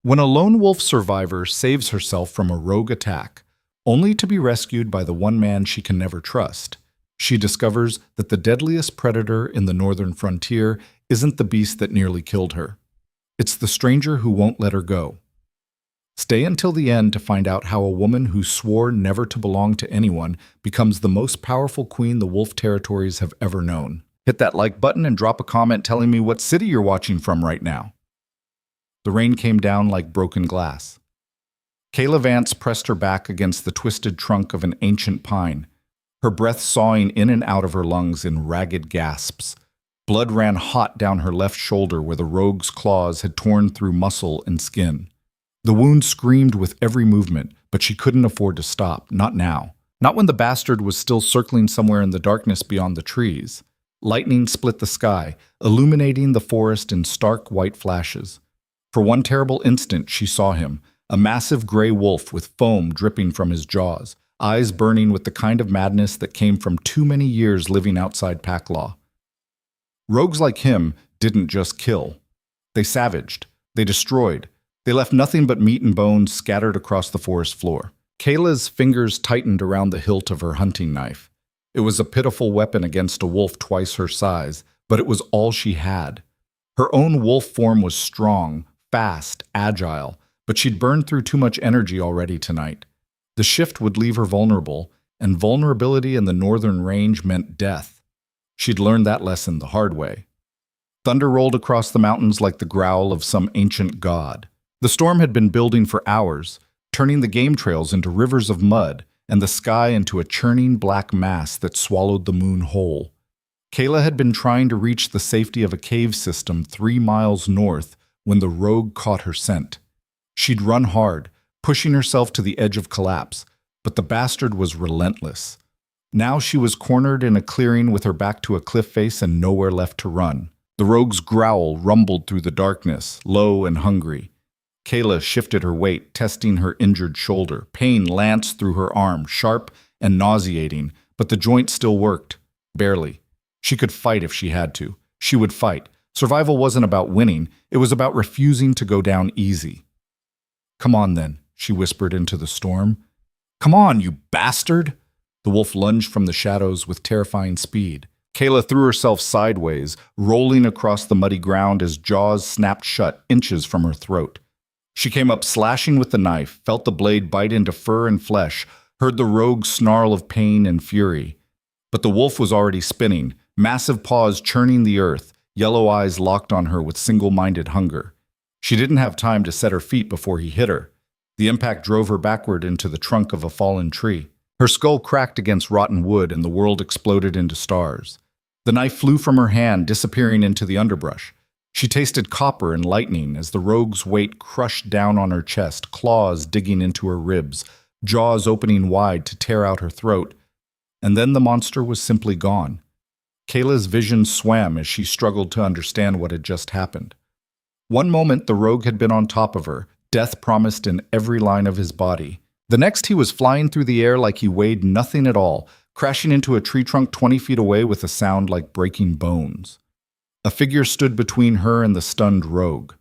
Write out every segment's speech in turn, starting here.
When a lone wolf survivor saves herself from a rogue attack, only to be rescued by the one man she can never trust, she discovers that the deadliest predator in the northern frontier isn't the beast that nearly killed her. It's the stranger who won't let her go. Stay until the end to find out how a woman who swore never to belong to anyone becomes the most powerful queen the wolf territories have ever known. Hit that like button and drop a comment telling me what city you're watching from right now. The rain came down like broken glass. Kayla Vance pressed her back against the twisted trunk of an ancient pine, her breath sawing in and out of her lungs in ragged gasps. Blood ran hot down her left shoulder where the rogue's claws had torn through muscle and skin. The wound screamed with every movement, but she couldn't afford to stop, not now. Not when the bastard was still circling somewhere in the darkness beyond the trees. Lightning split the sky, illuminating the forest in stark white flashes. For one terrible instant she saw him, a massive gray wolf with foam dripping from his jaws, eyes burning with the kind of madness that came from too many years living outside pack law. Rogues like him didn't just kill. They savaged. They destroyed. They left nothing but meat and bones scattered across the forest floor. Kayla's fingers tightened around the hilt of her hunting knife. It was a pitiful weapon against a wolf twice her size, but it was all she had. Her own wolf form was strong, fast, agile, but she'd burned through too much energy already tonight. The shift would leave her vulnerable, and vulnerability in the northern range meant death. She'd learned that lesson the hard way. Thunder rolled across the mountains like the growl of some ancient god. The storm had been building for hours, turning the game trails into rivers of mud and the sky into a churning black mass that swallowed the moon whole. Kayla had been trying to reach the safety of a cave system 3 miles north when the rogue caught her scent. She'd run hard, pushing herself to the edge of collapse, but the bastard was relentless. Now she was cornered in a clearing with her back to a cliff face and nowhere left to run. The rogue's growl rumbled through the darkness, low and hungry. Kayla shifted her weight, testing her injured shoulder. Pain lanced through her arm, sharp and nauseating, but the joint still worked. Barely. She could fight if she had to. She would fight. Survival wasn't about winning. It was about refusing to go down easy. "Come on, then," she whispered into the storm. "Come on, you bastard!" The wolf lunged from the shadows with terrifying speed. Kayla threw herself sideways, rolling across the muddy ground as jaws snapped shut inches from her throat. She came up slashing with the knife, felt the blade bite into fur and flesh, heard the rogue snarl of pain and fury. But the wolf was already spinning, massive paws churning the earth, yellow eyes locked on her with single-minded hunger. She didn't have time to set her feet before he hit her. The impact drove her backward into the trunk of a fallen tree. Her skull cracked against rotten wood and the world exploded into stars. The knife flew from her hand, disappearing into the underbrush. She tasted copper and lightning as the rogue's weight crushed down on her chest, claws digging into her ribs, jaws opening wide to tear out her throat. And then the monster was simply gone. Kayla's vision swam as she struggled to understand what had just happened. One moment the rogue had been on top of her, death promised in every line of his body. The next he was flying through the air like he weighed nothing at all, crashing into a tree trunk 20 feet away with a sound like breaking bones. A figure stood between her and the stunned rogue.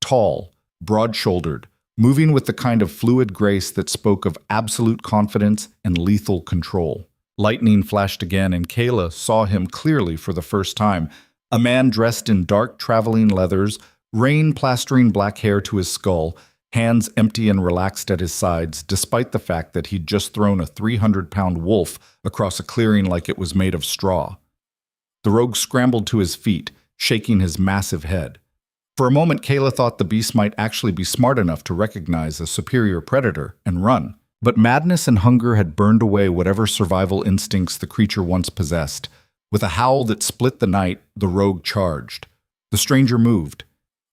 Tall, broad-shouldered, moving with the kind of fluid grace that spoke of absolute confidence and lethal control. Lightning flashed again, and Kayla saw him clearly for the first time. A man dressed in dark traveling leathers, rain plastering black hair to his skull, hands empty and relaxed at his sides, despite the fact that he'd just thrown a 300-pound wolf across a clearing like it was made of straw. The rogue scrambled to his feet, shaking his massive head. For a moment, Kayla thought the beast might actually be smart enough to recognize a superior predator and run. But madness and hunger had burned away whatever survival instincts the creature once possessed. With a howl that split the night, the rogue charged. The stranger moved.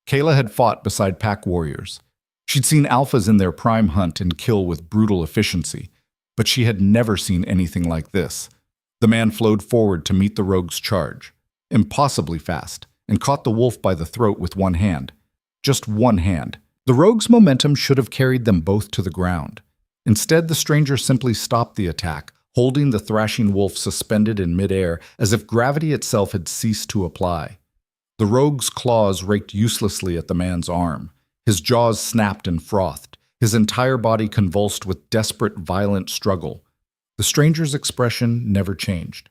Kayla had fought beside pack warriors. She'd seen alphas in their prime hunt and kill with brutal efficiency, but she had never seen anything like this. The man flowed forward to meet the rogue's charge, impossibly fast, and caught the wolf by the throat with one hand. Just one hand. The rogue's momentum should have carried them both to the ground. Instead, the stranger simply stopped the attack, holding the thrashing wolf suspended in midair as if gravity itself had ceased to apply. The rogue's claws raked uselessly at the man's arm. His jaws snapped and frothed, his entire body convulsed with desperate, violent struggle. The stranger's expression never changed.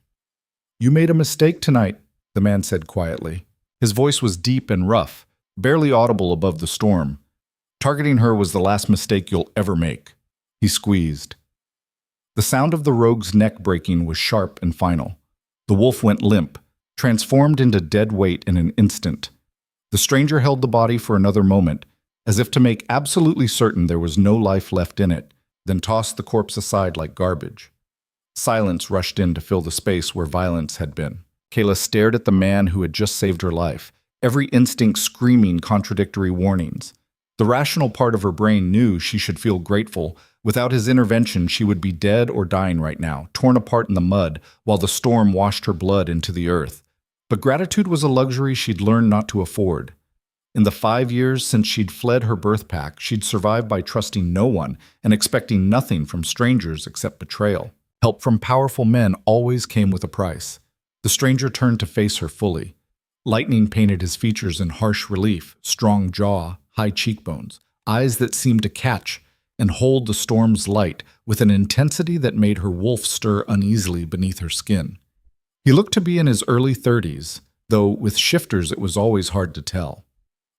"You made a mistake tonight," the man said quietly. His voice was deep and rough, barely audible above the storm. "Targeting her was the last mistake you'll ever make." He squeezed. The sound of the rogue's neck breaking was sharp and final. The wolf went limp, transformed into dead weight in an instant. The stranger held the body for another moment, as if to make absolutely certain there was no life left in it, then tossed the corpse aside like garbage. Silence rushed in to fill the space where violence had been. Kayla stared at the man who had just saved her life, every instinct screaming contradictory warnings. The rational part of her brain knew she should feel grateful. Without his intervention, she would be dead or dying right now, torn apart in the mud, while the storm washed her blood into the earth. But gratitude was a luxury she'd learned not to afford. In the 5 years since she'd fled her birth pack, she'd survived by trusting no one and expecting nothing from strangers except betrayal. Help from powerful men always came with a price. The stranger turned to face her fully. Lightning painted his features in harsh relief, strong jaw, high cheekbones, eyes that seemed to catch and hold the storm's light with an intensity that made her wolf stir uneasily beneath her skin. He looked to be in his early 30s, though with shifters it was always hard to tell.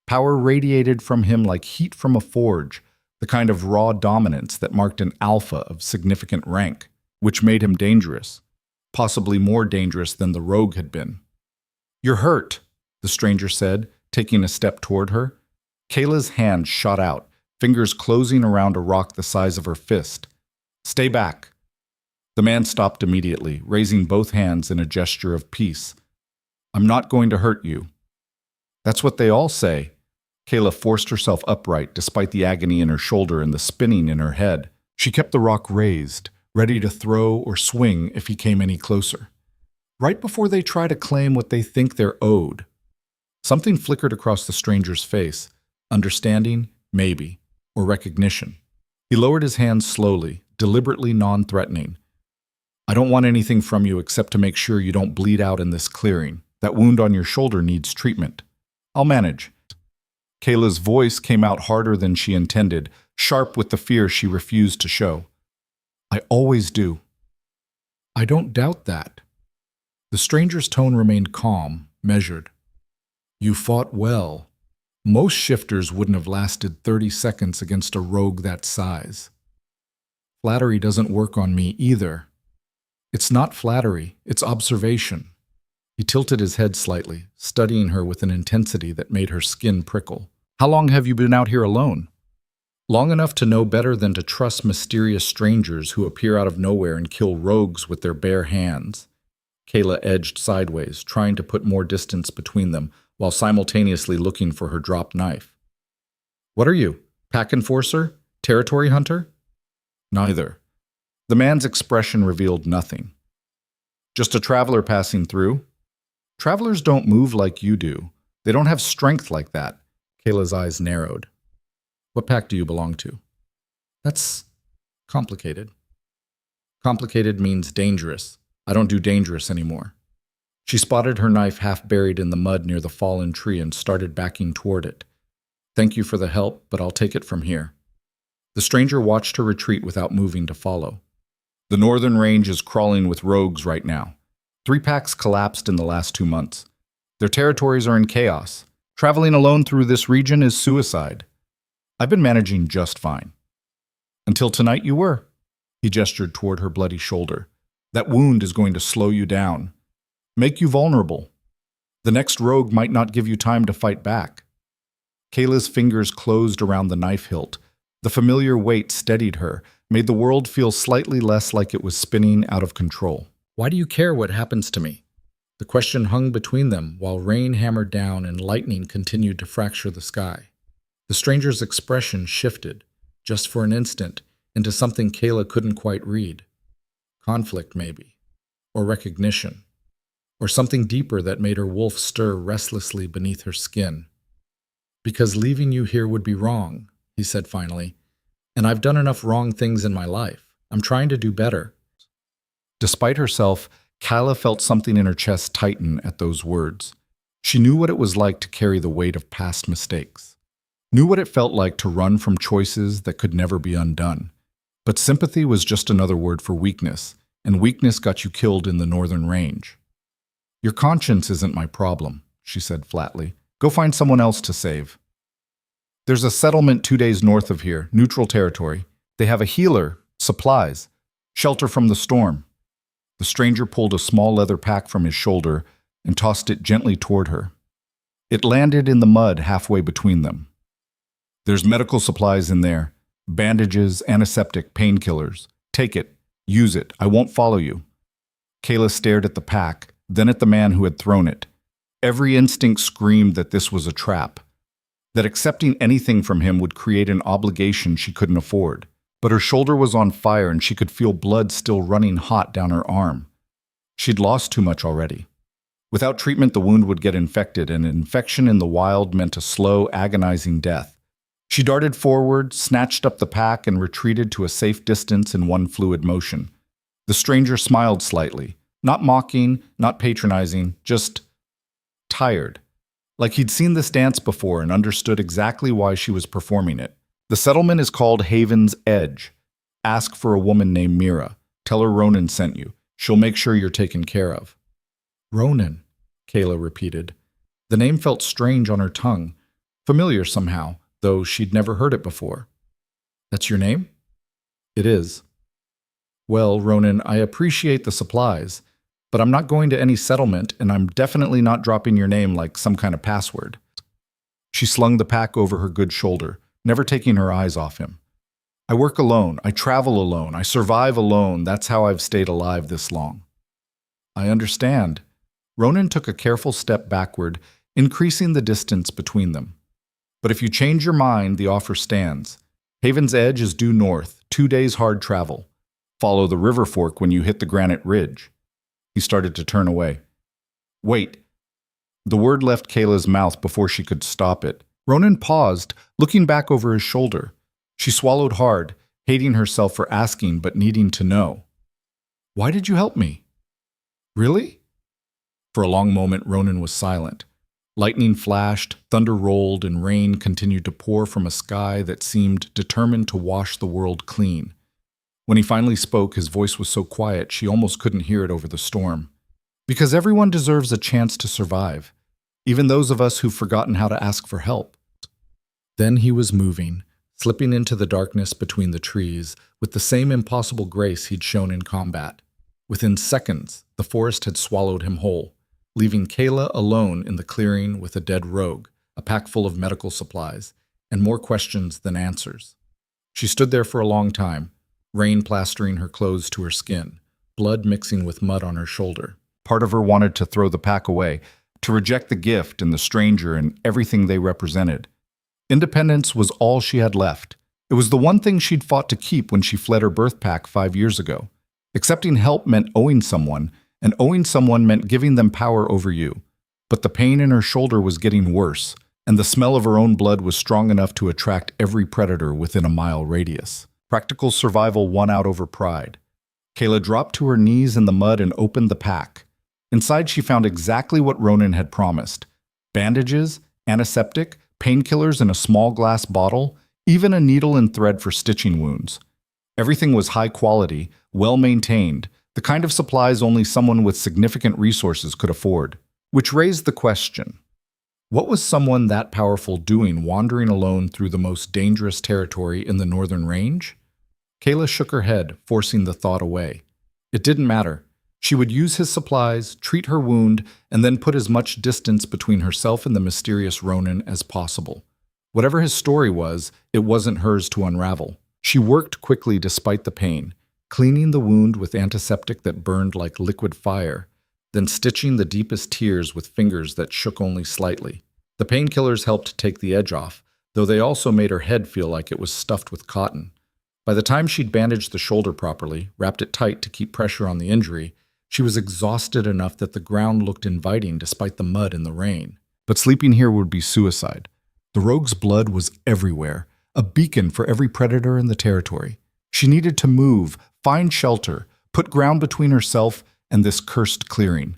Power radiated from him like heat from a forge, the kind of raw dominance that marked an alpha of significant rank, which made him dangerous, possibly more dangerous than the rogue had been. "You're hurt," the stranger said, taking a step toward her. Kayla's hand shot out, fingers closing around a rock the size of her fist. "Stay back." The man stopped immediately, raising both hands in a gesture of peace. "I'm not going to hurt you." "That's what they all say." Kayla forced herself upright despite the agony in her shoulder and the spinning in her head. She kept the rock raised, ready to throw or swing if he came any closer. Right before they try to claim what they think they're owed. Something flickered across the stranger's face. Understanding, maybe, or recognition. He lowered his hands slowly, deliberately non-threatening. "I don't want anything from you except to make sure you don't bleed out in this clearing. That wound on your shoulder needs treatment. I'll manage." Kayla's voice came out harder than she intended, sharp with the fear she refused to show. "I always do." "I don't doubt that." The stranger's tone remained calm, measured. "You fought well. Most shifters wouldn't have lasted 30 seconds against a rogue that size. Flattery doesn't work on me either. It's not flattery, it's observation." He tilted his head slightly, studying her with an intensity that made her skin prickle. "How long have you been out here alone?" "Long enough to know better than to trust mysterious strangers who appear out of nowhere and kill rogues with their bare hands." Kayla edged sideways, trying to put more distance between them, while simultaneously looking for her dropped knife. "What are you? Pack enforcer? Territory hunter?" "Neither." The man's expression revealed nothing. "Just a traveler passing through?" "Travelers don't move like you do. They don't have strength like that." Kayla's eyes narrowed. "What pack do you belong to?" "That's complicated." "Complicated means dangerous. I don't do dangerous anymore." She spotted her knife half buried in the mud near the fallen tree and started backing toward it. "Thank you for the help, but I'll take it from here." The stranger watched her retreat without moving to follow. "The northern range is crawling with rogues right now. 3 packs collapsed in the last 2 months. Their territories are in chaos. Traveling alone through this region is suicide. I've been managing just fine." "Until tonight you were." He gestured toward her bloody shoulder. "That wound is going to slow you down. Make you vulnerable. The next rogue might not give you time to fight back." Kayla's fingers closed around the knife hilt. The familiar weight steadied her, made the world feel slightly less like it was spinning out of control. "Why do you care what happens to me?" The question hung between them while rain hammered down and lightning continued to fracture the sky. The stranger's expression shifted, just for an instant, into something Kayla couldn't quite read. Conflict, maybe. Or recognition. Or something deeper that made her wolf stir restlessly beneath her skin. "Because leaving you here would be wrong," he said finally. "And I've done enough wrong things in my life. I'm trying to do better." Despite herself, Kayla felt something in her chest tighten at those words. She knew what it was like to carry the weight of past mistakes. knew what it felt like to run from choices that could never be undone. But sympathy was just another word for weakness, and weakness got you killed in the northern range. Your conscience isn't my problem, she said flatly. Go find someone else to save. There's a settlement 2 days north of here, neutral territory. They have a healer, supplies, shelter from the storm. The stranger pulled a small leather pack from his shoulder and tossed it gently toward her. It landed in the mud halfway between them. There's medical supplies in there. Bandages, antiseptic, painkillers. Take it. Use it. I won't follow you. Kayla stared at the pack, then at the man who had thrown it. Every instinct screamed that this was a trap, that accepting anything from him would create an obligation she couldn't afford. But her shoulder was on fire and she could feel blood still running hot down her arm. She'd lost too much already. Without treatment, the wound would get infected, and an infection in the wild meant a slow, agonizing death. She darted forward, snatched up the pack, and retreated to a safe distance in one fluid motion. The stranger smiled slightly, not mocking, not patronizing, just tired. Like he'd seen this dance before and understood exactly why she was performing it. The settlement is called Haven's Edge. Ask for a woman named Mira. Tell her Ronan sent you. She'll make sure you're taken care of. Ronan, Kayla repeated. The name felt strange on her tongue, familiar somehow, though she'd never heard it before. That's your name? It is. Well, Ronan, I appreciate the supplies, but I'm not going to any settlement, and I'm definitely not dropping your name like some kind of password. She slung the pack over her good shoulder, never taking her eyes off him. I work alone, I travel alone, I survive alone. That's how I've stayed alive this long. I understand. Ronan took a careful step backward, increasing the distance between them. But if you change your mind, the offer stands. Haven's Edge is due north, 2 days hard travel. Follow the river fork when you hit the granite ridge. He started to turn away. Wait. The word left Kayla's mouth before she could stop it. Ronan paused, looking back over his shoulder. She swallowed hard, hating herself for asking but needing to know. Why did you help me? Really? For a long moment, Ronan was silent. Lightning flashed, thunder rolled, and rain continued to pour from a sky that seemed determined to wash the world clean. When he finally spoke, his voice was so quiet she almost couldn't hear it over the storm. Because everyone deserves a chance to survive, even those of us who've forgotten how to ask for help. Then he was moving, slipping into the darkness between the trees with the same impossible grace he'd shown in combat. Within seconds, the forest had swallowed him whole, leaving Kayla alone in the clearing with a dead rogue, a pack full of medical supplies, and more questions than answers. She stood there for a long time, rain plastering her clothes to her skin, blood mixing with mud on her shoulder. Part of her wanted to throw the pack away, to reject the gift and the stranger and everything they represented. Independence was all she had left. It was the one thing she'd fought to keep when she fled her birth pack 5 years ago. Accepting help meant owing someone, and owing someone meant giving them power over you. But the pain in her shoulder was getting worse, and the smell of her own blood was strong enough to attract every predator within a mile radius. Practical survival won out over pride. Kayla dropped to her knees in the mud and opened the pack. Inside she found exactly what Ronan had promised. Bandages, antiseptic, painkillers in a small glass bottle, even a needle and thread for stitching wounds. Everything was high quality, well-maintained, the kind of supplies only someone with significant resources could afford. Which raised the question, what was someone that powerful doing wandering alone through the most dangerous territory in the northern range? Kayla shook her head, forcing the thought away. It didn't matter. She would use his supplies, treat her wound, and then put as much distance between herself and the mysterious Ronan as possible. Whatever his story was, it wasn't hers to unravel. She worked quickly despite the pain, cleaning the wound with antiseptic that burned like liquid fire, then stitching the deepest tears with fingers that shook only slightly. The painkillers helped take the edge off, though they also made her head feel like it was stuffed with cotton. By the time she'd bandaged the shoulder properly, wrapped it tight to keep pressure on the injury, she was exhausted enough that the ground looked inviting despite the mud and the rain. But sleeping here would be suicide. The rogue's blood was everywhere, a beacon for every predator in the territory. She needed to move, find shelter, put ground between herself and this cursed clearing.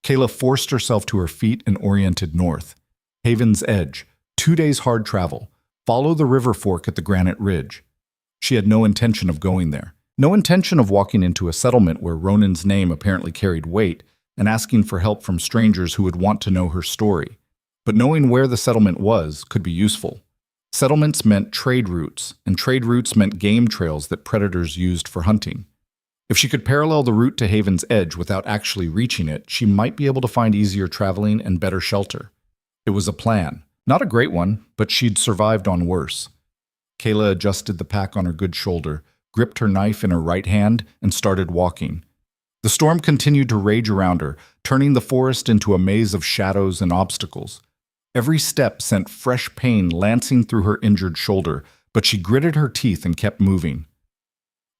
Kayla forced herself to her feet and oriented north. Haven's Edge, 2 days hard travel. Follow the river fork at the granite ridge. She had no intention of going there. No intention of walking into a settlement where Ronan's name apparently carried weight and asking for help from strangers who would want to know her story. But knowing where the settlement was could be useful. Settlements meant trade routes, and trade routes meant game trails that predators used for hunting. If she could parallel the route to Haven's Edge without actually reaching it, she might be able to find easier traveling and better shelter. It was a plan. Not a great one, but she'd survived on worse. Kayla adjusted the pack on her good shoulder, gripped her knife in her right hand, and started walking. The storm continued to rage around her, turning the forest into a maze of shadows and obstacles. Every step sent fresh pain lancing through her injured shoulder, but she gritted her teeth and kept moving.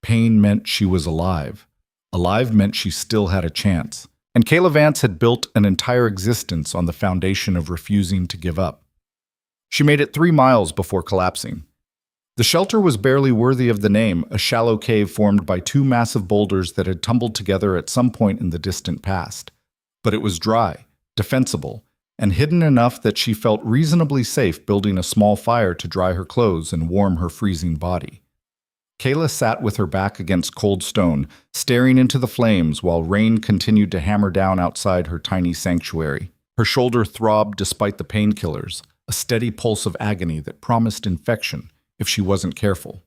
Pain meant she was alive. Alive meant she still had a chance. And Kayla Vance had built an entire existence on the foundation of refusing to give up. She made it 3 miles before collapsing. The shelter was barely worthy of the name, a shallow cave formed by 2 massive boulders that had tumbled together at some point in the distant past. But it was dry, defensible, and hidden enough that she felt reasonably safe building a small fire to dry her clothes and warm her freezing body. Kayla sat with her back against cold stone, staring into the flames while rain continued to hammer down outside her tiny sanctuary. Her shoulder throbbed despite the painkillers, a steady pulse of agony that promised infection if she wasn't careful.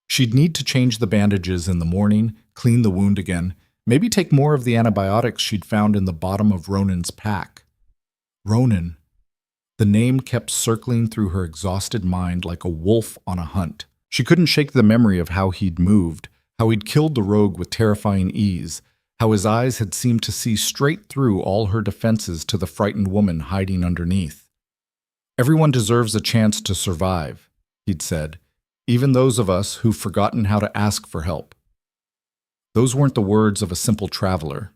She'd need to change the bandages in the morning, clean the wound again, maybe take more of the antibiotics she'd found in the bottom of Ronan's pack. Ronan. The name kept circling through her exhausted mind like a wolf on a hunt. She couldn't shake the memory of how he'd moved, how he'd killed the rogue with terrifying ease, how his eyes had seemed to see straight through all her defenses to the frightened woman hiding underneath. Everyone deserves a chance to survive, he'd said, even those of us who've forgotten how to ask for help. Those weren't the words of a simple traveler.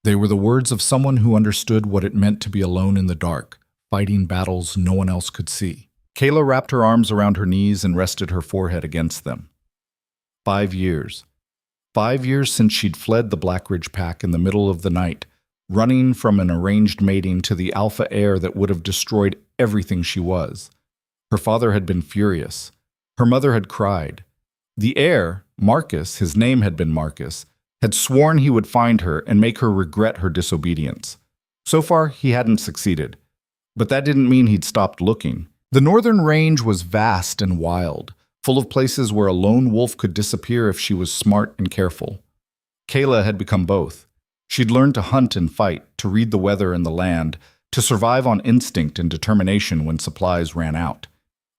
They were the words of someone who understood what it meant to be alone in the dark, fighting battles no one else could see. Kayla wrapped her arms around her knees and rested her forehead against them. 5 years. 5 years since she'd fled the Blackridge pack in the middle of the night, running from an arranged mating to the alpha heir that would have destroyed everything she was. Her father had been furious. Her mother had cried. The heir, Marcus, his name had been Marcus, had sworn he would find her and make her regret her disobedience. So far, he hadn't succeeded. But that didn't mean he'd stopped looking. The northern range was vast and wild, full of places where a lone wolf could disappear if she was smart and careful. Kayla had become both. She'd learned to hunt and fight, to read the weather and the land, to survive on instinct and determination when supplies ran out.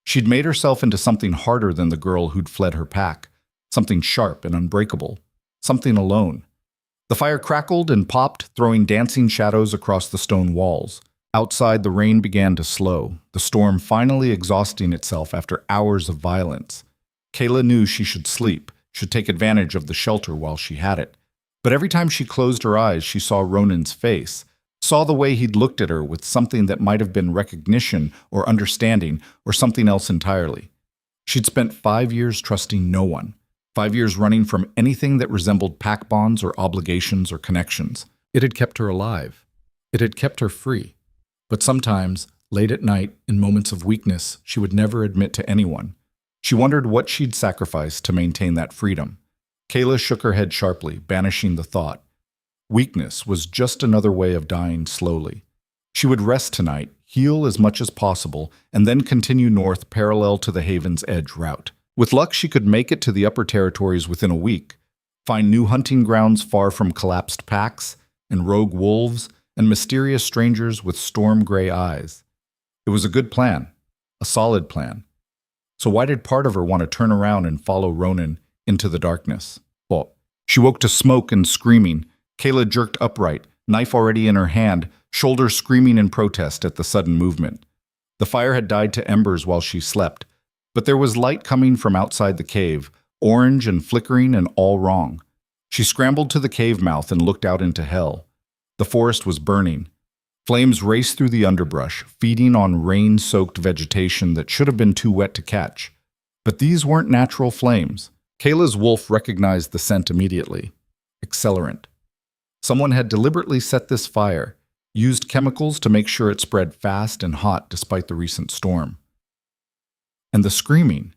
She'd made herself into something harder than the girl who'd fled her pack, something sharp and unbreakable, something alone. The fire crackled and popped, throwing dancing shadows across the stone walls. Outside, the rain began to slow, the storm finally exhausting itself after hours of violence. Kayla knew she should sleep, should take advantage of the shelter while she had it. But every time she closed her eyes, she saw Ronan's face, saw the way he'd looked at her with something that might have been recognition or understanding or something else entirely. She'd spent 5 years trusting no one, 5 years running from anything that resembled pack bonds or obligations or connections. It had kept her alive. It had kept her free. But sometimes, late at night, in moments of weakness, she would never admit to anyone. She wondered what she'd sacrificed to maintain that freedom. Kayla shook her head sharply, banishing the thought. Weakness was just another way of dying slowly. She would rest tonight, heal as much as possible, and then continue north parallel to the Haven's Edge route. With luck, she could make it to the upper territories within a week, find new hunting grounds far from collapsed packs and rogue wolves, and mysterious strangers with storm-gray eyes. It was a good plan, a solid plan. So why did part of her want to turn around and follow Ronan into the darkness? Well, she woke to smoke and screaming. Kayla jerked upright, knife already in her hand, shoulder screaming in protest at the sudden movement. The fire had died to embers while she slept, but there was light coming from outside the cave, orange and flickering and all wrong. She scrambled to the cave mouth and looked out into hell. The forest was burning. Flames raced through the underbrush, feeding on rain-soaked vegetation that should have been too wet to catch. But these weren't natural flames. Kayla's wolf recognized the scent immediately. Accelerant. Someone had deliberately set this fire, used chemicals to make sure it spread fast and hot despite the recent storm. And the screaming.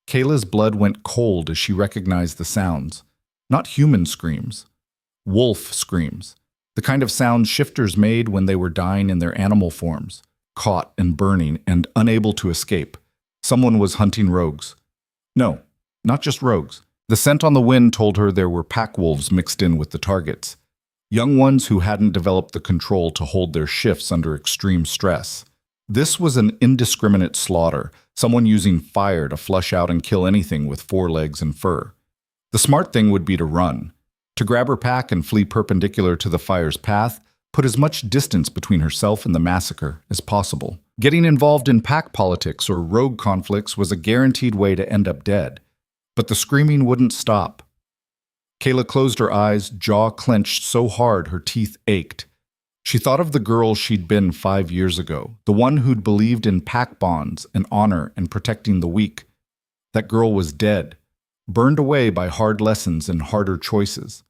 Kayla's blood went cold as she recognized the sounds. Not human screams. Wolf screams. The kind of sound shifters made when they were dying in their animal forms, caught and burning and unable to escape. Someone was hunting rogues. No, not just rogues. The scent on the wind told her there were pack wolves mixed in with the targets. Young ones who hadn't developed the control to hold their shifts under extreme stress. This was an indiscriminate slaughter, someone using fire to flush out and kill anything with 4 legs and fur. The smart thing would be to run, to grab her pack and flee perpendicular to the fire's path, put as much distance between herself and the massacre as possible. Getting involved in pack politics or rogue conflicts was a guaranteed way to end up dead. But the screaming wouldn't stop. Kayla closed her eyes, jaw clenched so hard her teeth ached. She thought of the girl she'd been 5 years ago, the one who'd believed in pack bonds and honor and protecting the weak. That girl was dead, burned away by hard lessons and harder choices.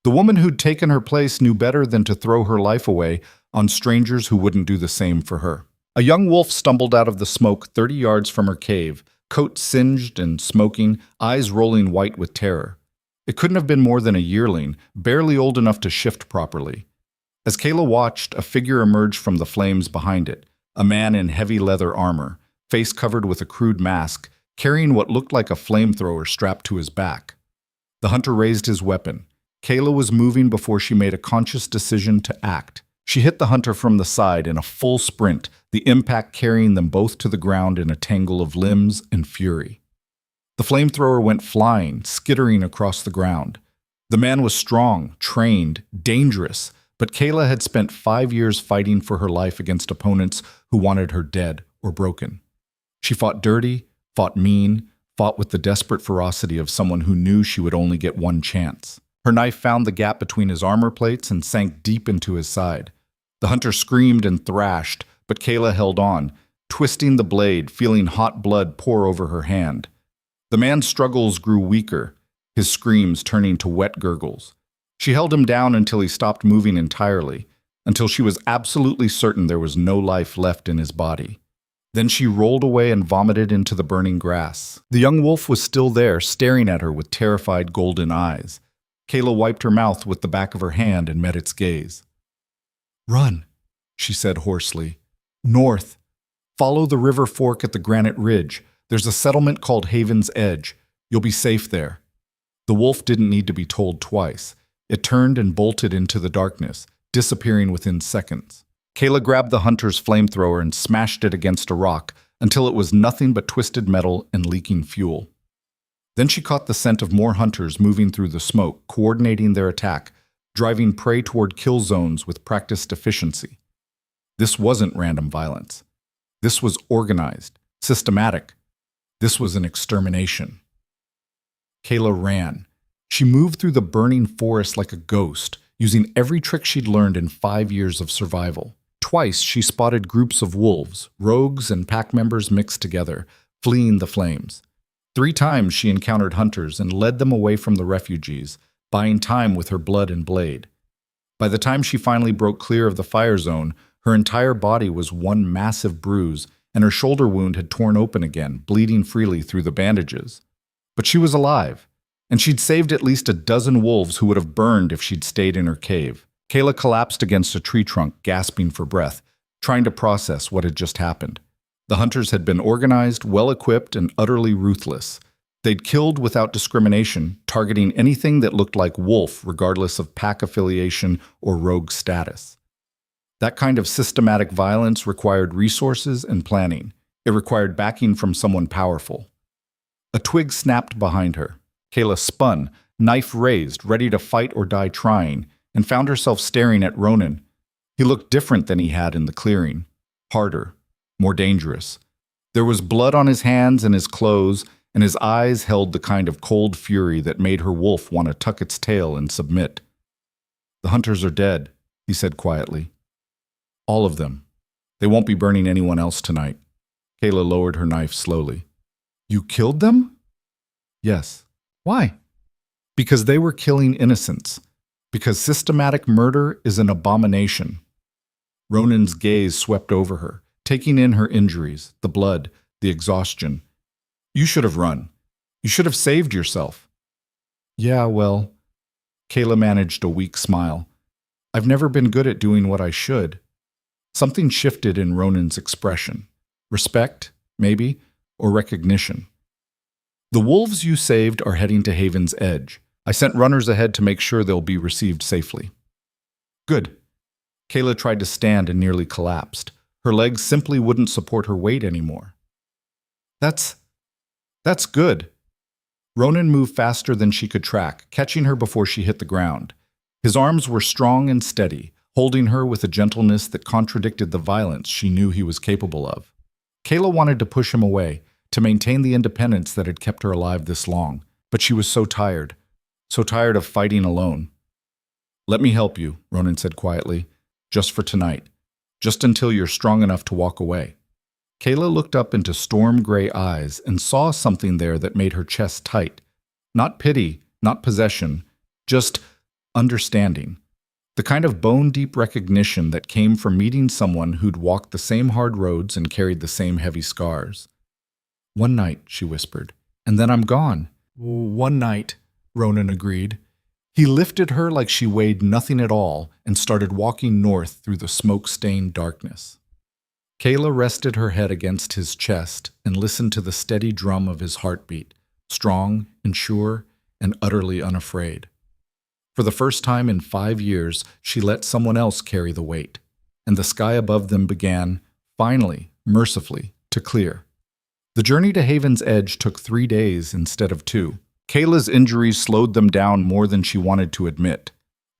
The woman who'd taken her place knew better than to throw her life away on strangers who wouldn't do the same for her. A young wolf stumbled out of the smoke 30 yards from her cave, coat singed and smoking, eyes rolling white with terror. It couldn't have been more than a yearling, barely old enough to shift properly. As Kayla watched, a figure emerged from the flames behind it, a man in heavy leather armor, face covered with a crude mask, carrying what looked like a flamethrower strapped to his back. The hunter raised his weapon. Kayla was moving before she made a conscious decision to act. She hit the hunter from the side in a full sprint, the impact carrying them both to the ground in a tangle of limbs and fury. The flamethrower went flying, skittering across the ground. The man was strong, trained, dangerous, but Kayla had spent 5 years fighting for her life against opponents who wanted her dead or broken. She fought dirty, fought mean, fought with the desperate ferocity of someone who knew she would only get one chance. Her knife found the gap between his armor plates and sank deep into his side. The hunter screamed and thrashed, but Kayla held on, twisting the blade, feeling hot blood pour over her hand. The man's struggles grew weaker, his screams turning to wet gurgles. She held him down until he stopped moving entirely, until she was absolutely certain there was no life left in his body. Then she rolled away and vomited into the burning grass. The young wolf was still there, staring at her with terrified golden eyes. Kayla wiped her mouth with the back of her hand and met its gaze. "Run," she said hoarsely. "North. Follow the river fork at the granite ridge. There's a settlement called Haven's Edge. You'll be safe there." The wolf didn't need to be told twice. It turned and bolted into the darkness, disappearing within seconds. Kayla grabbed the hunter's flamethrower and smashed it against a rock until it was nothing but twisted metal and leaking fuel. Then she caught the scent of more hunters moving through the smoke, coordinating their attack, driving prey toward kill zones with practiced efficiency. This wasn't random violence. This was organized, systematic. This was an extermination. Kayla ran. She moved through the burning forest like a ghost, using every trick she'd learned in 5 years of survival. Twice she spotted groups of wolves, rogues and pack members mixed together, fleeing the flames. 3 times she encountered hunters and led them away from the refugees, buying time with her blood and blade. By the time she finally broke clear of the fire zone, her entire body was one massive bruise, and her shoulder wound had torn open again, bleeding freely through the bandages. But she was alive, and she'd saved at least a dozen wolves who would have burned if she'd stayed in her cave. Kayla collapsed against a tree trunk, gasping for breath, trying to process what had just happened. The hunters had been organized, well-equipped, and utterly ruthless. They'd killed without discrimination, targeting anything that looked like wolf, regardless of pack affiliation or rogue status. That kind of systematic violence required resources and planning. It required backing from someone powerful. A twig snapped behind her. Kayla spun, knife raised, ready to fight or die trying, and found herself staring at Ronan. He looked different than he had in the clearing. Harder, more dangerous. There was blood on his hands and his clothes, and his eyes held the kind of cold fury that made her wolf want to tuck its tail and submit. "The hunters are dead," he said quietly. "All of them. They won't be burning anyone else tonight." Kayla lowered her knife slowly. "You killed them?" "Yes." "Why?" "Because they were killing innocents. Because systematic murder is an abomination." Ronan's gaze swept over her, taking in her injuries, the blood, the exhaustion. You should have run. You should have saved yourself. Yeah, well, Kayla managed a weak smile. I've never been good at doing what I should. Something shifted in Ronan's expression. Respect, maybe, or recognition. The wolves you saved are heading to Haven's Edge. I sent runners ahead to make sure they'll be received safely. Good. Kayla tried to stand and nearly collapsed. Her legs simply wouldn't support her weight anymore. That's good. Ronan moved faster than she could track, catching her before she hit the ground. His arms were strong and steady, holding her with a gentleness that contradicted the violence she knew he was capable of. Kayla wanted to push him away, to maintain the independence that had kept her alive this long, but she was so tired of fighting alone. Let me help you, Ronan said quietly, just for tonight, just until you're strong enough to walk away. Kayla looked up into storm-gray eyes and saw something there that made her chest tight. Not pity, not possession, just understanding. The kind of bone-deep recognition that came from meeting someone who'd walked the same hard roads and carried the same heavy scars. One night, she whispered, and then I'm gone. One night, Ronan agreed. He lifted her like she weighed nothing at all and started walking north through the smoke-stained darkness. Kayla rested her head against his chest and listened to the steady drum of his heartbeat, strong and sure and utterly unafraid. For the first time in 5 years, she let someone else carry the weight, and the sky above them began, finally, mercifully, to clear. The journey to Haven's Edge took 3 days instead of 2. Kayla's injuries slowed them down more than she wanted to admit.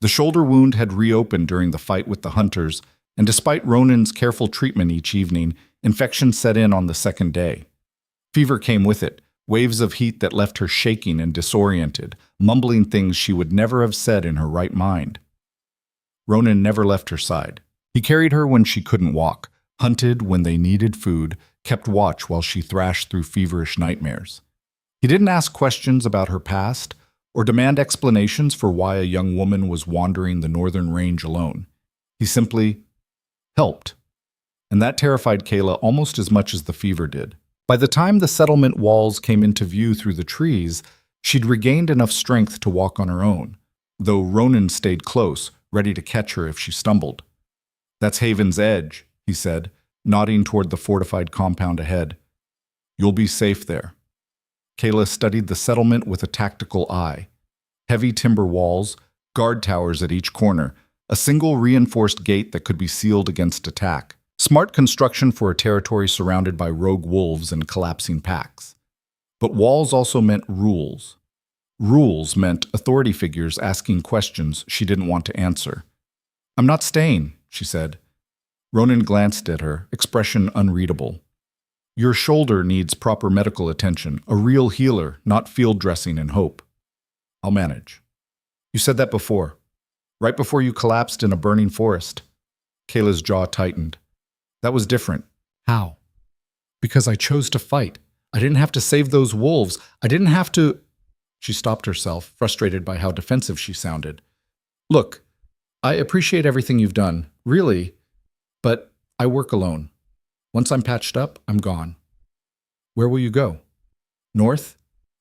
The shoulder wound had reopened during the fight with the hunters, and despite Ronan's careful treatment each evening, infection set in on the second day. Fever came with it, waves of heat that left her shaking and disoriented, mumbling things she would never have said in her right mind. Ronan never left her side. He carried her when she couldn't walk, hunted when they needed food, kept watch while she thrashed through feverish nightmares. He didn't ask questions about her past or demand explanations for why a young woman was wandering the northern range alone. He simply helped. And that terrified Kayla almost as much as the fever did. By the time the settlement walls came into view through the trees, she'd regained enough strength to walk on her own, though Ronan stayed close, ready to catch her if she stumbled. That's Haven's Edge, he said, nodding toward the fortified compound ahead. You'll be safe there. Kayla studied the settlement with a tactical eye. Heavy timber walls, guard towers at each corner, a single reinforced gate that could be sealed against attack. Smart construction for a territory surrounded by rogue wolves and collapsing packs. But walls also meant rules. Rules meant authority figures asking questions she didn't want to answer. I'm not staying, she said. Ronan glanced at her, expression unreadable. Your shoulder needs proper medical attention, a real healer, not field dressing and hope. I'll manage. You said that before, right before you collapsed in a burning forest. Kayla's jaw tightened. That was different. How? Because I chose to fight. I didn't have to save those wolves. I didn't have to... She stopped herself, frustrated by how defensive she sounded. Look, I appreciate everything you've done, really, but I work alone. Once I'm patched up, I'm gone. Where will you go? North?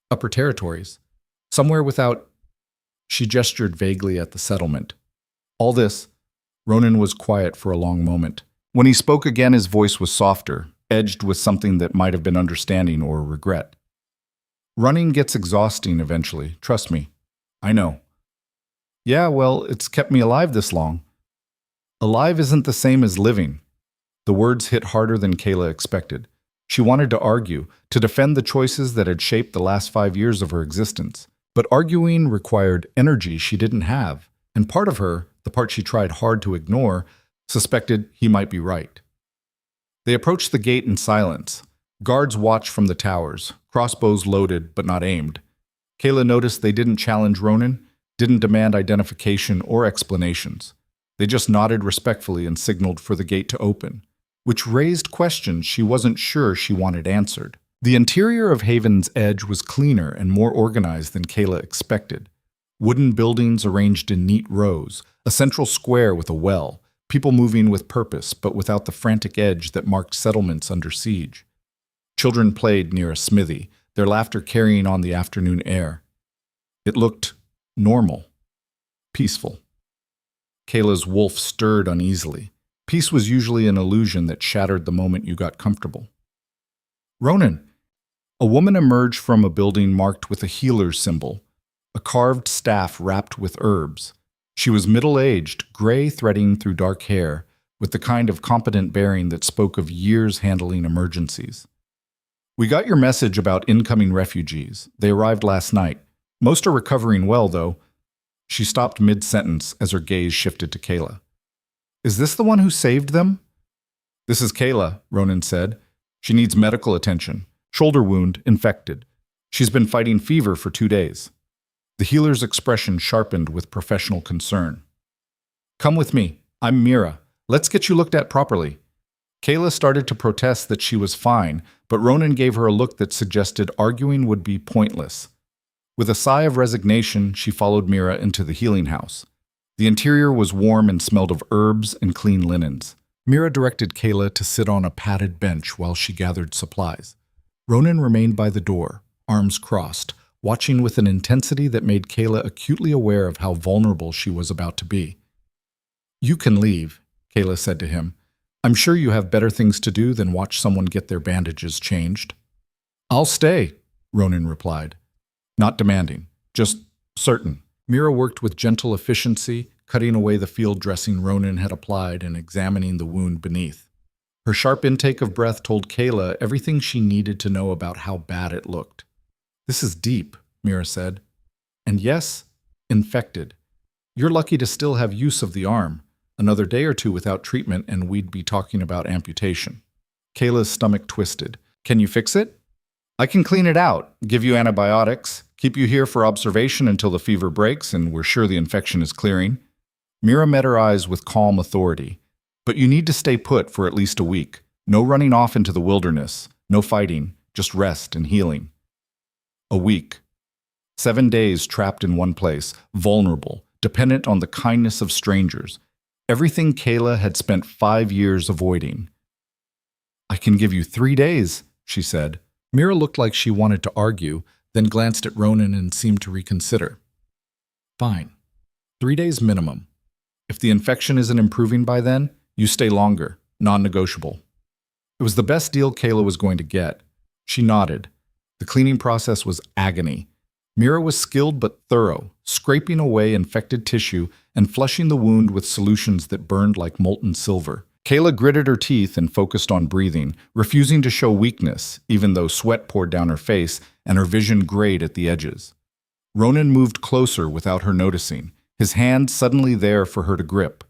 Upper Territories? Somewhere without... She gestured vaguely at the settlement. All this, Ronan was quiet for a long moment. When he spoke again, his voice was softer, edged with something that might have been understanding or regret. Running gets exhausting eventually, trust me. I know. Yeah, well, it's kept me alive this long. Alive isn't the same as living. The words hit harder than Kayla expected. She wanted to argue, to defend the choices that had shaped the last 5 years of her existence. But arguing required energy she didn't have, and part of her, the part she tried hard to ignore, suspected he might be right. They approached the gate in silence. Guards watched from the towers, crossbows loaded but not aimed. Kayla noticed they didn't challenge Ronan, didn't demand identification or explanations. They just nodded respectfully and signaled for the gate to open, which raised questions she wasn't sure she wanted answered. The interior of Haven's Edge was cleaner and more organized than Kayla expected. Wooden buildings arranged in neat rows, a central square with a well, People moving with purpose, but without the frantic edge that marked settlements under siege. Children played near a smithy, their laughter carrying on the afternoon air. It looked normal, peaceful. Kayla's wolf stirred uneasily. Peace was usually an illusion that shattered the moment you got comfortable. Ronan! A woman emerged from a building marked with a healer's symbol, a carved staff wrapped with herbs. She was middle-aged, gray threading through dark hair, with the kind of competent bearing that spoke of years handling emergencies. "We got your message about incoming refugees. They arrived last night. Most are recovering well, though." She stopped mid-sentence as her gaze shifted to Kayla. "Is this the one who saved them?" "This is Kayla," Ronan said. "She needs medical attention. Shoulder wound, infected. She's been fighting fever for 2 days." The healer's expression sharpened with professional concern. "Come with me. I'm Mira. Let's get you looked at properly." Kayla started to protest that she was fine, but Ronan gave her a look that suggested arguing would be pointless. With a sigh of resignation, she followed Mira into the healing house. The interior was warm and smelled of herbs and clean linens. Mira directed Kayla to sit on a padded bench while she gathered supplies. Ronan remained by the door, arms crossed, watching with an intensity that made Kayla acutely aware of how vulnerable she was about to be. "You can leave," Kayla said to him. "I'm sure you have better things to do than watch someone get their bandages changed." "I'll stay," Ronan replied. Not demanding, just certain. Mira worked with gentle efficiency, cutting away the field dressing Ronan had applied and examining the wound beneath. Her sharp intake of breath told Kayla everything she needed to know about how bad it looked. "This is deep," Mira said. "And yes, infected. You're lucky to still have use of the arm. Another day or two without treatment and we'd be talking about amputation." Kayla's stomach twisted. "Can you fix it?" "I can clean it out, give you antibiotics, keep you here for observation until the fever breaks and we're sure the infection is clearing." Mira met her eyes with calm authority. "But you need to stay put for at least a week. No running off into the wilderness, no fighting, just rest and healing." A week. 7 days trapped in one place, vulnerable, dependent on the kindness of strangers. Everything Kayla had spent 5 years avoiding. "I can give you 3 days," she said. Mira looked like she wanted to argue, then glanced at Ronan and seemed to reconsider. "Fine. 3 days minimum. If the infection isn't improving by then, you stay longer, non-negotiable." It was the best deal Kayla was going to get. She nodded. The cleaning process was agony. Mira was skilled but thorough, scraping away infected tissue and flushing the wound with solutions that burned like molten silver. Kayla gritted her teeth and focused on breathing, refusing to show weakness, even though sweat poured down her face and her vision grayed at the edges. Ronan moved closer without her noticing, his hand suddenly there for her to grip.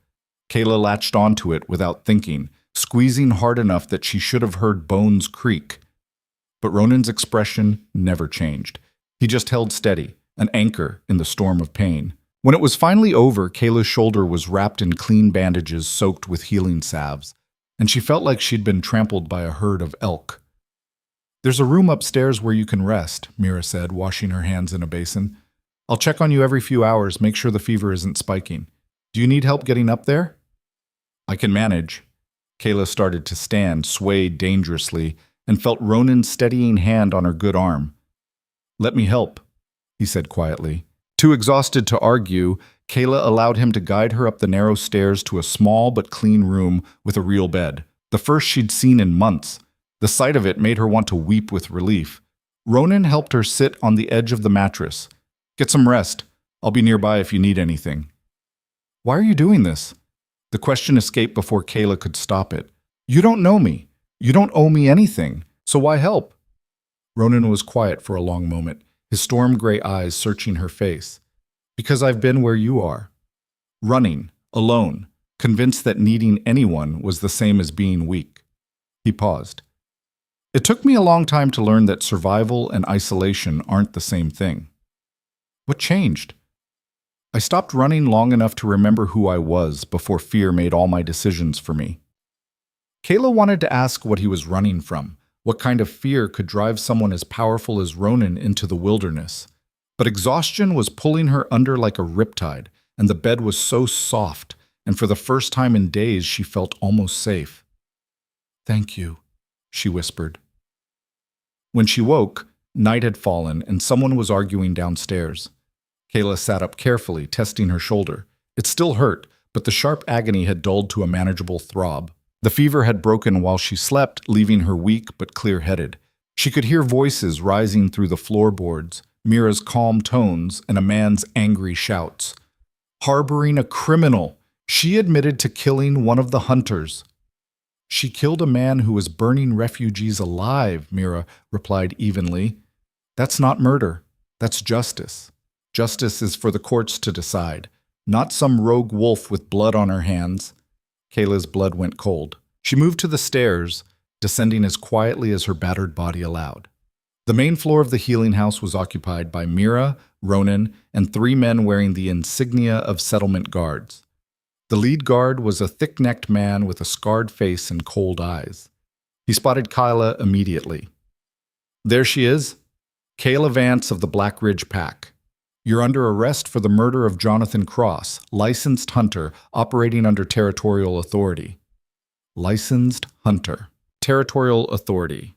Kayla latched onto it without thinking, squeezing hard enough that she should have heard bones creak. But Ronan's expression never changed. He just held steady, an anchor in the storm of pain. When it was finally over, Kayla's shoulder was wrapped in clean bandages soaked with healing salves, and she felt like she'd been trampled by a herd of elk. "There's a room upstairs where you can rest," Mira said, washing her hands in a basin. "I'll check on you every few hours, make sure the fever isn't spiking. Do you need help getting up there?" "I can manage." Kayla started to stand, swayed dangerously, and felt Ronan's steadying hand on her good arm. "Let me help," he said quietly. Too exhausted to argue, Kayla allowed him to guide her up the narrow stairs to a small but clean room with a real bed, the first she'd seen in months. The sight of it made her want to weep with relief. Ronan helped her sit on the edge of the mattress. "Get some rest. I'll be nearby if you need anything." "Why are you doing this?" The question escaped before Kayla could stop it. "You don't know me. You don't owe me anything. So why help?" Ronan was quiet for a long moment, his storm-gray eyes searching her face. "Because I've been where you are. Running, alone, convinced that needing anyone was the same as being weak." He paused. "It took me a long time to learn that survival and isolation aren't the same thing." "What changed?" "I stopped running long enough to remember who I was before fear made all my decisions for me." Kayla wanted to ask what he was running from. What kind of fear could drive someone as powerful as Ronan into the wilderness? But exhaustion was pulling her under like a riptide, and the bed was so soft, and for the first time in days she felt almost safe. "Thank you," she whispered. When she woke, night had fallen and someone was arguing downstairs. Kayla sat up carefully, testing her shoulder. It still hurt, but the sharp agony had dulled to a manageable throb. The fever had broken while she slept, leaving her weak but clear-headed. She could hear voices rising through the floorboards, Mira's calm tones, and a man's angry shouts. Harboring a criminal, she admitted to killing one of the hunters. "She killed a man who was burning refugees alive," Mira replied evenly. "That's not murder. That's justice. Justice is for the courts to decide, not some rogue wolf with blood on her hands." Kayla's blood went cold. She moved to the stairs, descending as quietly as her battered body allowed. The main floor of the healing house was occupied by Mira, Ronan, and 3 men wearing the insignia of settlement guards. The lead guard was a thick-necked man with a scarred face and cold eyes. He spotted Kayla immediately. "There she is, Kayla Vance of the Black Ridge Pack. You're under arrest for the murder of Jonathan Cross, licensed hunter operating under territorial authority." Licensed hunter. Territorial authority.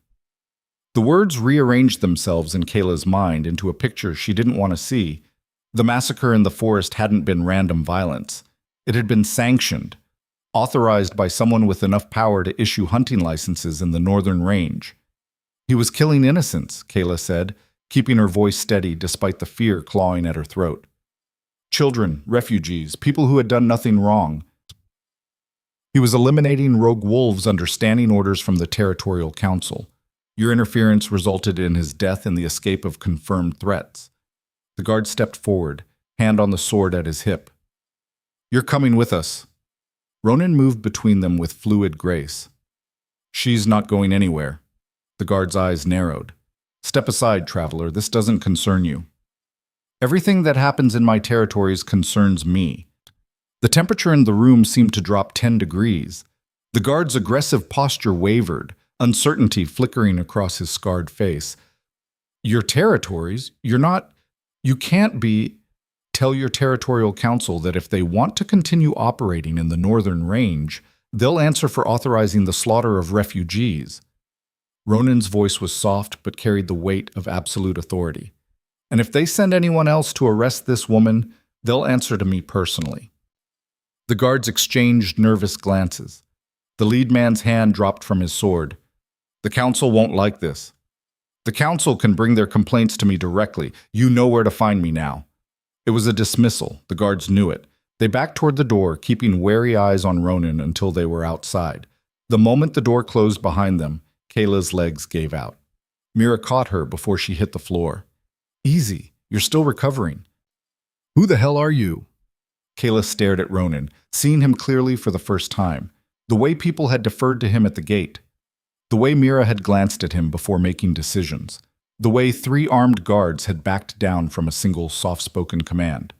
The words rearranged themselves in Kayla's mind into a picture she didn't want to see. The massacre in the forest hadn't been random violence. It had been sanctioned, authorized by someone with enough power to issue hunting licenses in the northern range. "He was killing innocents," Kayla said, keeping her voice steady despite the fear clawing at her throat. "Children, refugees, people who had done nothing wrong. He was eliminating rogue wolves under standing orders from the Territorial Council. Your interference resulted in his death and the escape of confirmed threats." The guard stepped forward, hand on the sword at his hip. "You're coming with us." Ronan moved between them with fluid grace. "She's not going anywhere." The guard's eyes narrowed. "Step aside, traveler. This doesn't concern you." "Everything that happens in my territories concerns me." The temperature in the room seemed to drop 10 degrees. The guard's aggressive posture wavered, uncertainty flickering across his scarred face. "Your territories? You can't be—" "Tell your territorial council that if they want to continue operating in the northern range, they'll answer for authorizing the slaughter of refugees." Ronan's voice was soft but carried the weight of absolute authority. "And if they send anyone else to arrest this woman, they'll answer to me personally." The guards exchanged nervous glances. The lead man's hand dropped from his sword. "The council won't like this." "The council can bring their complaints to me directly. You know where to find me now." It was a dismissal. The guards knew it. They backed toward the door, keeping wary eyes on Ronan until they were outside. The moment the door closed behind them, Kayla's legs gave out. Mira caught her before she hit the floor. "Easy. You're still recovering." "Who the hell are you?" Kayla stared at Ronan, seeing him clearly for the first time. The way people had deferred to him at the gate. The way Mira had glanced at him before making decisions. The way 3 armed guards had backed down from a single soft-spoken command.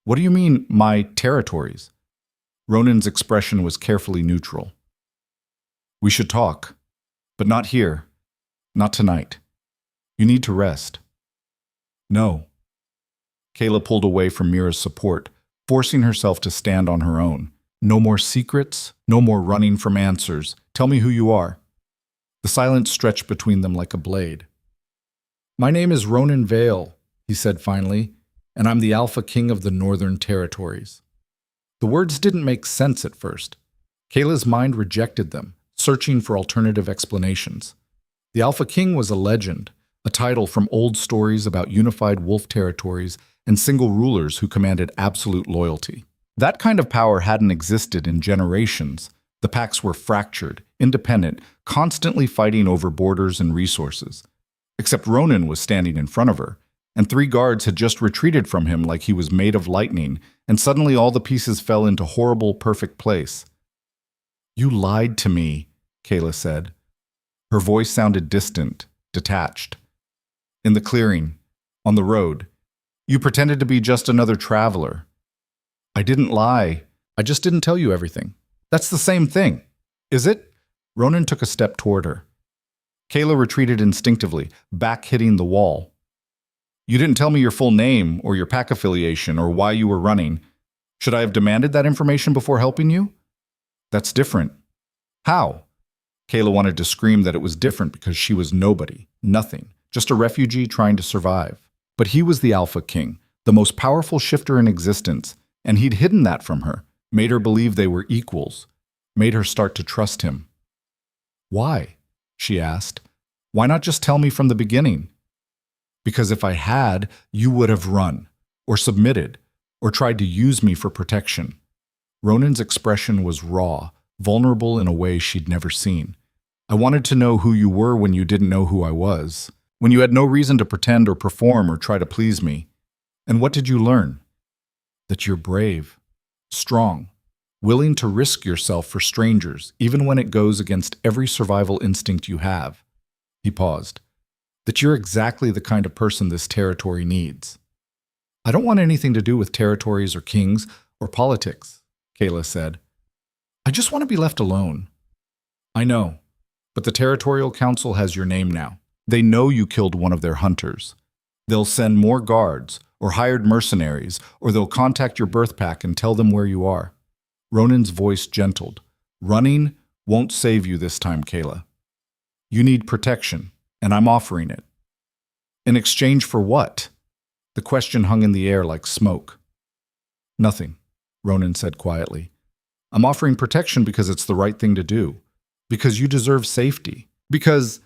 "What do you mean, my territories?" Ronan's expression was carefully neutral. "We should talk. But not here. Not tonight. You need to rest." "No." Kayla pulled away from Mira's support, forcing herself to stand on her own. "No more secrets, no more running from answers. Tell me who you are." The silence stretched between them like a blade. "My name is Ronan Vale," he said finally, "and I'm the Alpha King of the Northern Territories." The words didn't make sense at first. Kayla's mind rejected them, searching for alternative explanations. The Alpha King was a legend, a title from old stories about unified wolf territories and single rulers who commanded absolute loyalty. That kind of power hadn't existed in generations. The packs were fractured, independent, constantly fighting over borders and resources. Except Ronan was standing in front of her, and 3 guards had just retreated from him like he was made of lightning, and suddenly all the pieces fell into horrible, perfect place. "You lied to me," Kayla said. Her voice sounded distant, detached. "In the clearing, on the road, you pretended to be just another traveler." "I didn't lie. I just didn't tell you everything." "That's the same thing." "Is it?" Ronan took a step toward her. Kayla retreated instinctively, back hitting the wall. "You didn't tell me your full name or your pack affiliation or why you were running." Should I have demanded that information before helping you? That's different. How? Kayla wanted to scream that it was different because she was nobody, nothing, just a refugee trying to survive. But he was the Alpha King, the most powerful shifter in existence, and he'd hidden that from her, made her believe they were equals, made her start to trust him. Why? She asked. Why not just tell me from the beginning? Because if I had, you would have run, or submitted, or tried to use me for protection. Ronan's expression was raw, vulnerable in a way she'd never seen. I wanted to know who you were when you didn't know who I was, when you had no reason to pretend or perform or try to please me. And what did you learn? That you're brave, strong, willing to risk yourself for strangers, even when it goes against every survival instinct you have. He paused. That you're exactly the kind of person this territory needs. I don't want anything to do with territories or kings or politics, Kayla said. I just want to be left alone. I know, but the Territorial Council has your name now. They know you killed one of their hunters. They'll send more guards or hired mercenaries, or they'll contact your birth pack and tell them where you are. Ronan's voice gentled. Running won't save you this time, Kayla. You need protection, and I'm offering it. In exchange for what? The question hung in the air like smoke. Nothing, Ronan said quietly. I'm offering protection because it's the right thing to do. Because you deserve safety. Because...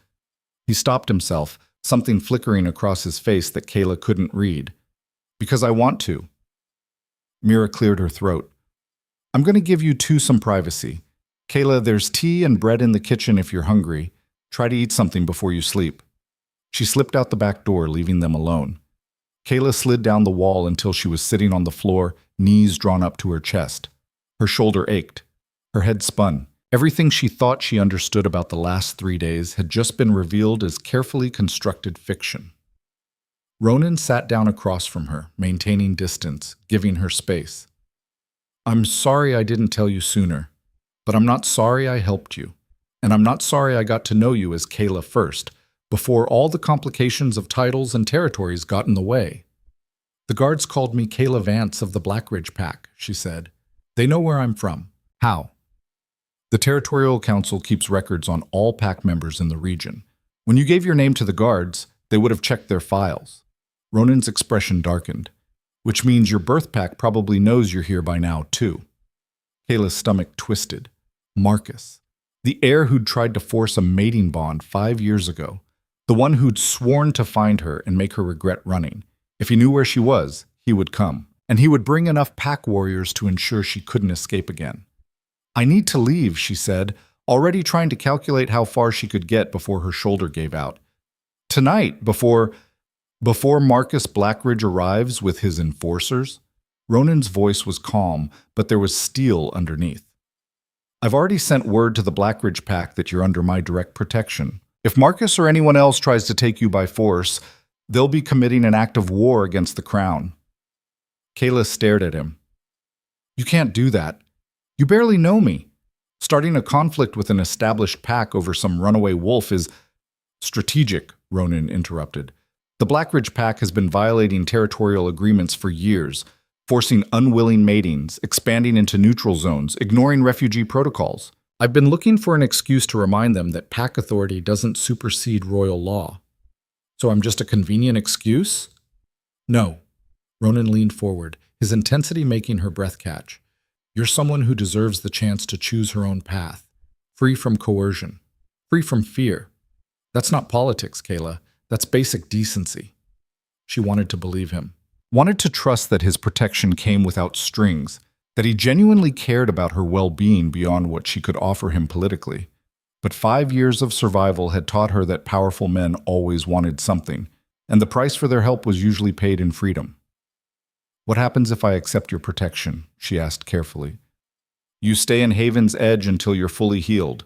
He stopped himself, something flickering across his face that Kayla couldn't read. Because I want to. Mira cleared her throat. I'm going to give you two some privacy. Kayla, there's tea and bread in the kitchen if you're hungry. Try to eat something before you sleep. She slipped out the back door, leaving them alone. Kayla slid down the wall until she was sitting on the floor, knees drawn up to her chest. Her shoulder ached. Her head spun. Everything she thought she understood about the last 3 days had just been revealed as carefully constructed fiction. Ronan sat down across from her, maintaining distance, giving her space. I'm sorry I didn't tell you sooner, but I'm not sorry I helped you. And I'm not sorry I got to know you as Kayla first, before all the complications of titles and territories got in the way. The guards called me Kayla Vance of the Black Ridge Pack, she said. They know where I'm from. How? The Territorial Council keeps records on all pack members in the region. When you gave your name to the guards, they would have checked their files. Ronan's expression darkened, which means your birth pack probably knows you're here by now, too. Kayla's stomach twisted. Marcus. The heir who'd tried to force a mating bond 5 years ago. The one who'd sworn to find her and make her regret running. If he knew where she was, he would come. And he would bring enough pack warriors to ensure she couldn't escape again. I need to leave, she said, already trying to calculate how far she could get before her shoulder gave out. Tonight, before Marcus Blackridge arrives with his enforcers. Ronan's voice was calm, but there was steel underneath. I've already sent word to the Blackridge Pack that you're under my direct protection. If Marcus or anyone else tries to take you by force, they'll be committing an act of war against the crown. Kayla stared at him. You can't do that. You barely know me. Starting a conflict with an established pack over some runaway wolf is strategic, Ronan interrupted. The Blackridge Pack has been violating territorial agreements for years, forcing unwilling matings, expanding into neutral zones, ignoring refugee protocols. I've been looking for an excuse to remind them that pack authority doesn't supersede royal law. So I'm just a convenient excuse? No. Ronan leaned forward, his intensity making her breath catch. You're someone who deserves the chance to choose her own path, free from coercion, free from fear. That's not politics, Kayla. That's basic decency. She wanted to believe him, wanted to trust that his protection came without strings, that he genuinely cared about her well-being beyond what she could offer him politically. But 5 years of survival had taught her that powerful men always wanted something, and the price for their help was usually paid in freedom. What happens if I accept your protection? She asked carefully. You stay in Haven's Edge until you're fully healed.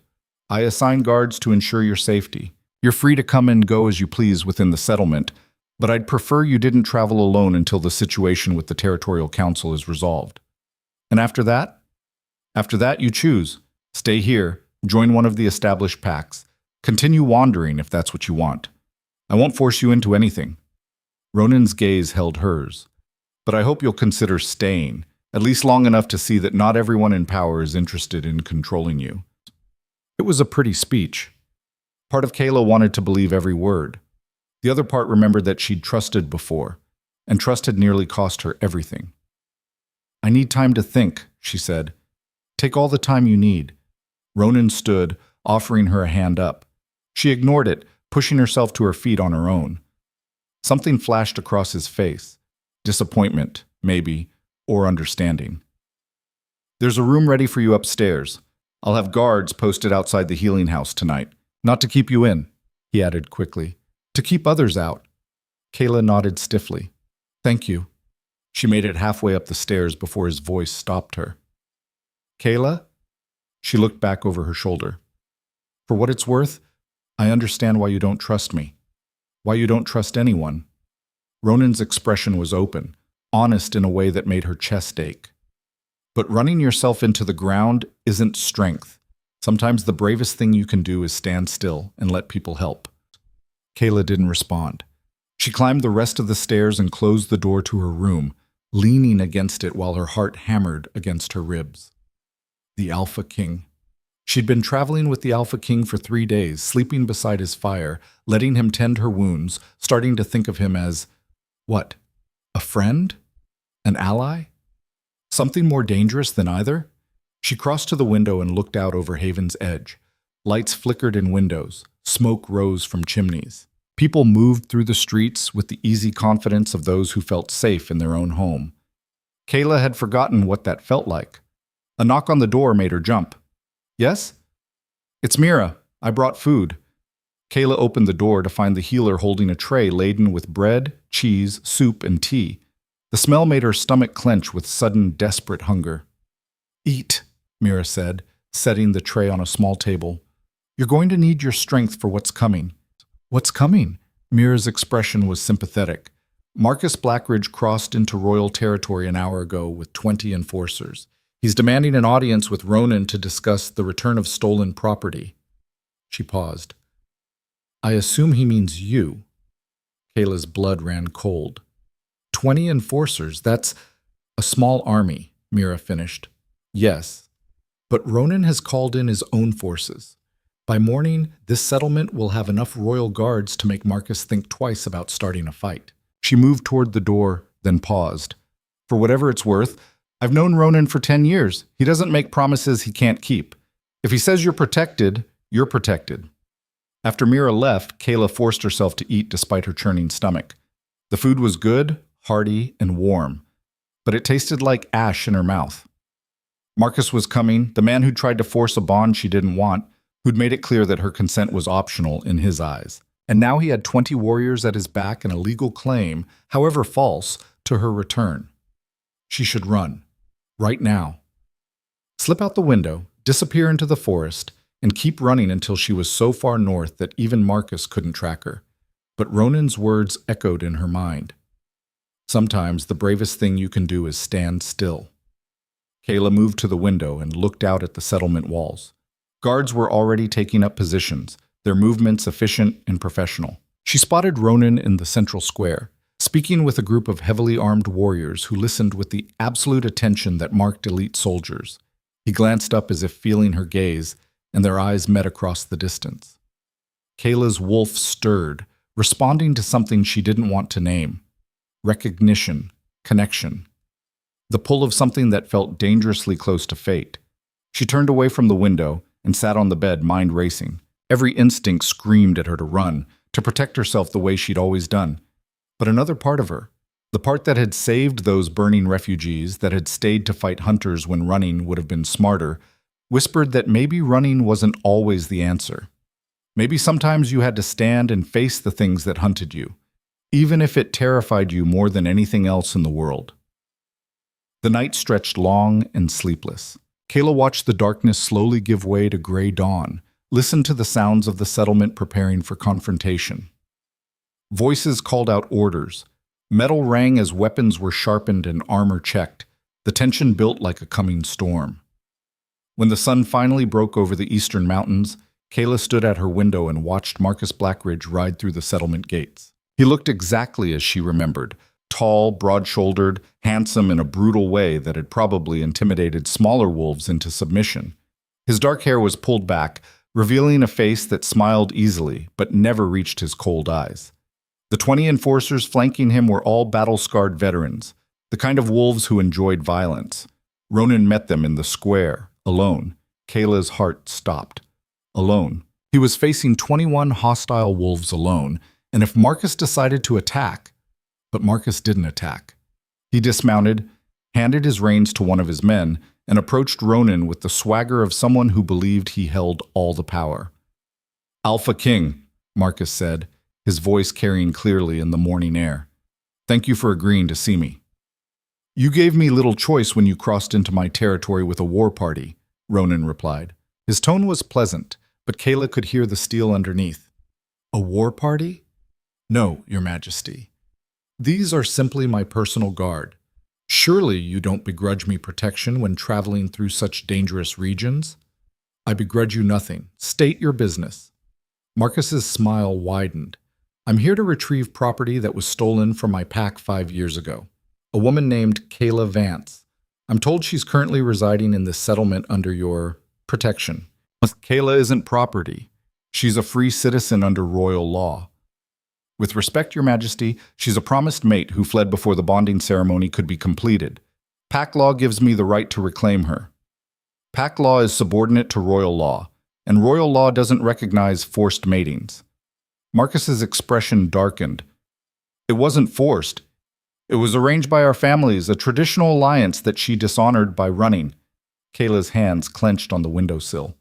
I assign guards to ensure your safety. You're free to come and go as you please within the settlement, but I'd prefer you didn't travel alone until the situation with the Territorial Council is resolved. And after that? After that, you choose. Stay here, join one of the established packs. Continue wandering if that's what you want. I won't force you into anything. Ronan's gaze held hers. But I hope you'll consider staying, at least long enough to see that not everyone in power is interested in controlling you. It was a pretty speech. Part of Kayla wanted to believe every word. The other part remembered that she'd trusted before, and trust had nearly cost her everything. "I need time to think," she said. "Take all the time you need." Ronan stood, offering her a hand up. She ignored it, pushing herself to her feet on her own. Something flashed across his face. Disappointment, maybe, or understanding. "There's a room ready for you upstairs. I'll have guards posted outside the healing house tonight. Not to keep you in," he added quickly. "To keep others out." Kayla nodded stiffly. "Thank you." She made it halfway up the stairs before his voice stopped her. "Kayla?" She looked back over her shoulder. "For what it's worth, I understand why you don't trust me. Why you don't trust anyone." Ronan's expression was open, honest in a way that made her chest ache. But running yourself into the ground isn't strength. Sometimes the bravest thing you can do is stand still and let people help. Kayla didn't respond. She climbed the rest of the stairs and closed the door to her room, leaning against it while her heart hammered against her ribs. The Alpha King. She'd been traveling with the Alpha King for 3 days, sleeping beside his fire, letting him tend her wounds, starting to think of him as, what? A friend? An ally? Something more dangerous than either? She crossed to the window and looked out over Haven's Edge. Lights flickered in windows. Smoke rose from chimneys. People moved through the streets with the easy confidence of those who felt safe in their own home. Kayla had forgotten what that felt like. A knock on the door made her jump. "Yes?" "It's Mira. I brought food." Kayla opened the door to find the healer holding a tray laden with bread, cheese, soup, and tea. The smell made her stomach clench with sudden, desperate hunger. "Eat," Mira said, setting the tray on a small table. "You're going to need your strength for what's coming." "What's coming?" Mira's expression was sympathetic. Marcus Blackridge crossed into royal territory an hour ago with 20 enforcers. He's demanding an audience with Ronan to discuss the return of stolen property. She paused. "I assume he means you." Kayla's blood ran cold. 20 enforcers, that's a small army, Mira finished. "Yes, but Ronan has called in his own forces. By morning, this settlement will have enough royal guards to make Marcus think twice about starting a fight." She moved toward the door, then paused. "For whatever it's worth, I've known Ronan for 10 years. He doesn't make promises he can't keep. If he says you're protected, you're protected." After Mira left, Kayla forced herself to eat despite her churning stomach. The food was good, hearty, and warm, but it tasted like ash in her mouth. Marcus was coming, the man who tried to force a bond she didn't want, who'd made it clear that her consent was optional in his eyes. And now he had 20 warriors at his back and a legal claim, however false, to her return. She should run. Right now. Slip out the window, disappear into the forest, and keep running until she was so far north that even Marcus couldn't track her. But Ronan's words echoed in her mind. Sometimes the bravest thing you can do is stand still. Kayla moved to the window and looked out at the settlement walls. Guards were already taking up positions, their movements efficient and professional. She spotted Ronan in the central square, speaking with a group of heavily armed warriors who listened with the absolute attention that marked elite soldiers. He glanced up as if feeling her gaze, and their eyes met across the distance. Kayla's wolf stirred, responding to something she didn't want to name. Recognition, connection. The pull of something that felt dangerously close to fate. She turned away from the window and sat on the bed, mind racing. Every instinct screamed at her to run, to protect herself the way she'd always done. But another part of her, the part that had saved those burning refugees, that had stayed to fight hunters when running would have been smarter, whispered that maybe running wasn't always the answer. Maybe sometimes you had to stand and face the things that hunted you, even if it terrified you more than anything else in the world. The night stretched long and sleepless. Kayla watched the darkness slowly give way to gray dawn, listened to the sounds of the settlement preparing for confrontation. Voices called out orders. Metal rang as weapons were sharpened and armor checked. The tension built like a coming storm. When the sun finally broke over the eastern mountains, Kayla stood at her window and watched Marcus Blackridge ride through the settlement gates. He looked exactly as she remembered, Tall, broad-shouldered, handsome in a brutal way that had probably intimidated smaller wolves into submission. His dark hair was pulled back, revealing a face that smiled easily but never reached his cold eyes. The 20 enforcers flanking him were all battle-scarred veterans, the kind of wolves who enjoyed violence. Ronan met them in the square, alone. Kayla's heart stopped. Alone. He was facing 21 hostile wolves alone, and if Marcus decided to attack... But Marcus didn't attack. He dismounted, handed his reins to one of his men, and approached Ronan with the swagger of someone who believed he held all the power. "Alpha King," Marcus said, his voice carrying clearly in the morning air. "Thank you for agreeing to see me." "You gave me little choice when you crossed into my territory with a war party," Ronan replied. His tone was pleasant, but Kayla could hear the steel underneath. "A war party?" "No, Your Majesty. These are simply my personal guard. Surely you don't begrudge me protection when traveling through such dangerous regions?" "I begrudge you nothing. State your business." Marcus's smile widened. "I'm here to retrieve property that was stolen from my pack 5 years ago. A woman named Kayla Vance. I'm told she's currently residing in this settlement under your protection." "Kayla isn't property. She's a free citizen under royal law. With respect, Your Majesty, she's a promised mate who fled before the bonding ceremony could be completed. Pack law gives me the right to reclaim her. Pack law is subordinate to royal law, and royal law doesn't recognize forced matings." Marcus's expression darkened. "It wasn't forced. It was arranged by our families, a traditional alliance that she dishonored by running." Kayla's hands clenched on the windowsill.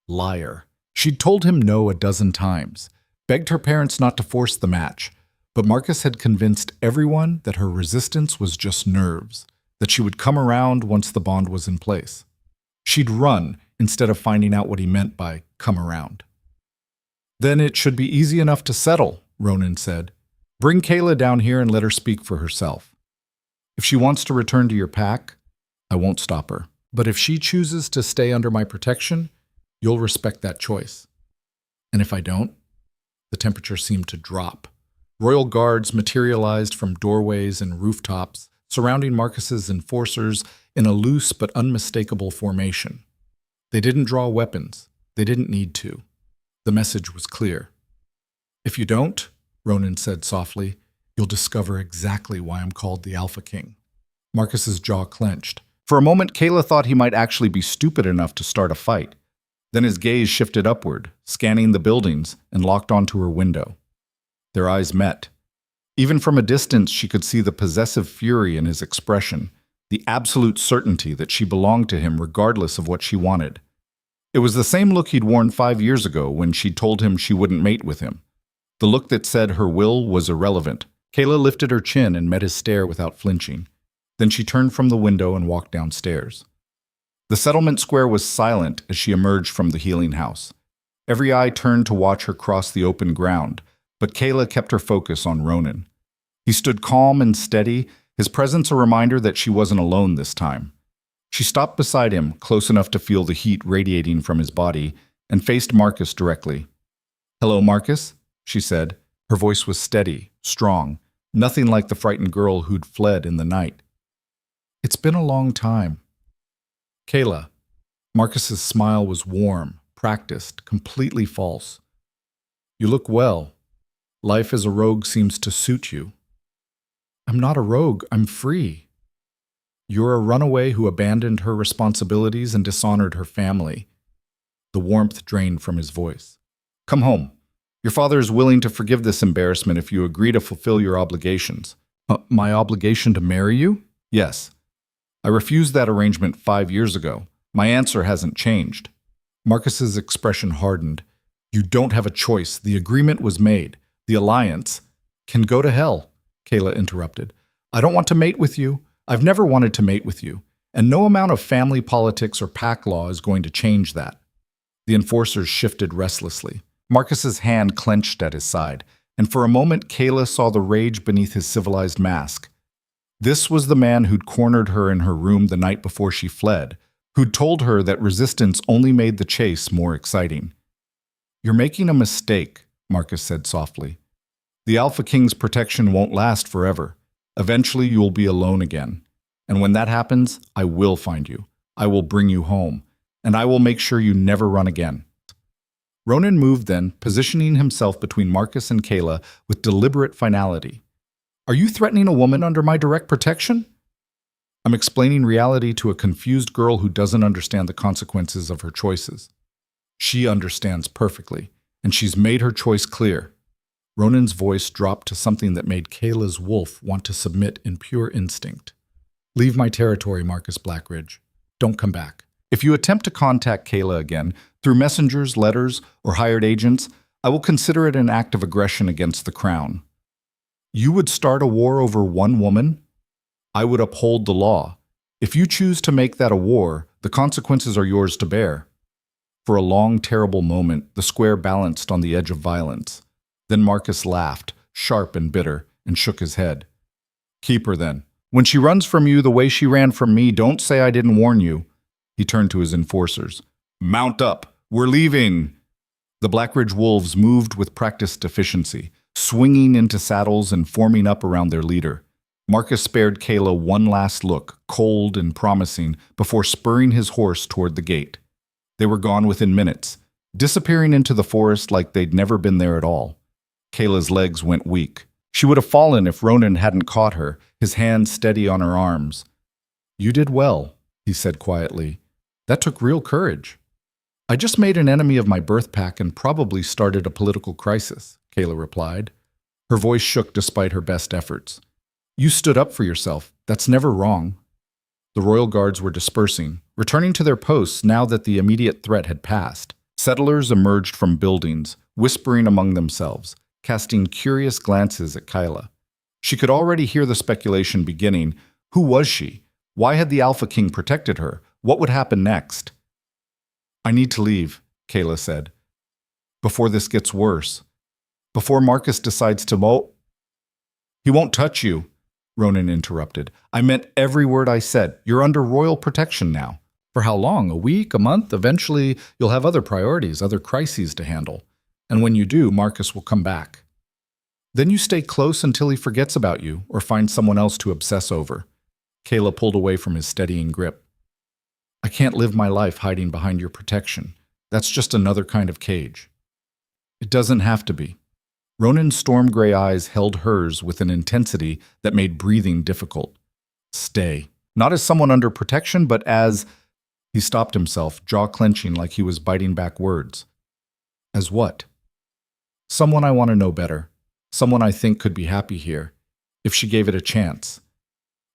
Liar. She'd told him no a dozen times, begged her parents not to force the match, but Marcus had convinced everyone that her resistance was just nerves, that she would come around once the bond was in place. She'd run instead of finding out what he meant by come around. "Then it should be easy enough to settle," Ronan said. "Bring Kayla down here and let her speak for herself. If she wants to return to your pack, I won't stop her. But if she chooses to stay under my protection, you'll respect that choice. And if I don't?" The temperature seemed to drop. Royal guards materialized from doorways and rooftops, surrounding Marcus's enforcers in a loose but unmistakable formation. They didn't draw weapons. They didn't need to. The message was clear. "If you don't," Ronan said softly, "you'll discover exactly why I'm called the Alpha King." Marcus's jaw clenched. For a moment, Kayla thought he might actually be stupid enough to start a fight. Then his gaze shifted upward, scanning the buildings, and locked onto her window. Their eyes met. Even from a distance, she could see the possessive fury in his expression, the absolute certainty that she belonged to him regardless of what she wanted. It was the same look he'd worn 5 years ago when she told him she wouldn't mate with him. The look that said her will was irrelevant. Kayla lifted her chin and met his stare without flinching. Then she turned from the window and walked downstairs. The settlement square was silent as she emerged from the healing house. Every eye turned to watch her cross the open ground, but Kayla kept her focus on Ronan. He stood calm and steady, his presence a reminder that she wasn't alone this time. She stopped beside him, close enough to feel the heat radiating from his body, and faced Marcus directly. "Hello, Marcus," she said. Her voice was steady, strong, nothing like the frightened girl who'd fled in the night. "It's been a long time." "Kayla." Marcus's smile was warm, practiced, completely false. "You look well. Life as a rogue seems to suit you." "I'm not a rogue, I'm free." "You're a runaway who abandoned her responsibilities and dishonored her family." The warmth drained from his voice. "Come home. Your father is willing to forgive this embarrassment if you agree to fulfill your obligations." My obligation to marry you?" "Yes. I refused that arrangement 5 years ago. My answer hasn't changed." Marcus's expression hardened. "You don't have a choice. The agreement was made. The alliance can go to hell," Kayla interrupted. "I don't want to mate with you. I've never wanted to mate with you. And no amount of family politics or pack law is going to change that." The enforcers shifted restlessly. Marcus's hand clenched at his side, and for a moment Kayla saw the rage beneath his civilized mask. This was the man who'd cornered her in her room the night before she fled, who'd told her that resistance only made the chase more exciting. "You're making a mistake," Marcus said softly. "The Alpha King's protection won't last forever. Eventually, you will be alone again. And when that happens, I will find you. I will bring you home. And I will make sure you never run again. Ronan moved then, positioning himself between Marcus and Kayla with deliberate finality. Are you threatening a woman under my direct protection? I'm explaining reality to a confused girl who doesn't understand the consequences of her choices. She understands perfectly, and she's made her choice clear. Ronan's voice dropped to something that made Kayla's wolf want to submit in pure instinct. Leave my territory, Marcus Blackridge. Don't come back. If you attempt to contact Kayla again, through messengers, letters, or hired agents, I will consider it an act of aggression against the crown. You would start a war over one woman? I would uphold the law. If you choose to make that a war, the consequences are yours to bear. For a long, terrible moment, the square balanced on the edge of violence. Then Marcus laughed, sharp and bitter, and shook his head. Keep her then. When she runs from you the way she ran from me, don't say I didn't warn you. He turned to his enforcers. Mount up. We're leaving. The Blackridge wolves moved with practiced efficiency, swinging into saddles and forming up around their leader. Marcus spared Kayla one last look, cold and promising, before spurring his horse toward the gate. They were gone within minutes, disappearing into the forest like they'd never been there at all. Kayla's legs went weak. She would have fallen if Ronan hadn't caught her, his hand steady on her arms. You did well, he said quietly. That took real courage. I just made an enemy of my birth pack and probably started a political crisis, Kayla replied. Her voice shook despite her best efforts. You stood up for yourself. That's never wrong. The royal guards were dispersing, returning to their posts now that the immediate threat had passed. Settlers emerged from buildings, whispering among themselves, casting curious glances at Kayla. She could already hear the speculation beginning. Who was she? Why had the Alpha King protected her? What would happen next? I need to leave, Kayla said. Before this gets worse. Before Marcus decides to He won't touch you, Ronan interrupted. I meant every word I said. You're under royal protection now. For how long? A week? A month? Eventually, you'll have other priorities, other crises to handle. And when you do, Marcus will come back. Then you stay close until he forgets about you or finds someone else to obsess over. Kayla pulled away from his steadying grip. I can't live my life hiding behind your protection. That's just another kind of cage. It doesn't have to be. Ronan's storm-gray eyes held hers with an intensity that made breathing difficult. Stay. Not as someone under protection, but as... He stopped himself, jaw clenching like he was biting back words. As what? Someone I want to know better. Someone I think could be happy here, if she gave it a chance.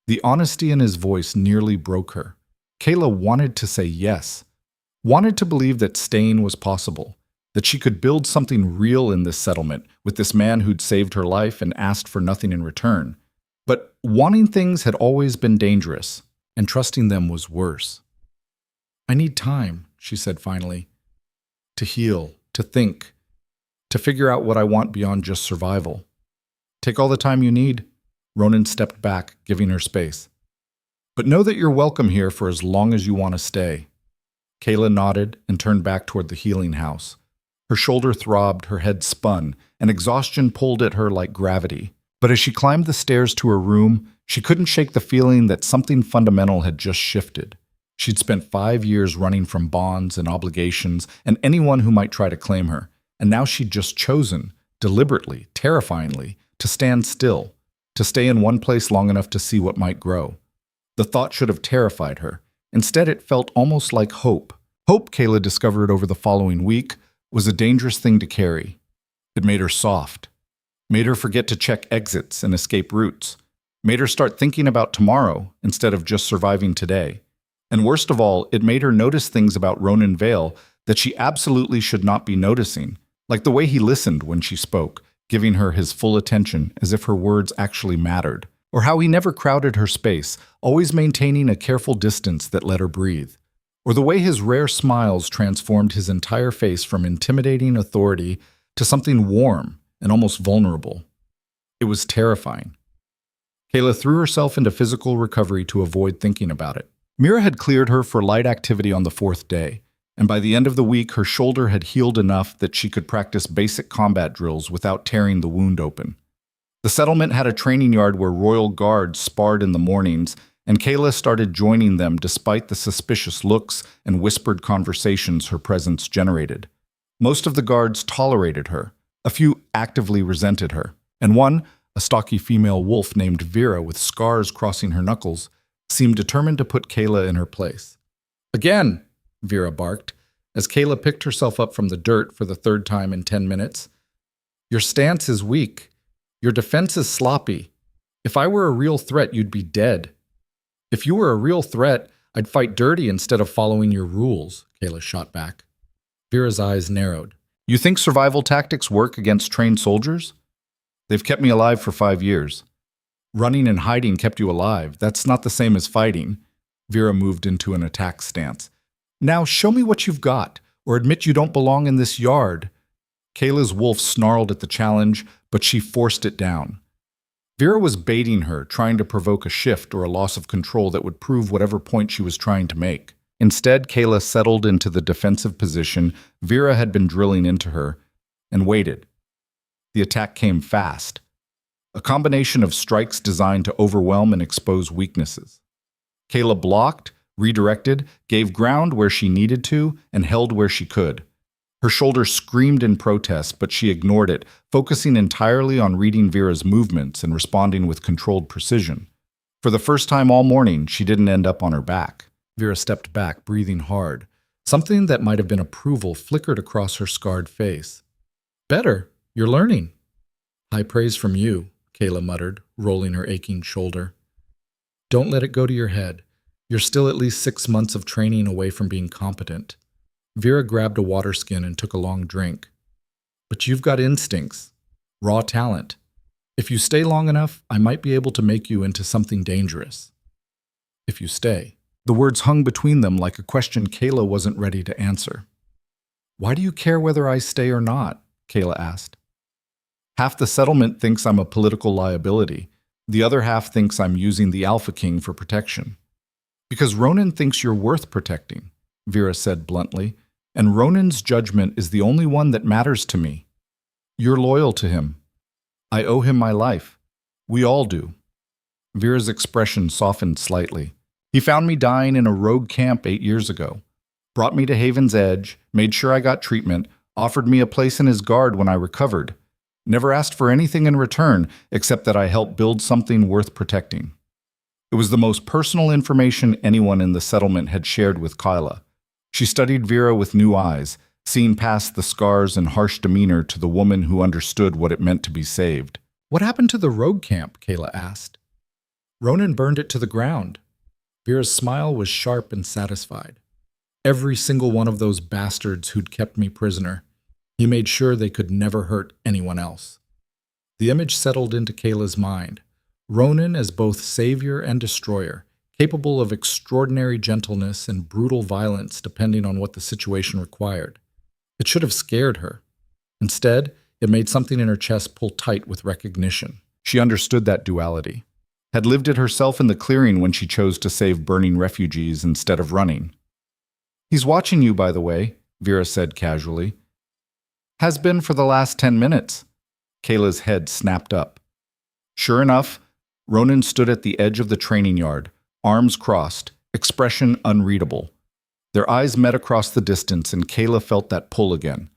The honesty in his voice nearly broke her. Kayla wanted to say yes, wanted to believe that staying was possible, that she could build something real in this settlement with this man who'd saved her life and asked for nothing in return. But wanting things had always been dangerous, and trusting them was worse. I need time, she said finally, to heal, to think, to figure out what I want beyond just survival. Take all the time you need. Ronan stepped back, giving her space. But know that you're welcome here for as long as you want to stay. Kayla nodded and turned back toward the healing house. Her shoulder throbbed, her head spun, and exhaustion pulled at her like gravity. But as she climbed the stairs to her room, she couldn't shake the feeling that something fundamental had just shifted. She'd spent 5 years running from bonds and obligations and anyone who might try to claim her, and now she'd just chosen, deliberately, terrifyingly, to stand still, to stay in one place long enough to see what might grow. The thought should have terrified her. Instead, it felt almost like hope. Hope, Kayla discovered over the following week, was a dangerous thing to carry. It made her soft, made her forget to check exits and escape routes, made her start thinking about tomorrow instead of just surviving today. And worst of all, it made her notice things about Ronan Vale that she absolutely should not be noticing, like the way he listened when she spoke, giving her his full attention as if her words actually mattered, or how he never crowded her space, always maintaining a careful distance that let her breathe, or the way his rare smiles transformed his entire face from intimidating authority to something warm and almost vulnerable. It was terrifying. Kayla threw herself into physical recovery to avoid thinking about it. Mira had cleared her for light activity on the 4th day, and by the end of the week her shoulder had healed enough that she could practice basic combat drills without tearing the wound open. The settlement had a training yard where royal guards sparred in the mornings, and Kayla started joining them despite the suspicious looks and whispered conversations her presence generated. Most of the guards tolerated her. A few actively resented her. And one, a stocky female wolf named Vera with scars crossing her knuckles, seemed determined to put Kayla in her place. "Again!" Vera barked, as Kayla picked herself up from the dirt for the third time in 10 minutes. "Your stance is weak. Your defense is sloppy. If I were a real threat, you'd be dead." "If you were a real threat, I'd fight dirty instead of following your rules," Kayla shot back. Vera's eyes narrowed. "You think survival tactics work against trained soldiers? They've kept me alive for 5 years. Running and hiding kept you alive. That's not the same as fighting." Vera moved into an attack stance. "Now show me what you've got, or admit you don't belong in this yard." Kayla's wolf snarled at the challenge, but she forced it down. Vera was baiting her, trying to provoke a shift or a loss of control that would prove whatever point she was trying to make. Instead, Kayla settled into the defensive position Vera had been drilling into her, and waited. The attack came fast. A combination of strikes designed to overwhelm and expose weaknesses. Kayla blocked, redirected, gave ground where she needed to, and held where she could. Her shoulder screamed in protest, but she ignored it, focusing entirely on reading Vera's movements and responding with controlled precision. For the first time all morning, she didn't end up on her back. Vera stepped back, breathing hard. Something that might have been approval flickered across her scarred face. "Better. You're learning." "High praise from you," Kayla muttered, rolling her aching shoulder. "Don't let it go to your head. You're still at least 6 months of training away from being competent." Vera grabbed a water skin and took a long drink. "But you've got instincts. Raw talent. If you stay long enough, I might be able to make you into something dangerous. If you stay." The words hung between them like a question Kayla wasn't ready to answer. "Why do you care whether I stay or not?" Kayla asked. "Half the settlement thinks I'm a political liability. The other half thinks I'm using the Alpha King for protection." "Because Ronan thinks you're worth protecting," Vera said bluntly, "and Ronan's judgment is the only one that matters to me. You're loyal to him. I owe him my life. We all do." Vera's expression softened slightly. "He found me dying in a rogue camp 8 years ago. Brought me to Haven's Edge, made sure I got treatment, offered me a place in his guard when I recovered. Never asked for anything in return except that I helped build something worth protecting." It was the most personal information anyone in the settlement had shared with Kyla. She studied Vera with new eyes, seeing past the scars and harsh demeanor to the woman who understood what it meant to be saved. "What happened to the rogue camp?" Kayla asked. "Ronan burned it to the ground." Vera's smile was sharp and satisfied. "Every single one of those bastards who'd kept me prisoner. He made sure they could never hurt anyone else." The image settled into Kayla's mind. Ronan as both savior and destroyer, capable of extraordinary gentleness and brutal violence depending on what the situation required. It should have scared her. Instead, it made something in her chest pull tight with recognition. She understood that duality. Had lived it herself in the clearing when she chose to save burning refugees instead of running. "He's watching you, by the way," Vera said casually. "Has been for the last 10 minutes. Kayla's head snapped up. Sure enough, Ronan stood at the edge of the training yard, arms crossed, expression unreadable. Their eyes met across the distance and Kayla felt that pull again,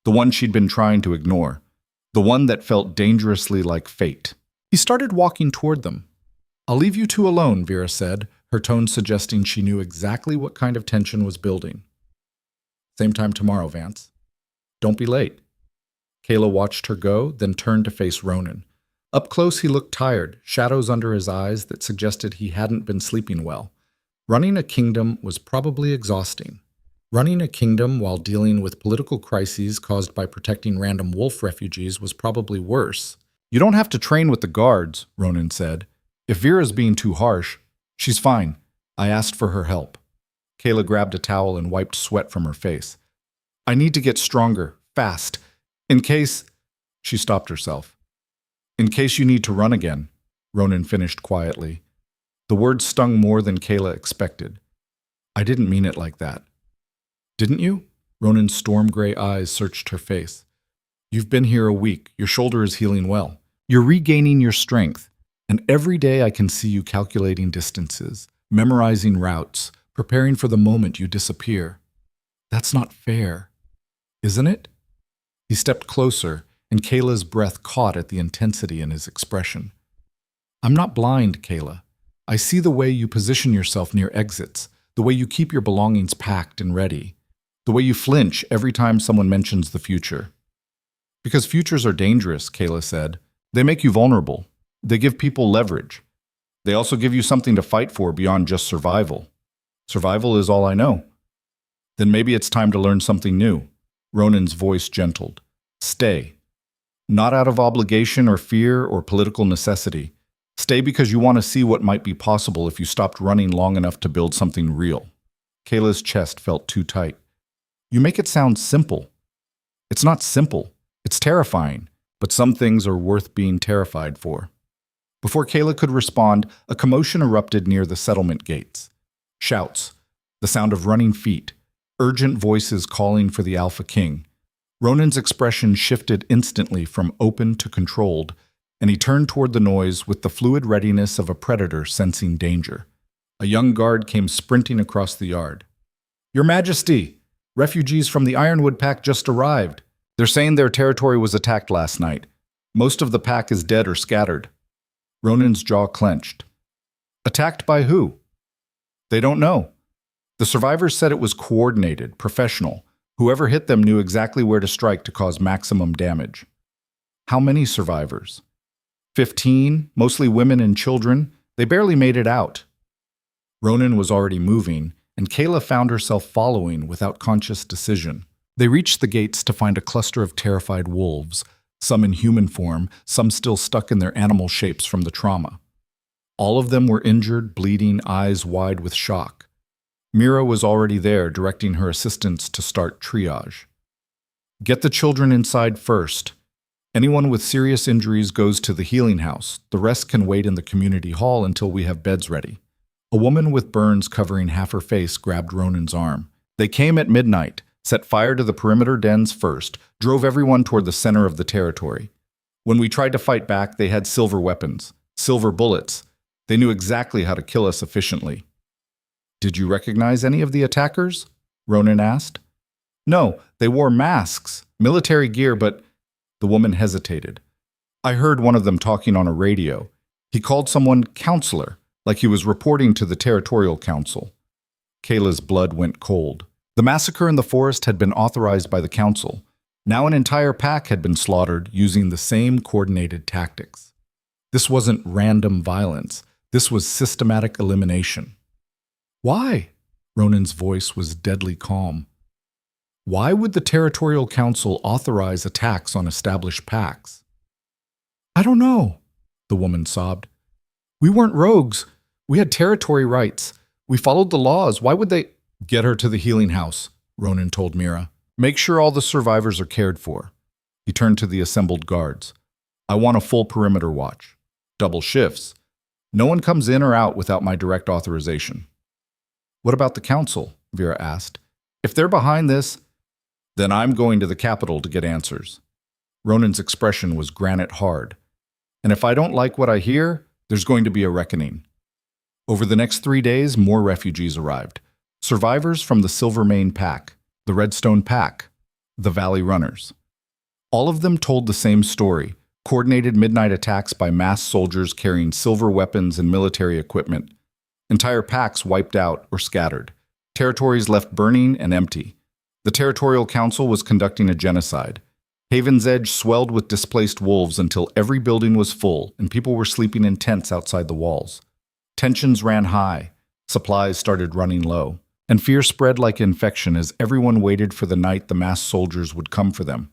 the one she'd been trying to ignore, the one that felt dangerously like fate. He started walking toward them. "I'll leave you two alone," Vera said, her tone suggesting she knew exactly what kind of tension was building. "Same time tomorrow, Vance. Don't be late." Kayla watched her go, then turned to face Ronan. Up close he looked tired, shadows under his eyes that suggested he hadn't been sleeping well. Running a kingdom was probably exhausting. Running a kingdom while dealing with political crises caused by protecting random wolf refugees was probably worse. "You don't have to train with the guards," Ronan said. "If Vera's being too harsh, she's fine. I asked for her help." Kayla grabbed a towel and wiped sweat from her face. "I need to get stronger, fast. In case—" She stopped herself. "In case you need to run again," Ronan finished quietly. The words stung more than Kayla expected. "I didn't mean it like that." "Didn't you?" Ronan's storm-gray eyes searched her face. "You've been here a week. Your shoulder is healing well. You're regaining your strength, and every day I can see you calculating distances, memorizing routes, preparing for the moment you disappear. That's not fair, isn't it? He stepped closer, and Kayla's breath caught at the intensity in his expression. I'm not blind, Kayla. I see the way you position yourself near exits, the way you keep your belongings packed and ready, the way you flinch every time someone mentions the future. Because futures are dangerous, Kayla said. They make you vulnerable. They give people leverage. They also give you something to fight for beyond just survival. Survival is all I know. Then maybe it's time to learn something new. Ronan's voice gentled. Stay. Not out of obligation or fear or political necessity. Stay because you want to see what might be possible if you stopped running long enough to build something real. Kayla's chest felt too tight. You make it sound simple. It's not simple. It's terrifying, but some things are worth being terrified for. Before Kayla could respond, a commotion erupted near the settlement gates. Shouts, the sound of running feet, urgent voices calling for the Alpha King. Ronan's expression shifted instantly from open to controlled, and he turned toward the noise with the fluid readiness of a predator sensing danger. A young guard came sprinting across the yard. Your Majesty, refugees from the Ironwood Pack just arrived. They're saying their territory was attacked last night. Most of the pack is dead or scattered. Ronan's jaw clenched. Attacked by who? They don't know. The survivors said it was coordinated, professional. Whoever hit them knew exactly where to strike to cause maximum damage. How many survivors? 15, mostly women and children. They barely made it out. Ronan was already moving, and Kayla found herself following without conscious decision. They reached the gates to find a cluster of terrified wolves, some in human form, some still stuck in their animal shapes from the trauma. All of them were injured, bleeding, eyes wide with shock. Mira was already there, directing her assistants to start triage. Get the children inside first. Anyone with serious injuries goes to the healing house. The rest can wait in the community hall until we have beds ready. A woman with burns covering half her face grabbed Ronan's arm. They came at midnight, set fire to the perimeter dens first, drove everyone toward the center of the territory. When we tried to fight back, they had silver weapons, silver bullets. They knew exactly how to kill us efficiently. Did you recognize any of the attackers? Ronan asked. No, they wore masks, military gear, but the woman hesitated. I heard one of them talking on a radio. He called someone counselor, like he was reporting to the territorial council. Kayla's blood went cold. The massacre in the forest had been authorized by the council. Now an entire pack had been slaughtered using the same coordinated tactics. This wasn't random violence. This was systematic elimination. Why? Ronan's voice was deadly calm. Why would the territorial council authorize attacks on established packs? I don't know, the woman sobbed. We weren't rogues. We had territory rights. We followed the laws. Why would they— Get her to the healing house, Ronan told Mira. Make sure all the survivors are cared for. He turned to the assembled guards. I want a full perimeter watch. Double shifts. No one comes in or out without my direct authorization. What about the council? Vera asked. If they're behind this, then I'm going to the capital to get answers. Ronan's expression was granite hard. And if I don't like what I hear, there's going to be a reckoning. Over the next 3 days, more refugees arrived. Survivors from the Silvermane Pack, the Redstone Pack, the Valley Runners. All of them told the same story, coordinated midnight attacks by masked soldiers carrying silver weapons and military equipment. Entire packs wiped out or scattered. Territories left burning and empty. The Territorial Council was conducting a genocide. Haven's Edge swelled with displaced wolves until every building was full and people were sleeping in tents outside the walls. Tensions ran high. Supplies started running low. And fear spread like infection as everyone waited for the night the masked soldiers would come for them.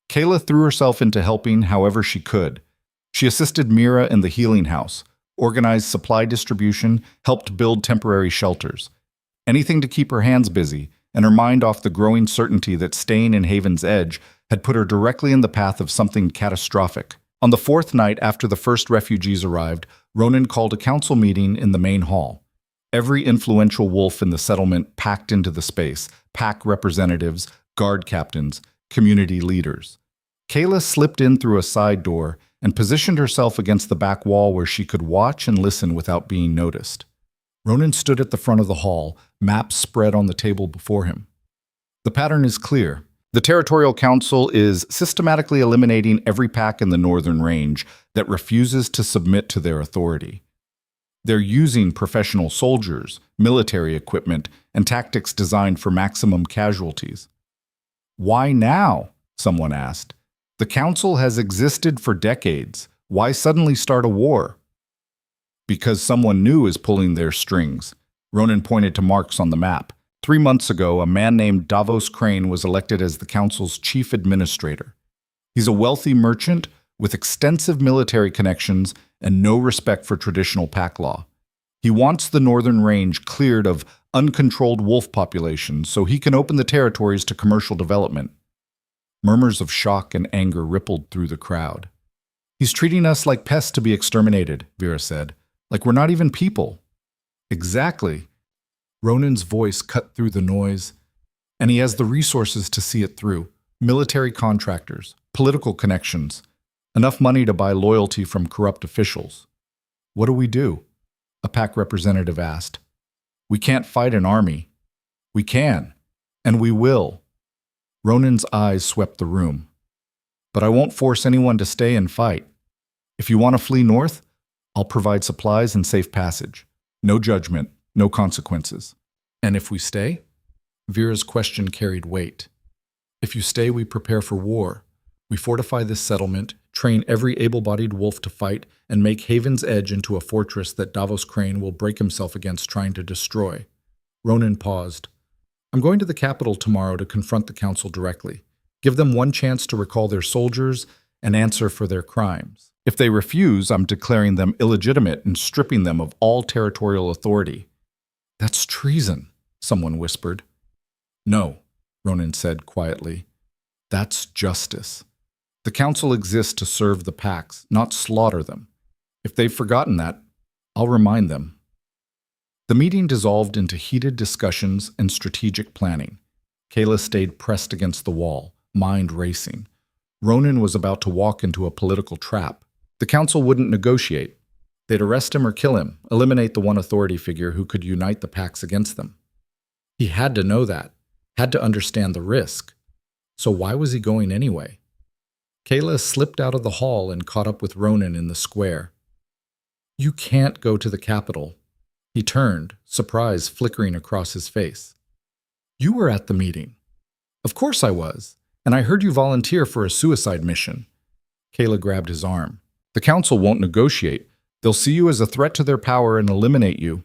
Kayla threw herself into helping however she could. She assisted Mira in the healing house, organized supply distribution, helped build temporary shelters. Anything to keep her hands busy and her mind off the growing certainty that staying in Haven's Edge had put her directly in the path of something catastrophic. On the fourth night after the first refugees arrived, Ronan called a council meeting in the main hall. Every influential wolf in the settlement packed into the space, pack representatives, guard captains, community leaders. Kayla slipped in through a side door and positioned herself against the back wall where she could watch and listen without being noticed. Ronan stood at the front of the hall, maps spread on the table before him. The pattern is clear. The Territorial Council is systematically eliminating every pack in the Northern Range that refuses to submit to their authority. They're using professional soldiers, military equipment, and tactics designed for maximum casualties. Why now? Someone asked. The Council has existed for decades. Why suddenly start a war? Because someone new is pulling their strings. Ronan pointed to marks on the map. 3 months ago, a man named Davos Crane was elected as the Council's chief administrator. He's a wealthy merchant with extensive military connections and no respect for traditional pack law. He wants the Northern Range cleared of uncontrolled wolf populations so he can open the territories to commercial development. Murmurs of shock and anger rippled through the crowd. He's treating us like pests to be exterminated, Vera said. Like we're not even people. Exactly. Ronan's voice cut through the noise, and he has the resources to see it through. Military contractors, political connections, enough money to buy loyalty from corrupt officials. What do? A pack representative asked. We can't fight an army. We can, and we will. Ronan's eyes swept the room. But I won't force anyone to stay and fight. If you want to flee north, I'll provide supplies and safe passage. No judgment, no consequences. And if we stay? Vera's question carried weight. If you stay, we prepare for war. We fortify this settlement, train every able-bodied wolf to fight, and make Haven's Edge into a fortress that Davos Crane will break himself against trying to destroy. Ronan paused. I'm going to the capital tomorrow to confront the council directly. Give them one chance to recall their soldiers and answer for their crimes. If they refuse, I'm declaring them illegitimate and stripping them of all territorial authority. That's treason, someone whispered. No, Ronan said quietly. That's justice. The council exists to serve the packs, not slaughter them. If they've forgotten that, I'll remind them. The meeting dissolved into heated discussions and strategic planning. Kayla stayed pressed against the wall, mind racing. Ronan was about to walk into a political trap. The council wouldn't negotiate. They'd arrest him or kill him, eliminate the one authority figure who could unite the packs against them. He had to know that, had to understand the risk. So why was he going anyway? Kayla slipped out of the hall and caught up with Ronan in the square. You can't go to the capital. He turned, surprise flickering across his face. You were at the meeting. Of course I was, and I heard you volunteer for a suicide mission. Kayla grabbed his arm. The council won't negotiate. They'll see you as a threat to their power and eliminate you.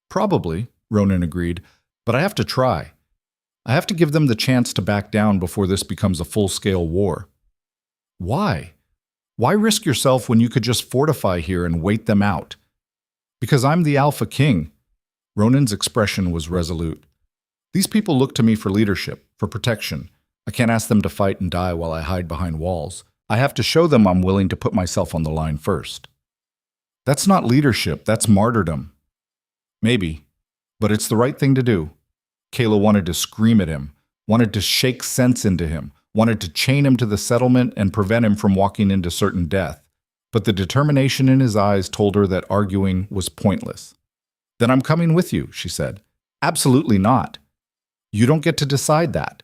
Probably, Ronan agreed, but I have to try. I have to give them the chance to back down before this becomes a full-scale war. Why? Why risk yourself when you could just fortify here and wait them out? Because I'm the Alpha King. Ronan's expression was resolute. These people look to me for leadership, for protection. I can't ask them to fight and die while I hide behind walls. I have to show them I'm willing to put myself on the line first. That's not leadership, that's martyrdom. Maybe, but it's the right thing to do. Kayla wanted to scream at him, wanted to shake sense into him, wanted to chain him to the settlement and prevent him from walking into certain death. But the determination in his eyes told her that arguing was pointless. Then I'm coming with you, she said. Absolutely not. You don't get to decide that.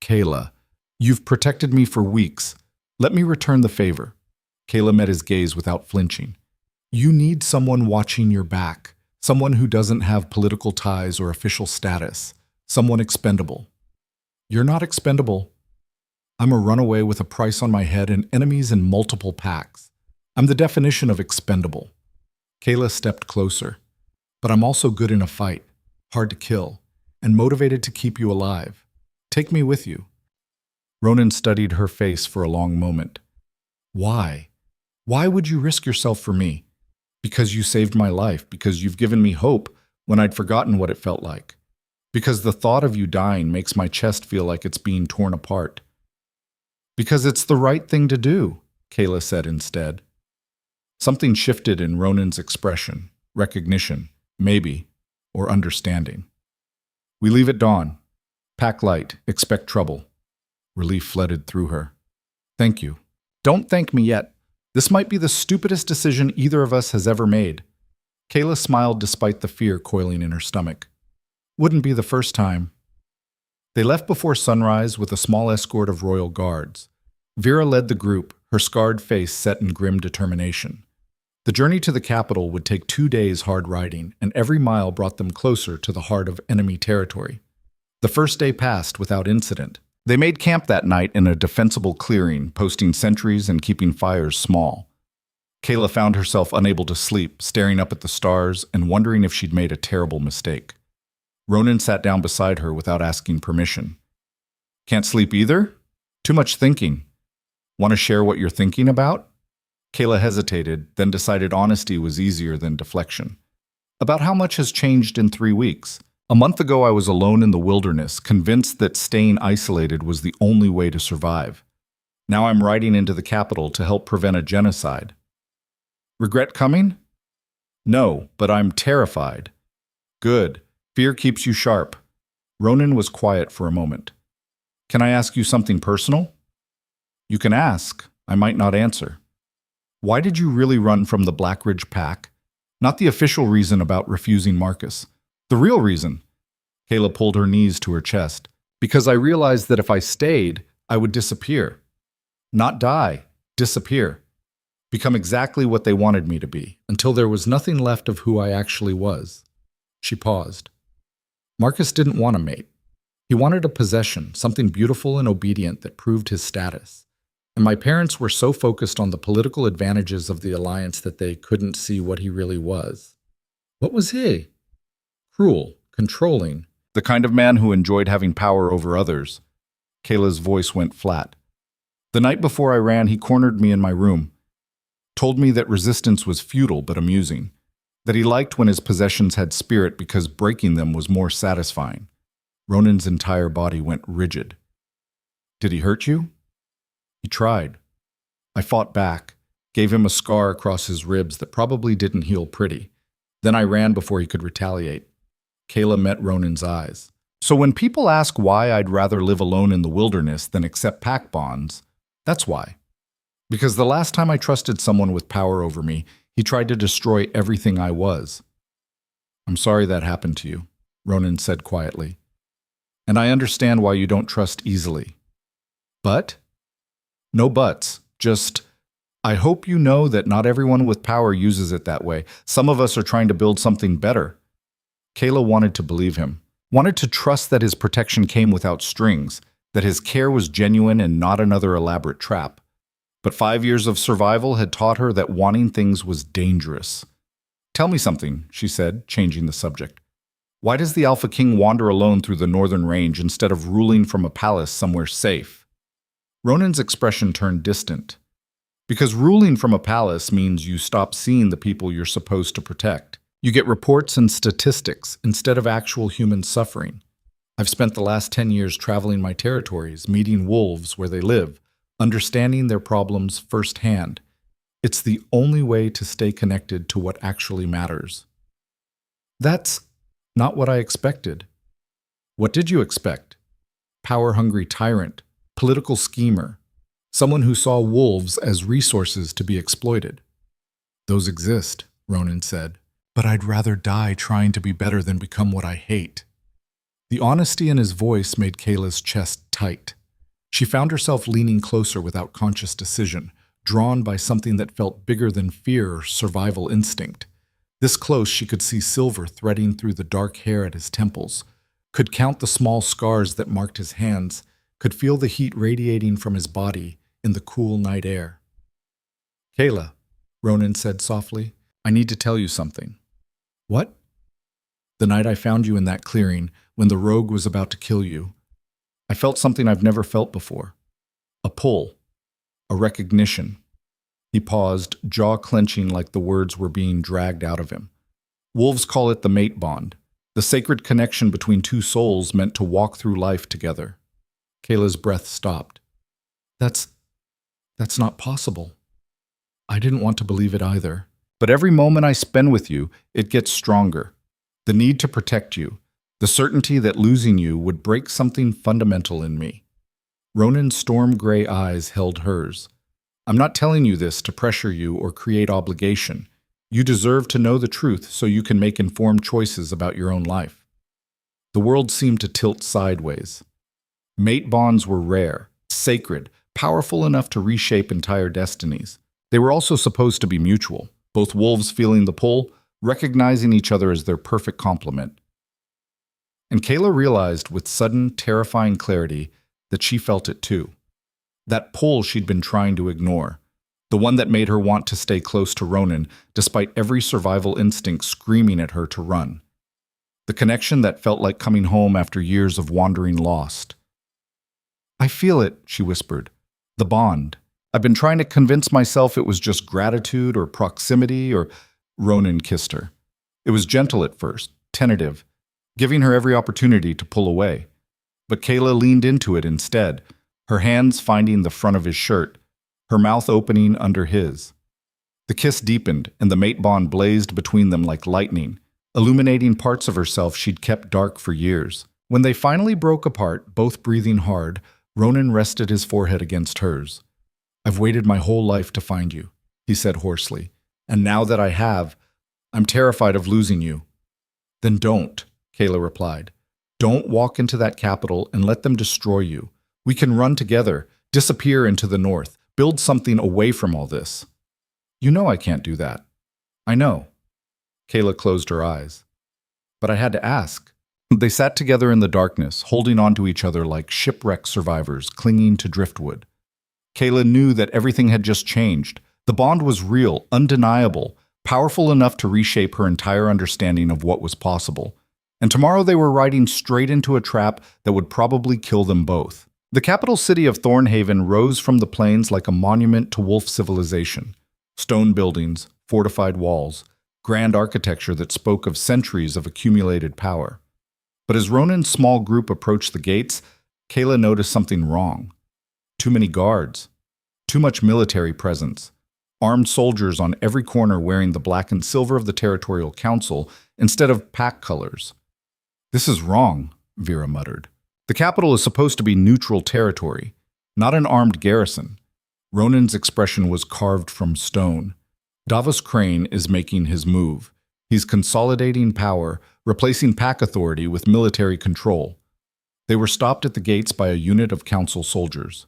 Kayla, you've protected me for weeks. Let me return the favor. Kayla met his gaze without flinching. You need someone watching your back, someone who doesn't have political ties or official status, someone expendable. You're not expendable. I'm a runaway with a price on my head and enemies in multiple packs. I'm the definition of expendable. Kayla stepped closer. But I'm also good in a fight, hard to kill, and motivated to keep you alive. Take me with you. Ronan studied her face for a long moment. Why? Why would you risk yourself for me? Because you saved my life, because you've given me hope when I'd forgotten what it felt like. Because the thought of you dying makes my chest feel like it's being torn apart. Because it's the right thing to do, Kayla said instead. Something shifted in Ronan's expression, recognition, maybe, or understanding. We leave at dawn. Pack light, expect trouble. Relief flooded through her. Thank you. Don't thank me yet. This might be the stupidest decision either of us has ever made. Kayla smiled despite the fear coiling in her stomach. Wouldn't be the first time. They left before sunrise with a small escort of royal guards. Vera led the group, her scarred face set in grim determination. The journey to the capital would take 2 days hard riding, and every mile brought them closer to the heart of enemy territory. The first day passed without incident. They made camp that night in a defensible clearing, posting sentries and keeping fires small. Kayla found herself unable to sleep, staring up at the stars and wondering if she'd made a terrible mistake. Ronan sat down beside her without asking permission. Can't sleep either? Too much thinking. Want to share what you're thinking about? Kayla hesitated, then decided honesty was easier than deflection. About how much has changed in 3 weeks. A month ago I was alone in the wilderness, convinced that staying isolated was the only way to survive. Now I'm riding into the capital to help prevent a genocide. Regret coming? No, but I'm terrified. Good. Fear keeps you sharp. Ronan was quiet for a moment. Can I ask you something personal? You can ask. I might not answer. Why did you really run from the Blackridge pack? Not the official reason about refusing Marcus. The real reason. Kayla pulled her knees to her chest. Because I realized that if I stayed, I would disappear. Not die, disappear. Become exactly what they wanted me to be, until there was nothing left of who I actually was. She paused. Marcus didn't want a mate. He wanted a possession, something beautiful and obedient that proved his status. And my parents were so focused on the political advantages of the alliance that they couldn't see what he really was. What was he? Cruel, controlling, the kind of man who enjoyed having power over others. Kayla's voice went flat. The night before I ran, he cornered me in my room, told me that resistance was futile but amusing, that he liked when his possessions had spirit because breaking them was more satisfying. Ronan's entire body went rigid. Did he hurt you? He tried. I fought back, gave him a scar across his ribs that probably didn't heal pretty. Then I ran before he could retaliate. Kayla met Ronan's eyes. So when people ask why I'd rather live alone in the wilderness than accept pack bonds, that's why. Because the last time I trusted someone with power over me, he tried to destroy everything I was. I'm sorry that happened to you, Ronan said quietly. And I understand why you don't trust easily. But? No buts. Just, I hope you know that not everyone with power uses it that way. Some of us are trying to build something better. Kayla wanted to believe him, wanted to trust that his protection came without strings, that his care was genuine and not another elaborate trap. But 5 years of survival had taught her that wanting things was dangerous. Tell me something, she said, changing the subject. Why does the Alpha King wander alone through the northern range instead of ruling from a palace somewhere safe? Ronan's expression turned distant. Because ruling from a palace means you stop seeing the people you're supposed to protect. You get reports and statistics instead of actual human suffering. I've spent the last 10 years traveling my territories, meeting wolves where they live, understanding their problems firsthand. It's the only way to stay connected to what actually matters. That's not what I expected. What did you expect? Power-hungry tyrant, political schemer, someone who saw wolves as resources to be exploited. Those exist, Ronan said. But I'd rather die trying to be better than become what I hate. The honesty in his voice made Kayla's chest tight. She found herself leaning closer without conscious decision, drawn by something that felt bigger than fear or survival instinct. This close, she could see silver threading through the dark hair at his temples, could count the small scars that marked his hands, could feel the heat radiating from his body in the cool night air. Kayla, Ronan said softly, I need to tell you something. What? The night I found you in that clearing, when the rogue was about to kill you, I felt something I've never felt before. A pull. A recognition. He paused, jaw clenching like the words were being dragged out of him. Wolves call it the mate bond, the sacred connection between two souls meant to walk through life together. Kayla's breath stopped. That's not possible. I didn't want to believe it either. But every moment I spend with you, it gets stronger. The need to protect you, the certainty that losing you would break something fundamental in me. Ronan's storm-gray eyes held hers. I'm not telling you this to pressure you or create obligation. You deserve to know the truth so you can make informed choices about your own life. The world seemed to tilt sideways. Mate bonds were rare, sacred, powerful enough to reshape entire destinies. They were also supposed to be mutual, both wolves feeling the pull, recognizing each other as their perfect complement. And Kayla realized with sudden, terrifying clarity that she felt it too. That pull she'd been trying to ignore. The one that made her want to stay close to Ronan, despite every survival instinct screaming at her to run. The connection that felt like coming home after years of wandering lost. I feel it, she whispered. The bond. I've been trying to convince myself it was just gratitude or proximity or... Ronan kissed her. It was gentle at first, tentative, giving her every opportunity to pull away. But Kayla leaned into it instead, her hands finding the front of his shirt, her mouth opening under his. The kiss deepened, and the mate bond blazed between them like lightning, illuminating parts of herself she'd kept dark for years. When they finally broke apart, both breathing hard, Ronan rested his forehead against hers. I've waited my whole life to find you, he said hoarsely. And now that I have, I'm terrified of losing you. Then don't, Kayla replied. Don't walk into that capital and let them destroy you. We can run together, disappear into the north, build something away from all this. You know I can't do that. I know. Kayla closed her eyes. But I had to ask. They sat together in the darkness, holding on to each other like shipwreck survivors clinging to driftwood. Kayla knew that everything had just changed. The bond was real, undeniable, powerful enough to reshape her entire understanding of what was possible. And tomorrow they were riding straight into a trap that would probably kill them both. The capital city of Thornhaven rose from the plains like a monument to wolf civilization. Stone buildings, fortified walls, grand architecture that spoke of centuries of accumulated power. But as Ronan's small group approached the gates, Kayla noticed something wrong. Too many guards. Too much military presence. Armed soldiers on every corner wearing the black and silver of the Territorial Council instead of pack colors. This is wrong, Vera muttered. The capital is supposed to be neutral territory, not an armed garrison. Ronan's expression was carved from stone. Davos Crane is making his move. He's consolidating power, replacing pack authority with military control. They were stopped at the gates by a unit of council soldiers.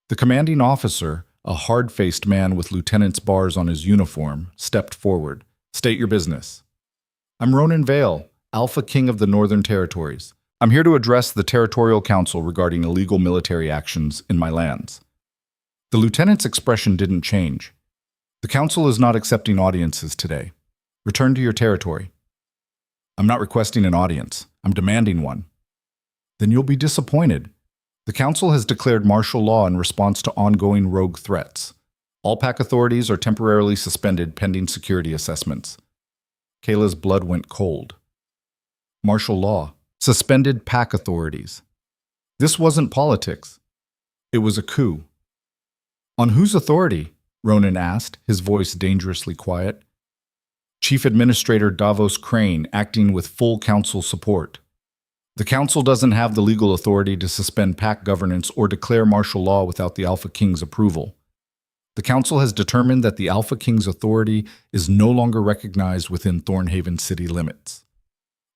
The commanding officer, a hard-faced man with lieutenant's bars on his uniform, stepped forward. State your business. I'm Ronan Vale, Alpha King of the Northern Territories. I'm here to address the Territorial Council regarding illegal military actions in my lands. The lieutenant's expression didn't change. The council is not accepting audiences today. Return to your territory. I'm not requesting an audience. I'm demanding one. Then you'll be disappointed. The council has declared martial law in response to ongoing rogue threats. All pack authorities are temporarily suspended pending security assessments. Kayla's blood went cold. Martial law. Suspended pack authorities. This wasn't politics. It was a coup. On whose authority? Ronan asked, his voice dangerously quiet. Chief Administrator Davos Crane, acting with full council support. The council doesn't have the legal authority to suspend pack governance or declare martial law without the Alpha King's approval. The council has determined that the Alpha King's authority is no longer recognized within Thornhaven city limits.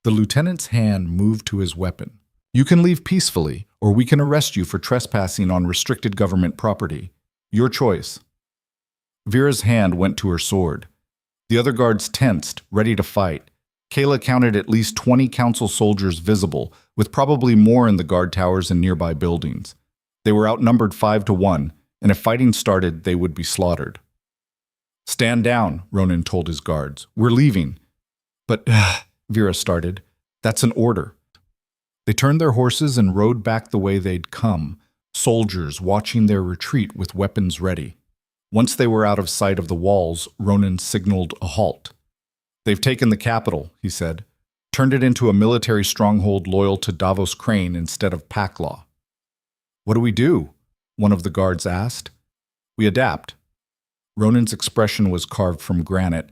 The lieutenant's hand moved to his weapon. You can leave peacefully, or we can arrest you for trespassing on restricted government property. Your choice. Vera's hand went to her sword. The other guards tensed, ready to fight. Kayla counted at least 20 council soldiers visible, with probably more in the guard towers and nearby buildings. They were outnumbered 5-1, and if fighting started, they would be slaughtered. Stand down, Ronan told his guards. We're leaving. But, Vera started. That's an order. They turned their horses and rode back the way they'd come, soldiers watching their retreat with weapons ready. Once they were out of sight of the walls, Ronan signaled a halt. They've taken the capital, he said, turned it into a military stronghold loyal to Davos Crane instead of pack law. What do we do? One of the guards asked. We adapt. Ronan's expression was carved from granite.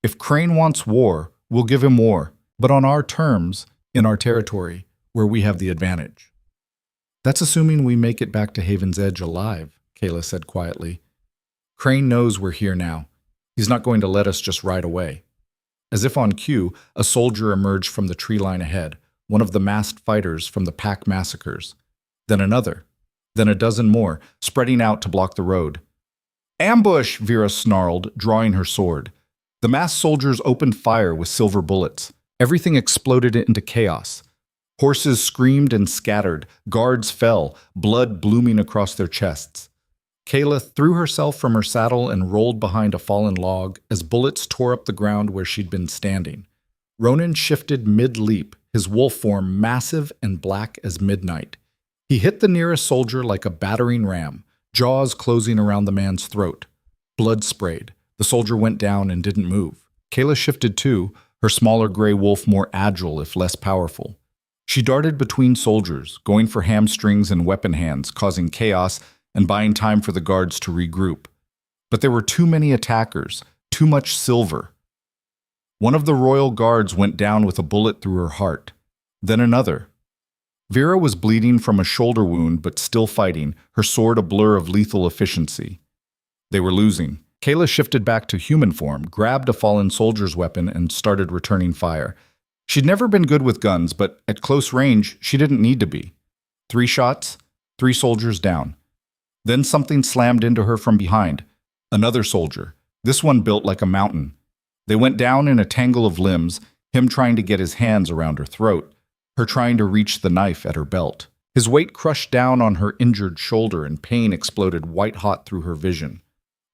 If Crane wants war, we'll give him war, but on our terms, in our territory, where we have the advantage. That's assuming we make it back to Haven's Edge alive, Kayla said quietly. Crane knows we're here now. He's not going to let us just ride away. As if on cue, a soldier emerged from the tree line ahead, one of the masked fighters from the pack massacres. Then another. Then a dozen more, spreading out to block the road. "Ambush!" Vera snarled, drawing her sword. The masked soldiers opened fire with silver bullets. Everything exploded into chaos. Horses screamed and scattered, guards fell, blood blooming across their chests. Kayla threw herself from her saddle and rolled behind a fallen log as bullets tore up the ground where she'd been standing. Ronan shifted mid-leap, his wolf form massive and black as midnight. He hit the nearest soldier like a battering ram, jaws closing around the man's throat. Blood sprayed. The soldier went down and didn't move. Kayla shifted too, her smaller gray wolf more agile if less powerful. She darted between soldiers, going for hamstrings and weapon hands, causing chaos and buying time for the guards to regroup. But there were too many attackers, too much silver. One of the royal guards went down with a bullet through her heart. Then another. Vera was bleeding from a shoulder wound but still fighting, her sword a blur of lethal efficiency. They were losing. Kayla shifted back to human form, grabbed a fallen soldier's weapon, and started returning fire. She'd never been good with guns, but at close range, she didn't need to be. 3 shots, 3 soldiers down. Then something slammed into her from behind. Another soldier, this one built like a mountain. They went down in a tangle of limbs, him trying to get his hands around her throat, her trying to reach the knife at her belt. His weight crushed down on her injured shoulder and pain exploded white-hot through her vision.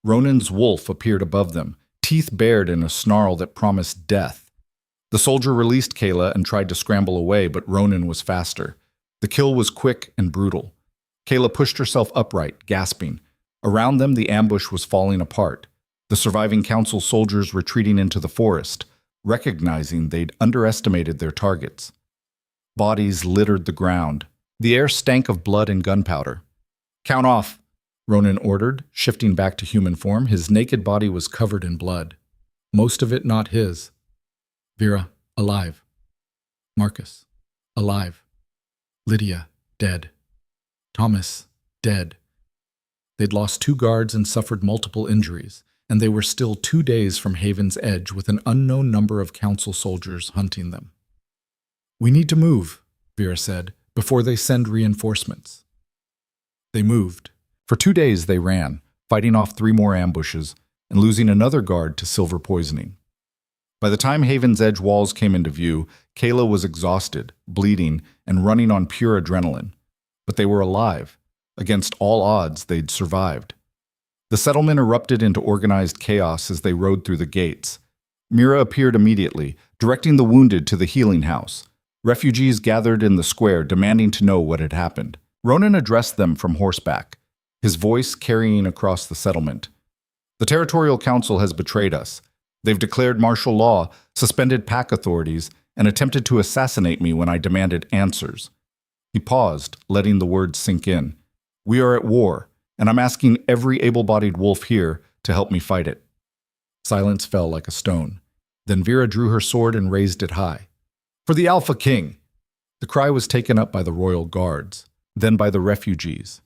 Ronan's wolf appeared above them, teeth bared in a snarl that promised death. The soldier released Kayla and tried to scramble away, but Ronan was faster. The kill was quick and brutal. Kayla pushed herself upright, gasping. Around them, the ambush was falling apart. The surviving council soldiers retreating into the forest, recognizing they'd underestimated their targets. Bodies littered the ground. The air stank of blood and gunpowder. "Count off," Ronan ordered, shifting back to human form. His naked body was covered in blood. Most of it not his. Vera, alive. Marcus, alive. Lydia, dead. Thomas, dead. They'd lost 2 guards and suffered multiple injuries, and they were still 2 days from Haven's Edge with an unknown number of council soldiers hunting them. "We need to move," Vera said, "before they send reinforcements." They moved. For 2 days they ran, fighting off 3 more ambushes and losing another guard to silver poisoning. By the time Haven's Edge walls came into view, Kayla was exhausted, bleeding, and running on pure adrenaline. But they were alive. Against all odds, they'd survived. The settlement erupted into organized chaos as they rode through the gates. Mira appeared immediately, directing the wounded to the healing house. Refugees gathered in the square, demanding to know what had happened. Ronan addressed them from horseback, his voice carrying across the settlement. "The Territorial Council has betrayed us. They've declared martial law, suspended pack authorities, and attempted to assassinate me when I demanded answers." He paused, letting the words sink in. "We are at war, and I'm asking every able-bodied wolf here to help me fight it." Silence fell like a stone. Then Vera drew her sword and raised it high. "For the Alpha King!" The cry was taken up by the royal guards, then by the refugees,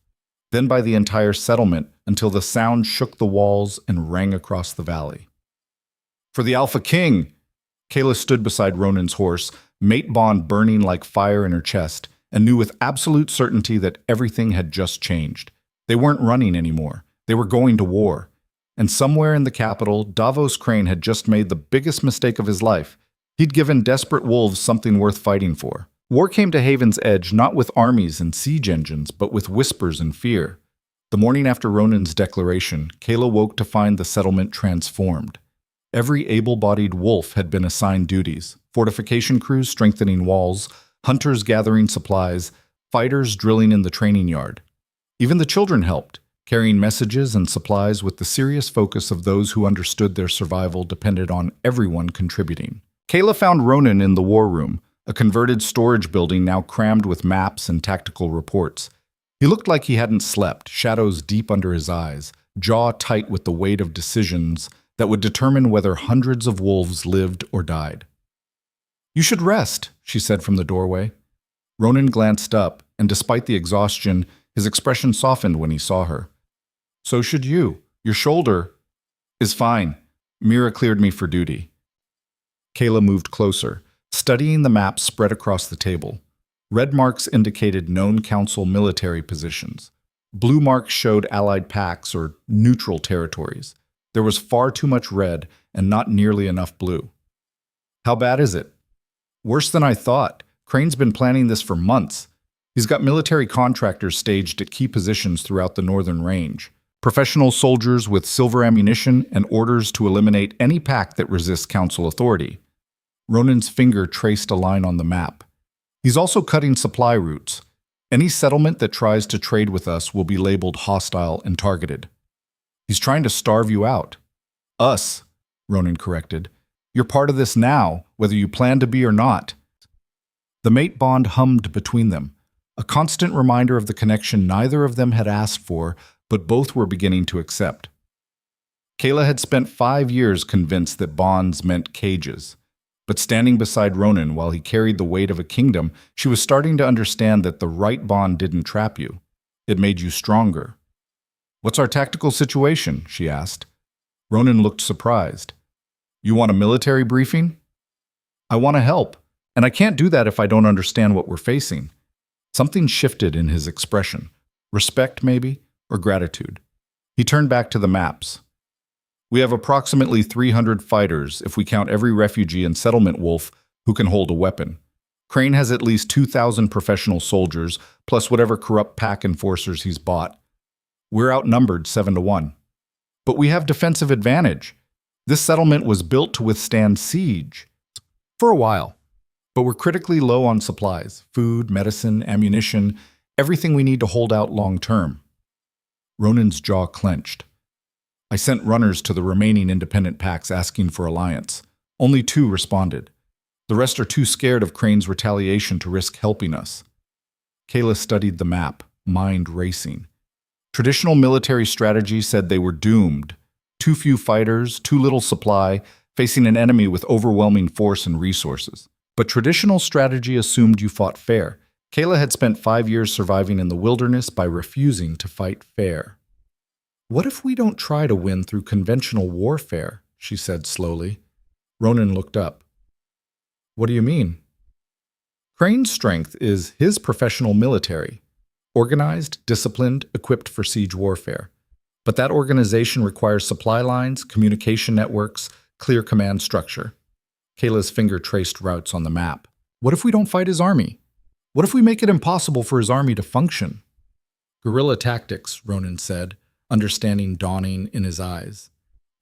then by the entire settlement until the sound shook the walls and rang across the valley. "For the Alpha King!" Kayla stood beside Ronan's horse, mate bond burning like fire in her chest, and knew with absolute certainty that everything had just changed. They weren't running anymore. They were going to war. And somewhere in the capital, Davos Crane had just made the biggest mistake of his life. He'd given desperate wolves something worth fighting for. War came to Haven's Edge not with armies and siege engines, but with whispers and fear. The morning after Ronan's declaration, Kayla woke to find the settlement transformed. Every able-bodied wolf had been assigned duties: fortification crews strengthening walls, hunters gathering supplies, fighters drilling in the training yard. Even the children helped, carrying messages and supplies with the serious focus of those who understood their survival depended on everyone contributing. Kayla found Ronan in the war room, a converted storage building now crammed with maps and tactical reports. He looked like he hadn't slept, shadows deep under his eyes, jaw tight with the weight of decisions that would determine whether hundreds of wolves lived or died. "You should rest," she said from the doorway. Ronan glanced up, and despite the exhaustion, his expression softened when he saw her. "So should you," Your shoulder is fine. Mira cleared me for duty. Kayla moved closer, studying the map spread across the table. Red marks indicated known council military positions. Blue marks showed allied pacts or neutral territories. There was far too much red and not nearly enough blue. How bad is it? Worse than I thought. Crane's been planning this for months. He's got military contractors staged at key positions throughout the northern range. Professional soldiers with silver ammunition and orders to eliminate any pact that resists council authority. Ronan's finger traced a line on the map. He's also cutting supply routes. Any settlement that tries to trade with us will be labeled hostile and targeted. He's trying to starve you out. Us, Ronan corrected. You're part of this now, whether you plan to be or not. The mate bond hummed between them, a constant reminder of the connection neither of them had asked for, but both were beginning to accept. Kayla had spent 5 years convinced that bonds meant cages. But standing beside Ronan while he carried the weight of a kingdom, she was starting to understand that the right bond didn't trap you. It made you stronger. "What's our tactical situation?" she asked. Ronan looked surprised. "You want a military briefing?" "I want to help, and I can't do that if I don't understand what we're facing." Something shifted in his expression. Respect, maybe, or gratitude. He turned back to the maps. "We have approximately 300 fighters if we count every refugee and settlement wolf who can hold a weapon. Crane has at least 2,000 professional soldiers, plus whatever corrupt pack enforcers he's bought. We're outnumbered 7-1. But we have defensive advantage. This settlement was built to withstand siege. For a while. But we're critically low on supplies, food, medicine, ammunition, everything we need to hold out long term." Ronan's jaw clenched. "I sent runners to the remaining independent packs asking for alliance. Only 2 responded. The rest are too scared of Crane's retaliation to risk helping us." Kayla studied the map, mind racing. Traditional military strategy said they were doomed. Too few fighters, too little supply, facing an enemy with overwhelming force and resources. But traditional strategy assumed you fought fair. Kayla had spent 5 years surviving in the wilderness by refusing to fight fair. "What if we don't try to win through conventional warfare?" she said slowly. Ronan looked up. "What do you mean?" "Crane's strength is his professional military. Organized, disciplined, equipped for siege warfare. But that organization requires supply lines, communication networks, clear command structure." Kayla's finger traced routes on the map. "What if we don't fight his army? What if we make it impossible for his army to function?" "Guerrilla tactics," Ronan said, understanding dawning in his eyes.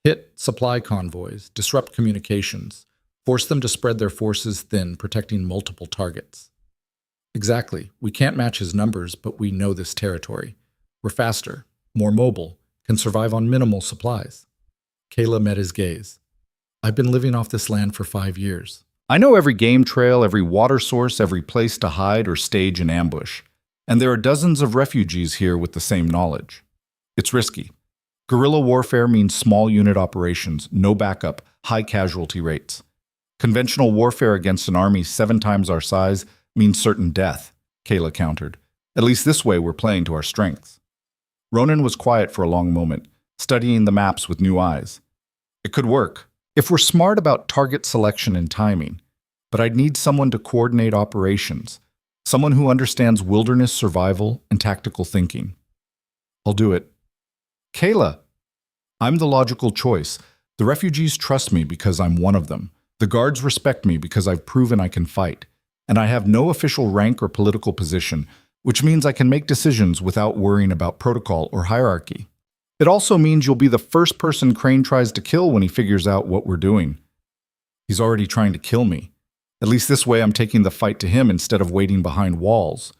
"Hit supply convoys, disrupt communications, force them to spread their forces thin, protecting multiple targets." "Exactly. We can't match his numbers, but we know this territory. We're faster, more mobile, can survive on minimal supplies." Kayla met his gaze. "I've been living off this land for 5 years. I know every game trail, every water source, every place to hide or stage an ambush. And there are dozens of refugees here with the same knowledge. It's risky. Guerrilla warfare means small unit operations, no backup, high casualty rates. Conventional warfare against an army 7 times our size means certain death," Kayla countered. "At least this way we're playing to our strengths." Ronan was quiet for a long moment, studying the maps with new eyes. "It could work, if we're smart about target selection and timing. But I'd need someone to coordinate operations, someone who understands wilderness survival and tactical thinking." "I'll do it." "Kayla, I'm the logical choice. The refugees trust me because I'm one of them. The guards respect me because I've proven I can fight. And I have no official rank or political position, which means I can make decisions without worrying about protocol or hierarchy. It also means you'll be the first person Crane tries to kill when he figures out what we're doing." "He's already trying to kill me. At least this way I'm taking the fight to him instead of waiting behind walls."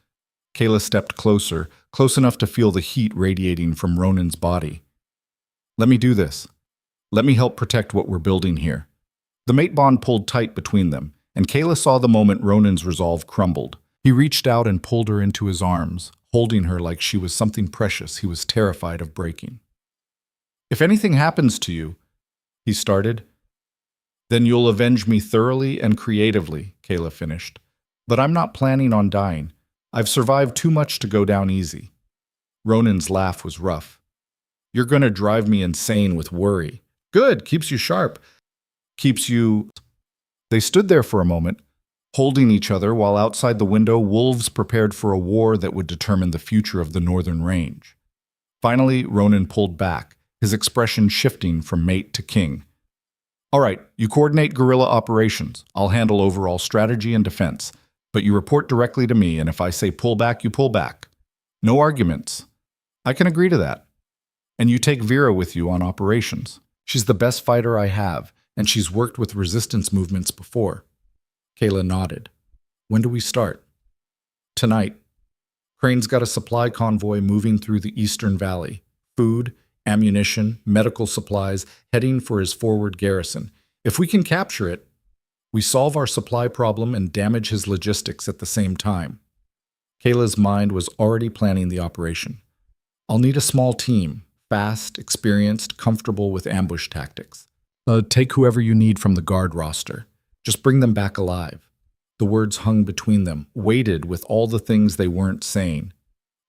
Kayla stepped closer, close enough to feel the heat radiating from Ronan's body. "Let me do this. Let me help protect what we're building here." The mate bond pulled tight between them, and Kayla saw the moment Ronan's resolve crumbled. He reached out and pulled her into his arms, holding her like she was something precious he was terrified of breaking. "If anything happens to you," he started. "Then you'll avenge me thoroughly and creatively," Kayla finished. "But I'm not planning on dying. I've survived too much to go down easy." Ronan's laugh was rough. You're going to drive me insane with worry. Good, keeps you sharp. Keeps you... They stood there for a moment, holding each other while outside the window wolves prepared for a war that would determine the future of the northern range. Finally, Ronan pulled back, his expression shifting from mate to king. All right, you coordinate guerrilla operations. I'll handle overall strategy and defense. But you report directly to me, and if I say pull back, you pull back. No arguments. I can agree to that. And you take Vera with you on operations. She's the best fighter I have, and she's worked with resistance movements before. Kayla nodded. When do we start? Tonight. Crane's got a supply convoy moving through the Eastern Valley. Food, ammunition, medical supplies, heading for his forward garrison. If we can capture it, we solve our supply problem and damage his logistics at the same time. Kayla's mind was already planning the operation. I'll need a small team, fast, experienced, comfortable with ambush tactics. Take whoever you need from the guard roster. Just bring them back alive. The words hung between them, weighted with all the things they weren't saying.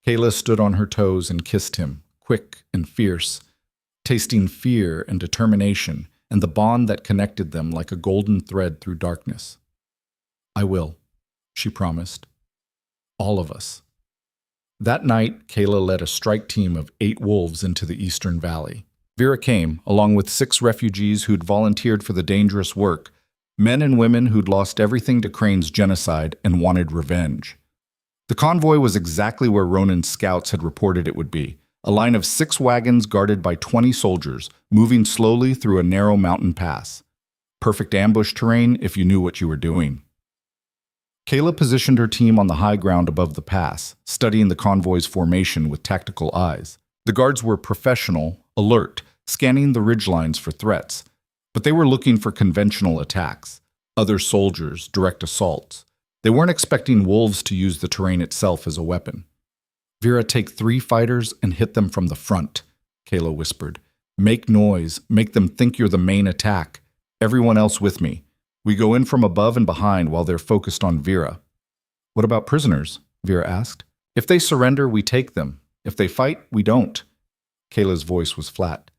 Kayla stood on her toes and kissed him, quick and fierce, tasting fear and determination and the bond that connected them like a golden thread through darkness. I will, she promised. All of us. That night, Kayla led a strike team of 8 wolves into the Eastern Valley. Vera came, along with 6 refugees who'd volunteered for the dangerous work, men and women who'd lost everything to Crane's genocide and wanted revenge. The convoy was exactly where Ronan's scouts had reported it would be, a line of 6 wagons guarded by 20 soldiers, moving slowly through a narrow mountain pass. Perfect ambush terrain if you knew what you were doing. Kayla positioned her team on the high ground above the pass, studying the convoy's formation with tactical eyes. The guards were professional, alert, scanning the ridgelines for threats, but they were looking for conventional attacks, other soldiers, direct assaults. They weren't expecting wolves to use the terrain itself as a weapon. Vera, take 3 fighters and hit them from the front, Kayla whispered. Make noise, make them think you're the main attack. Everyone else with me. We go in from above and behind while they're focused on Vera. What about prisoners? Vera asked. If they surrender, we take them. If they fight, we don't. Kayla's voice was flat.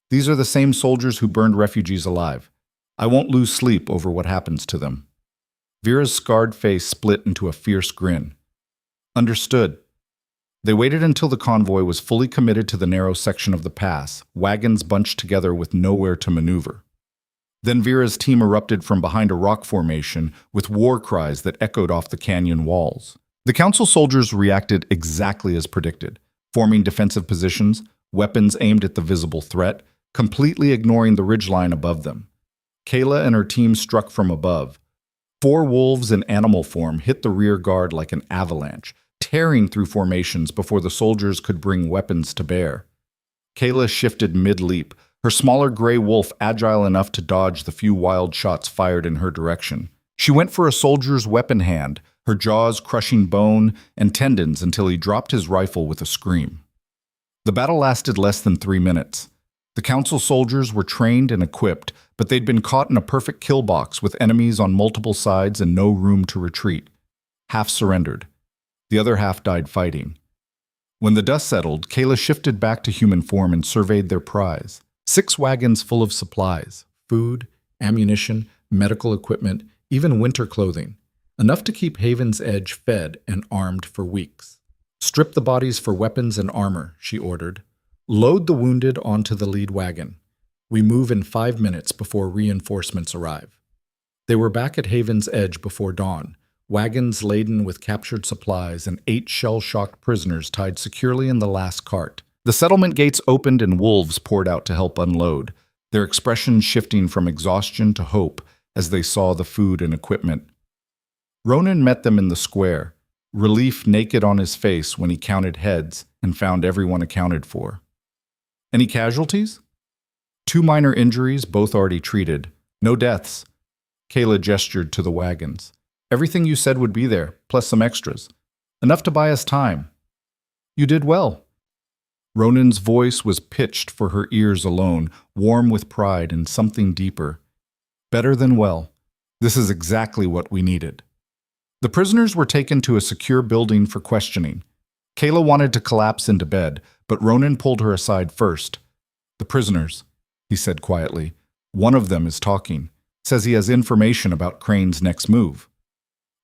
These are the same soldiers who burned refugees alive. I won't lose sleep over what happens to them. Vera's scarred face split into a fierce grin. Understood. They waited until the convoy was fully committed to the narrow section of the pass, wagons bunched together with nowhere to maneuver. Then Vera's team erupted from behind a rock formation with war cries that echoed off the canyon walls. The council soldiers reacted exactly as predicted, forming defensive positions, weapons aimed at the visible threat, completely ignoring the ridgeline above them. Kayla and her team struck from above. 4 wolves in animal form hit the rear guard like an avalanche, tearing through formations before the soldiers could bring weapons to bear. Kayla shifted mid-leap, her smaller gray wolf agile enough to dodge the few wild shots fired in her direction. She went for a soldier's weapon hand, her jaws crushing bone and tendons until he dropped his rifle with a scream. The battle lasted less than 3 minutes. The council soldiers were trained and equipped, but they'd been caught in a perfect kill box with enemies on multiple sides and no room to retreat. Half surrendered. The other half died fighting. When the dust settled, Kayla shifted back to human form and surveyed their prize. 6 wagons full of supplies, food, ammunition, medical equipment, even winter clothing. Enough to keep Haven's Edge fed and armed for weeks. Strip the bodies for weapons and armor, she ordered. Load the wounded onto the lead wagon. We move in 5 minutes before reinforcements arrive. They were back at Haven's Edge before dawn, wagons laden with captured supplies and 8 shell-shocked prisoners tied securely in the last cart. The settlement gates opened and wolves poured out to help unload, their expressions shifting from exhaustion to hope as they saw the food and equipment. Ronan met them in the square, relief naked on his face when he counted heads and found everyone accounted for. Any casualties? 2 minor injuries, both already treated. No deaths. Kayla gestured to the wagons. Everything you said would be there, plus some extras. Enough to buy us time. You did well. Ronan's voice was pitched for her ears alone, warm with pride and something deeper. Better than well. This is exactly what we needed. The prisoners were taken to a secure building for questioning. Kayla wanted to collapse into bed, but Ronan pulled her aside first. "The prisoners," he said quietly. "One of them is talking. Says he has information about Crane's next move."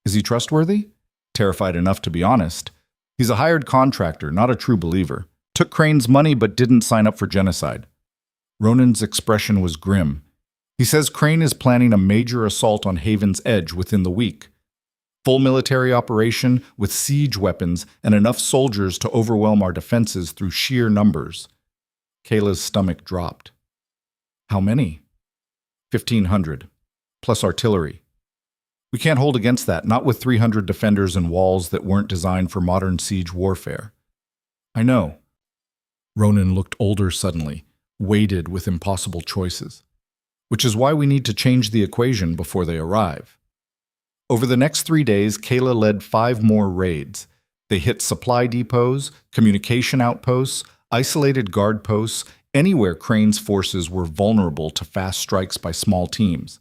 "Is he trustworthy?" "Terrified enough to be honest. He's a hired contractor, not a true believer. Took Crane's money but didn't sign up for genocide." Ronan's expression was grim. "He says Crane is planning a major assault on Haven's Edge within the week. Full military operation with siege weapons and enough soldiers to overwhelm our defenses through sheer numbers." Kayla's stomach dropped. "How many?" 1,500, plus artillery. "We can't hold against that, not with 300 defenders and walls that weren't designed for modern siege warfare." "I know." Ronan looked older suddenly, weighted with impossible choices. "Which is why we need to change the equation before they arrive." Over the next 3 days, Kayla led 5 more raids. They hit supply depots, communication outposts, isolated guard posts, anywhere Crane's forces were vulnerable to fast strikes by small teams.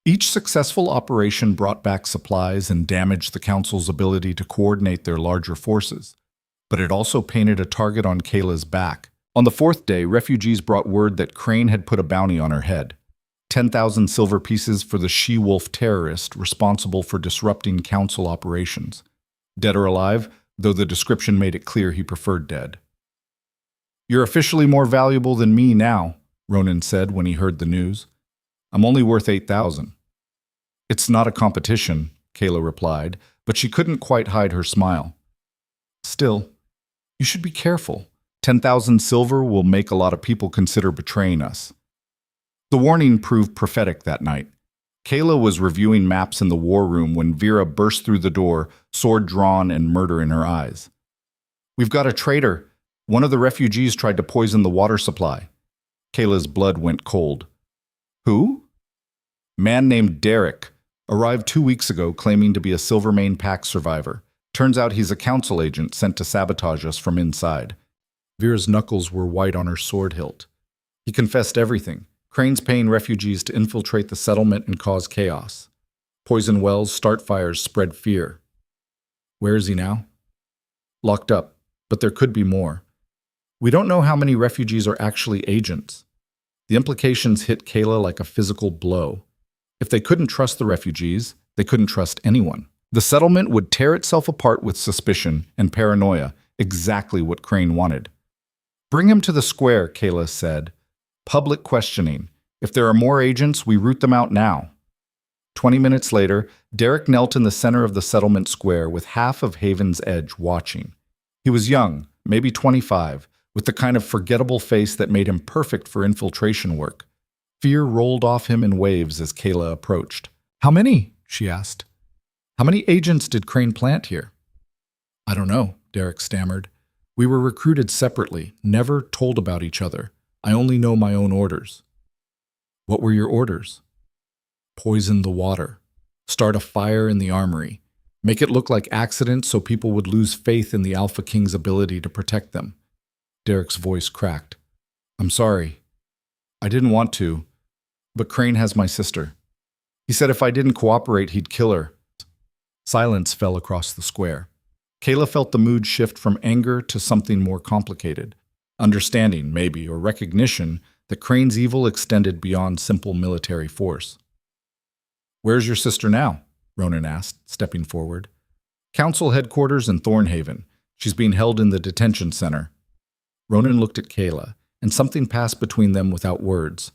Each successful operation brought back supplies and damaged the Council's ability to coordinate their larger forces. But it also painted a target on Kayla's back. On the 4th day, refugees brought word that Crane had put a bounty on her head. 10,000 silver pieces for the she-wolf terrorist responsible for disrupting Council operations. Dead or alive, though the description made it clear he preferred dead. "You're officially more valuable than me now," Ronan said when he heard the news. "I'm only worth 8,000. "It's not a competition," Kayla replied, but she couldn't quite hide her smile. "Still, you should be careful. 10,000 silver will make a lot of people consider betraying us." The warning proved prophetic that night. Kayla was reviewing maps in the war room when Vera burst through the door, sword drawn and murder in her eyes. "We've got a traitor. One of the refugees tried to poison the water supply." Kayla's blood went cold. "Who?" "Man named Derek. Arrived 2 weeks ago claiming to be a Silvermane Pact survivor. Turns out he's a council agent sent to sabotage us from inside." Vera's knuckles were white on her sword hilt. "He confessed everything. Crane's paying refugees to infiltrate the settlement and cause chaos. Poison wells, start fires, spread fear." "Where is he now?" "Locked up, but there could be more. We don't know how many refugees are actually agents." The implications hit Kayla like a physical blow. If they couldn't trust the refugees, they couldn't trust anyone. The settlement would tear itself apart with suspicion and paranoia, exactly what Crane wanted. "Bring him to the square," Kayla said. "Public questioning. If there are more agents, we root them out now." 20 minutes later, Derek knelt in the center of the settlement square with half of Haven's Edge watching. He was young, maybe 25, with the kind of forgettable face that made him perfect for infiltration work. Fear rolled off him in waves as Kayla approached. "How many?" she asked. "How many agents did Crane plant here?" "I don't know," Derek stammered. "We were recruited separately, never told about each other. I only know my own orders." "What were your orders?" "Poison the water. Start a fire in the armory. Make it look like accidents so people would lose faith in the Alpha King's ability to protect them." Derek's voice cracked. "I'm sorry. I didn't want to, but Crane has my sister. He said if I didn't cooperate, he'd kill her." Silence fell across the square. Kayla felt the mood shift from anger to something more complicated. Understanding, maybe, or recognition that Crane's evil extended beyond simple military force. "Where's your sister now?" Ronan asked, stepping forward. "Council headquarters in Thornhaven. She's being held in the detention center." Ronan looked at Kayla, and something passed between them without words.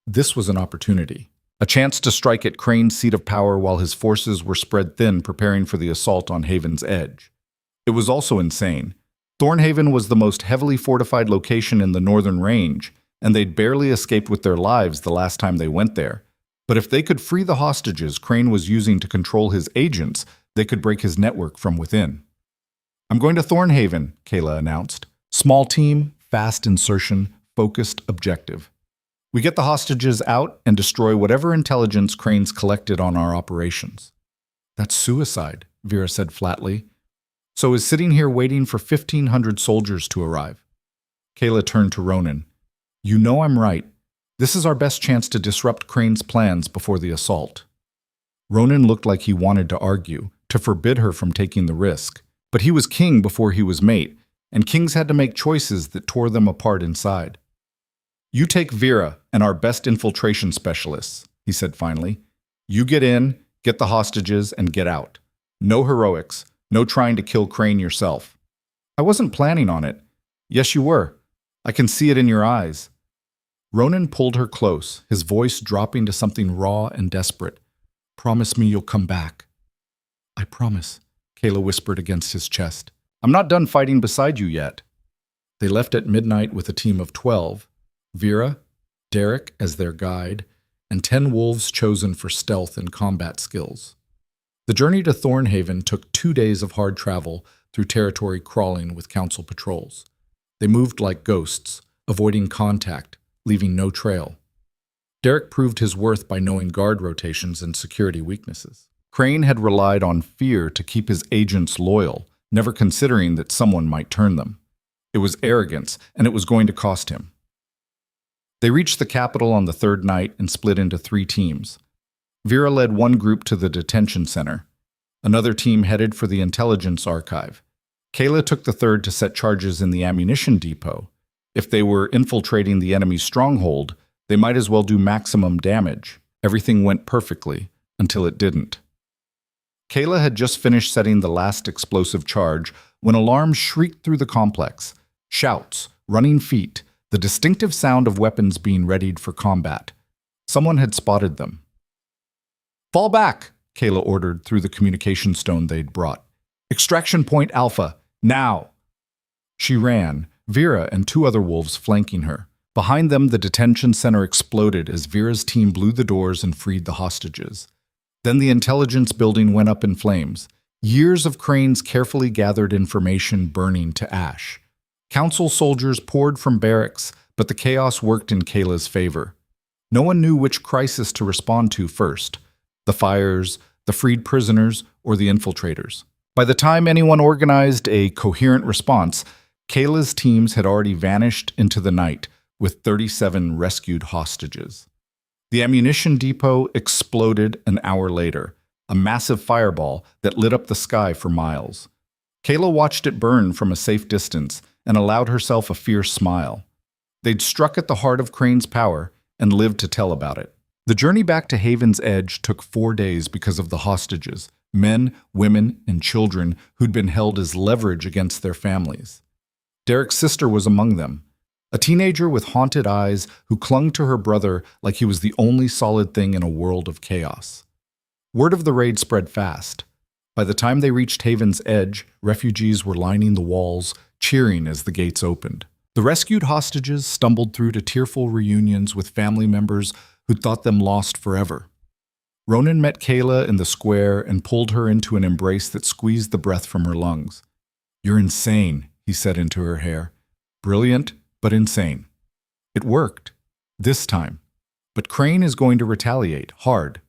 This was an opportunity. A chance to strike at Crane's seat of power while his forces were spread thin preparing for the assault on Haven's Edge. It was also insane. Thornhaven was the most heavily fortified location in the northern range, and they'd barely escaped with their lives the last time they went there. But if they could free the hostages Crane was using to control his agents, they could break his network from within. "I'm going to Thornhaven," Kayla announced. "Small team, fast insertion, focused objective. We get the hostages out and destroy whatever intelligence Crane's collected on our operations." "That's suicide," Vera said flatly. "So is sitting here waiting for 1,500 soldiers to arrive." Kayla turned to Ronan. "You know I'm right. This is our best chance to disrupt Crane's plans before the assault." Ronan looked like he wanted to argue, to forbid her from taking the risk. But he was king before he was mate. and kings had to make choices that tore them apart inside. "You take Vera and our best infiltration specialists," he said finally. "You get in, get the hostages, and get out. No heroics, no trying to kill Crane yourself." "I wasn't planning on it." "Yes, you were. I can see it in your eyes." Ronan pulled her close, his voice dropping to something raw and desperate. "Promise me you'll come back." "I promise," Kayla whispered against his chest. "I'm not done fighting beside you yet." They left at midnight with a team of 12, Vera, Derek as their guide, and 10 wolves chosen for stealth and combat skills. The journey to Thornhaven took 2 days of hard travel through territory crawling with council patrols. They moved like ghosts, avoiding contact, leaving no trail. Derek proved his worth by knowing guard rotations and security weaknesses. Crane had relied on fear to keep his agents loyal, never considering that someone might turn them. It was arrogance, and it was going to cost him. They reached the capital on the 3rd night and split into 3 teams. Vera led one group to the detention center. Another team headed for the intelligence archive. Kayla took the 3rd to set charges in the ammunition depot. If they were infiltrating the enemy's stronghold, they might as well do maximum damage. Everything went perfectly, until it didn't. Kayla had just finished setting the last explosive charge when alarms shrieked through the complex. Shouts, running feet, the distinctive sound of weapons being readied for combat. Someone had spotted them. "Fall back," Kayla ordered through the communication stone they'd brought. "Extraction point Alpha, now!" She ran, Vera and 2 other wolves flanking her. Behind them, the detention center exploded as Vera's team blew the doors and freed the hostages. Then the intelligence building went up in flames. Years of Crane's carefully gathered information burning to ash. Council soldiers poured from barracks, but the chaos worked in Kayla's favor. No one knew which crisis to respond to first: the fires, the freed prisoners, or the infiltrators. By the time anyone organized a coherent response, Kayla's teams had already vanished into the night with 37 rescued hostages. The ammunition depot exploded an hour later, a massive fireball that lit up the sky for miles. Kayla watched it burn from a safe distance and allowed herself a fierce smile. They'd struck at the heart of Crane's power and lived to tell about it. The journey back to Haven's Edge took 4 days because of the hostages, men, women, and children who'd been held as leverage against their families. Derek's sister was among them, a teenager with haunted eyes who clung to her brother like he was the only solid thing in a world of chaos. Word of the raid spread fast. By the time they reached Haven's Edge, refugees were lining the walls, cheering as the gates opened. The rescued hostages stumbled through to tearful reunions with family members who'd thought them lost forever. Ronan met Kayla in the square and pulled her into an embrace that squeezed the breath from her lungs. "You're insane," he said into her hair. "Brilliant, but insane." It worked. This time. But Crane is going to retaliate, hard.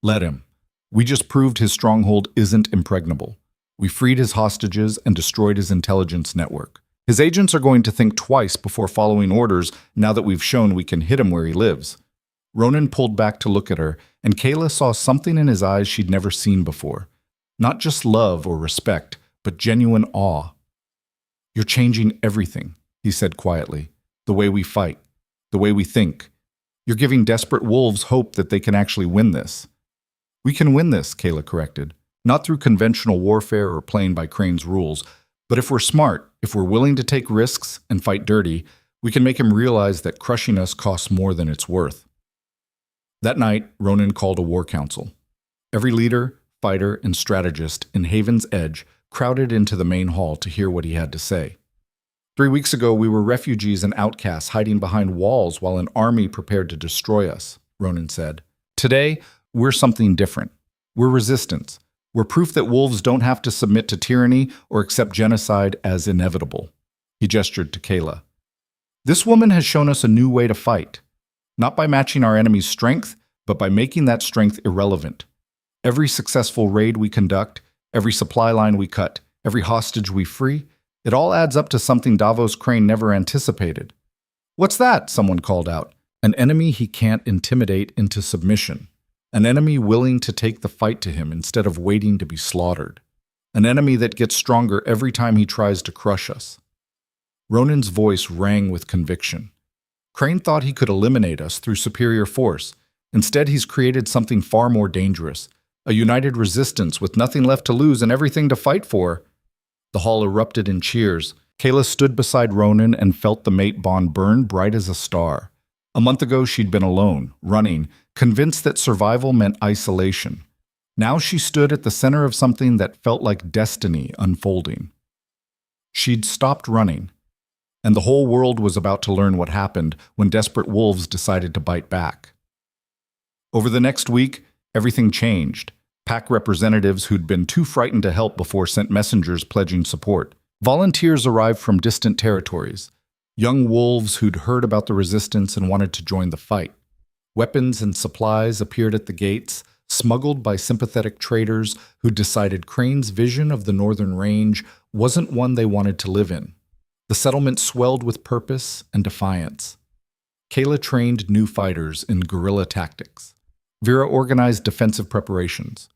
Let him. We just proved his stronghold isn't impregnable. We freed his hostages and destroyed his intelligence network. His agents are going to think twice before following orders now that we've shown we can hit him where he lives. Ronan pulled back to look at her, and Kayla saw something in his eyes she'd never seen before. Not just love or respect, but genuine awe. "You're changing everything," he said quietly. "The way we fight, the way we think. You're giving desperate wolves hope that they can actually win this." "We can win this," Kayla corrected. "Not through conventional warfare or playing by Crane's rules, but if we're smart, if we're willing to take risks and fight dirty, we can make him realize that crushing us costs more than it's worth." That night, Ronan called a war council. Every leader, fighter, and strategist in Haven's Edge crowded into the main hall to hear what he had to say. 3 weeks ago, we were refugees and outcasts hiding behind walls while an army prepared to destroy us, Ronan said. Today, we're something different. We're resistance. We're proof that wolves don't have to submit to tyranny or accept genocide as inevitable. He gestured to Kayla. This woman has shown us a new way to fight. Not by matching our enemy's strength, but by making that strength irrelevant. Every successful raid we conduct, every supply line we cut, every hostage we free, it all adds up to something Davos Crane never anticipated. "What's that?" someone called out. "An enemy he can't intimidate into submission. An enemy willing to take the fight to him instead of waiting to be slaughtered." An enemy that gets stronger every time he tries to crush us. Ronan's voice rang with conviction. Crane thought he could eliminate us through superior force. Instead, he's created something far more dangerous. A united resistance with nothing left to lose and everything to fight for. The hall erupted in cheers. Kayla stood beside Ronan and felt the mate bond burn bright as a star. A month ago, she'd been alone, running, convinced that survival meant isolation. Now she stood at the center of something that felt like destiny unfolding. She'd stopped running, and the whole world was about to learn what happened when desperate wolves decided to bite back. Over the next week, everything changed. Pack representatives who'd been too frightened to help before sent messengers pledging support. Volunteers arrived from distant territories, young wolves who'd heard about the resistance and wanted to join the fight. Weapons and supplies appeared at the gates, smuggled by sympathetic traders who decided Crane's vision of the northern range wasn't one they wanted to live in. The settlement swelled with purpose and defiance. Kayla trained new fighters in guerrilla tactics. Vera organized defensive preparations.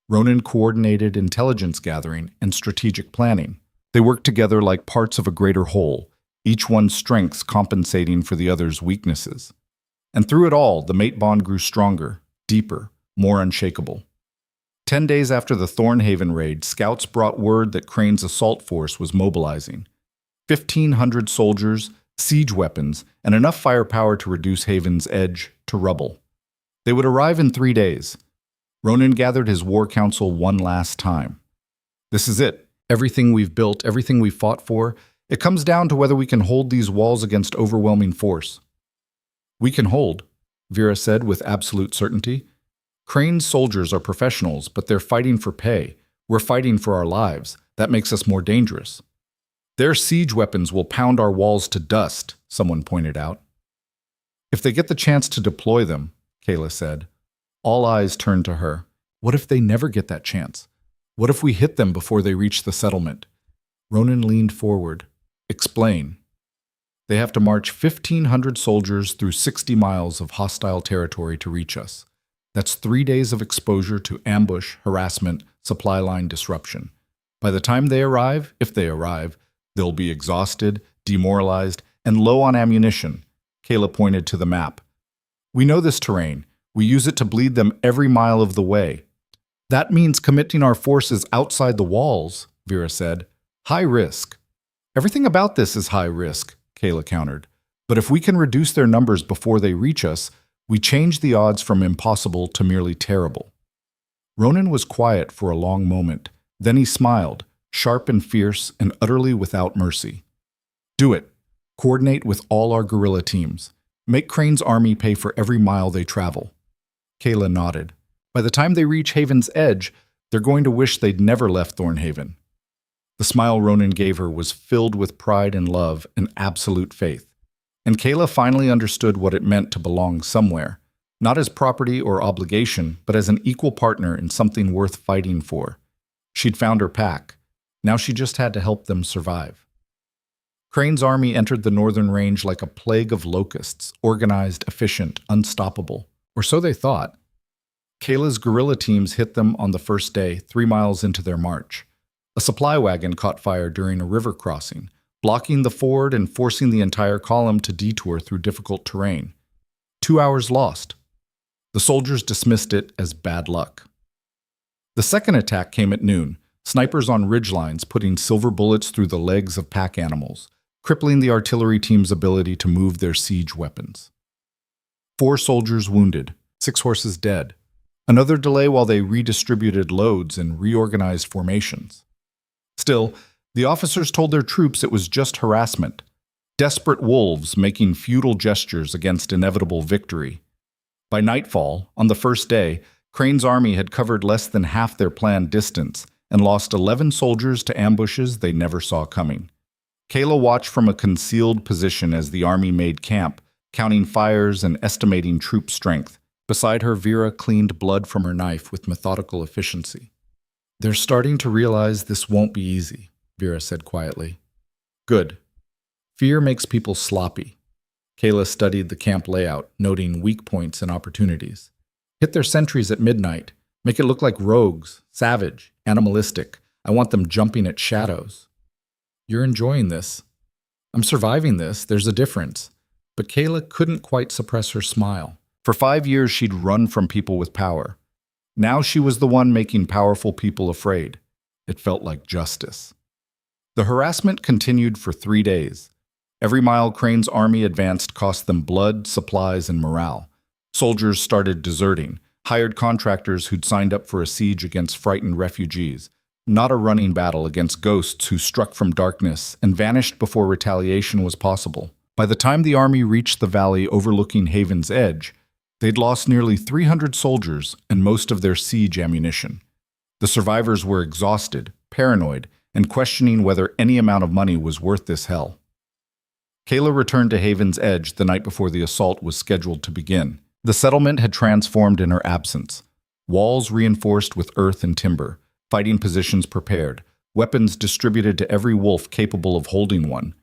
Ronan coordinated intelligence gathering and strategic planning. They worked together like parts of a greater whole, each one's strengths compensating for the other's weaknesses. And through it all, the mate bond grew stronger, deeper, more unshakable. 10 days after the Thornhaven raid, scouts brought word that Crane's assault force was mobilizing. 1,500 soldiers, siege weapons, and enough firepower to reduce Haven's edge to rubble. They would arrive in 3 days. Ronan gathered his war council one last time. This is it. Everything we've built, everything we've fought for, it comes down to whether we can hold these walls against overwhelming force. We can hold, Vera said with absolute certainty. Crane's soldiers are professionals, but they're fighting for pay. We're fighting for our lives. That makes us more dangerous. Their siege weapons will pound our walls to dust, someone pointed out. If they get the chance to deploy them, Kayla said. All eyes turned to her. What if they never get that chance? What if we hit them before they reach the settlement? Ronan leaned forward. Explain. They have to march 1,500 soldiers through 60 miles of hostile territory to reach us. That's 3 days of exposure to ambush, harassment, supply line disruption. By the time they arrive, if they arrive, they'll be exhausted, demoralized, and low on ammunition. Kayla pointed to the map. We know this terrain. We use it to bleed them every mile of the way. That means committing our forces outside the walls, Vera said. High risk. Everything about this is high risk, Kayla countered. But if we can reduce their numbers before they reach us, we change the odds from impossible to merely terrible. Ronan was quiet for a long moment. Then he smiled, sharp and fierce and utterly without mercy. Do it. Coordinate with all our guerrilla teams. Make Crane's army pay for every mile they travel. Kayla nodded. By the time they reach Haven's edge, they're going to wish they'd never left Thornhaven. The smile Ronan gave her was filled with pride and love and absolute faith. And Kayla finally understood what it meant to belong somewhere, not as property or obligation, but as an equal partner in something worth fighting for. She'd found her pack. Now she just had to help them survive. Crane's army entered the northern range like a plague of locusts, organized, efficient, unstoppable. Or so they thought. Kayla's guerrilla teams hit them on the first day, 3 miles into their march. A supply wagon caught fire during a river crossing, blocking the ford and forcing the entire column to detour through difficult terrain. 2 hours lost. The soldiers dismissed it as bad luck. The second attack came at noon, snipers on ridgelines putting silver bullets through the legs of pack animals, crippling the artillery team's ability to move their siege weapons. 4 soldiers wounded, 6 horses dead. Another delay while they redistributed loads and reorganized formations. Still, the officers told their troops it was just harassment, desperate wolves making futile gestures against inevitable victory. By nightfall, on the first day, Crane's army had covered less than half their planned distance and lost 11 soldiers to ambushes they never saw coming. Kayla watched from a concealed position as the army made camp, counting fires and estimating troop strength. Beside her, Vera cleaned blood from her knife with methodical efficiency. They're starting to realize this won't be easy, Vera said quietly. Good. Fear makes people sloppy. Kayla studied the camp layout, noting weak points and opportunities. Hit their sentries at midnight. Make it look like rogues, savage, animalistic. I want them jumping at shadows. You're enjoying this. I'm surviving this. There's a difference. But Kayla couldn't quite suppress her smile. For 5 years, she'd run from people with power. Now she was the one making powerful people afraid. It felt like justice. The harassment continued for 3 days. Every mile Crane's army advanced cost them blood, supplies, and morale. Soldiers started deserting, hired contractors who'd signed up for a siege against frightened refugees, not a running battle against ghosts who struck from darkness and vanished before retaliation was possible. By the time the army reached the valley overlooking Haven's Edge, they'd lost nearly 300 soldiers and most of their siege ammunition. The survivors were exhausted, paranoid, and questioning whether any amount of money was worth this hell. Kayla returned to Haven's Edge the night before the assault was scheduled to begin. The settlement had transformed in her absence. Walls reinforced with earth and timber, fighting positions prepared, weapons distributed to every wolf capable of holding one.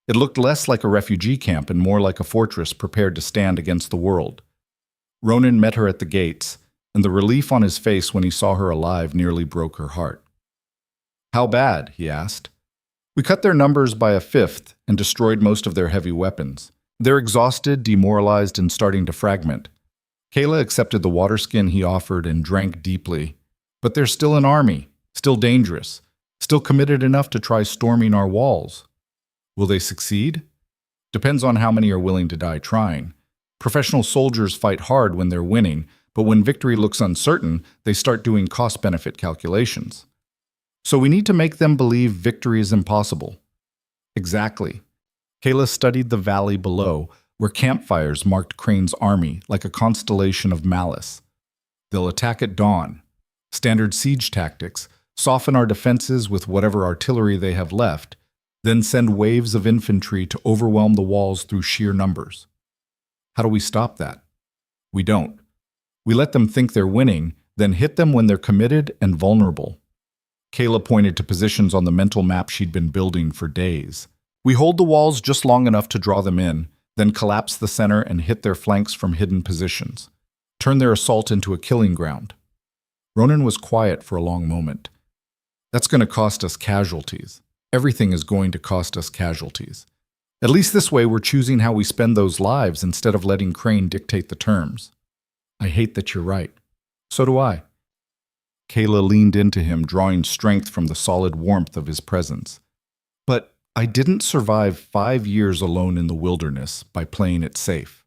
It looked less like a refugee camp and more like a fortress prepared to stand against the world. Ronan met her at the gates, and the relief on his face when he saw her alive nearly broke her heart. "How bad?" he asked. "We cut their numbers by a fifth and destroyed most of their heavy weapons. They're exhausted, demoralized, and starting to fragment." Kayla accepted the water skin he offered and drank deeply. "But they're still an army, still dangerous, still committed enough to try storming our walls. Will they succeed? Depends on how many are willing to die trying. Professional soldiers fight hard when they're winning, but when victory looks uncertain, they start doing cost-benefit calculations. So we need to make them believe victory is impossible." Exactly. Kayla studied the valley below, where campfires marked Crane's army like a constellation of malice. They'll attack at dawn. Standard siege tactics, soften our defenses with whatever artillery they have left, then send waves of infantry to overwhelm the walls through sheer numbers. How do we stop that? We don't. We let them think they're winning, then hit them when they're committed and vulnerable. Kayla pointed to positions on the mental map she'd been building for days. We hold the walls just long enough to draw them in, then collapse the center and hit their flanks from hidden positions. Turn their assault into a killing ground. Ronan was quiet for a long moment. That's going to cost us casualties. Everything is going to cost us casualties. At least this way we're choosing how we spend those lives instead of letting Crane dictate the terms. I hate that you're right. So do I. Kayla leaned into him, drawing strength from the solid warmth of his presence. But I didn't survive 5 years alone in the wilderness by playing it safe.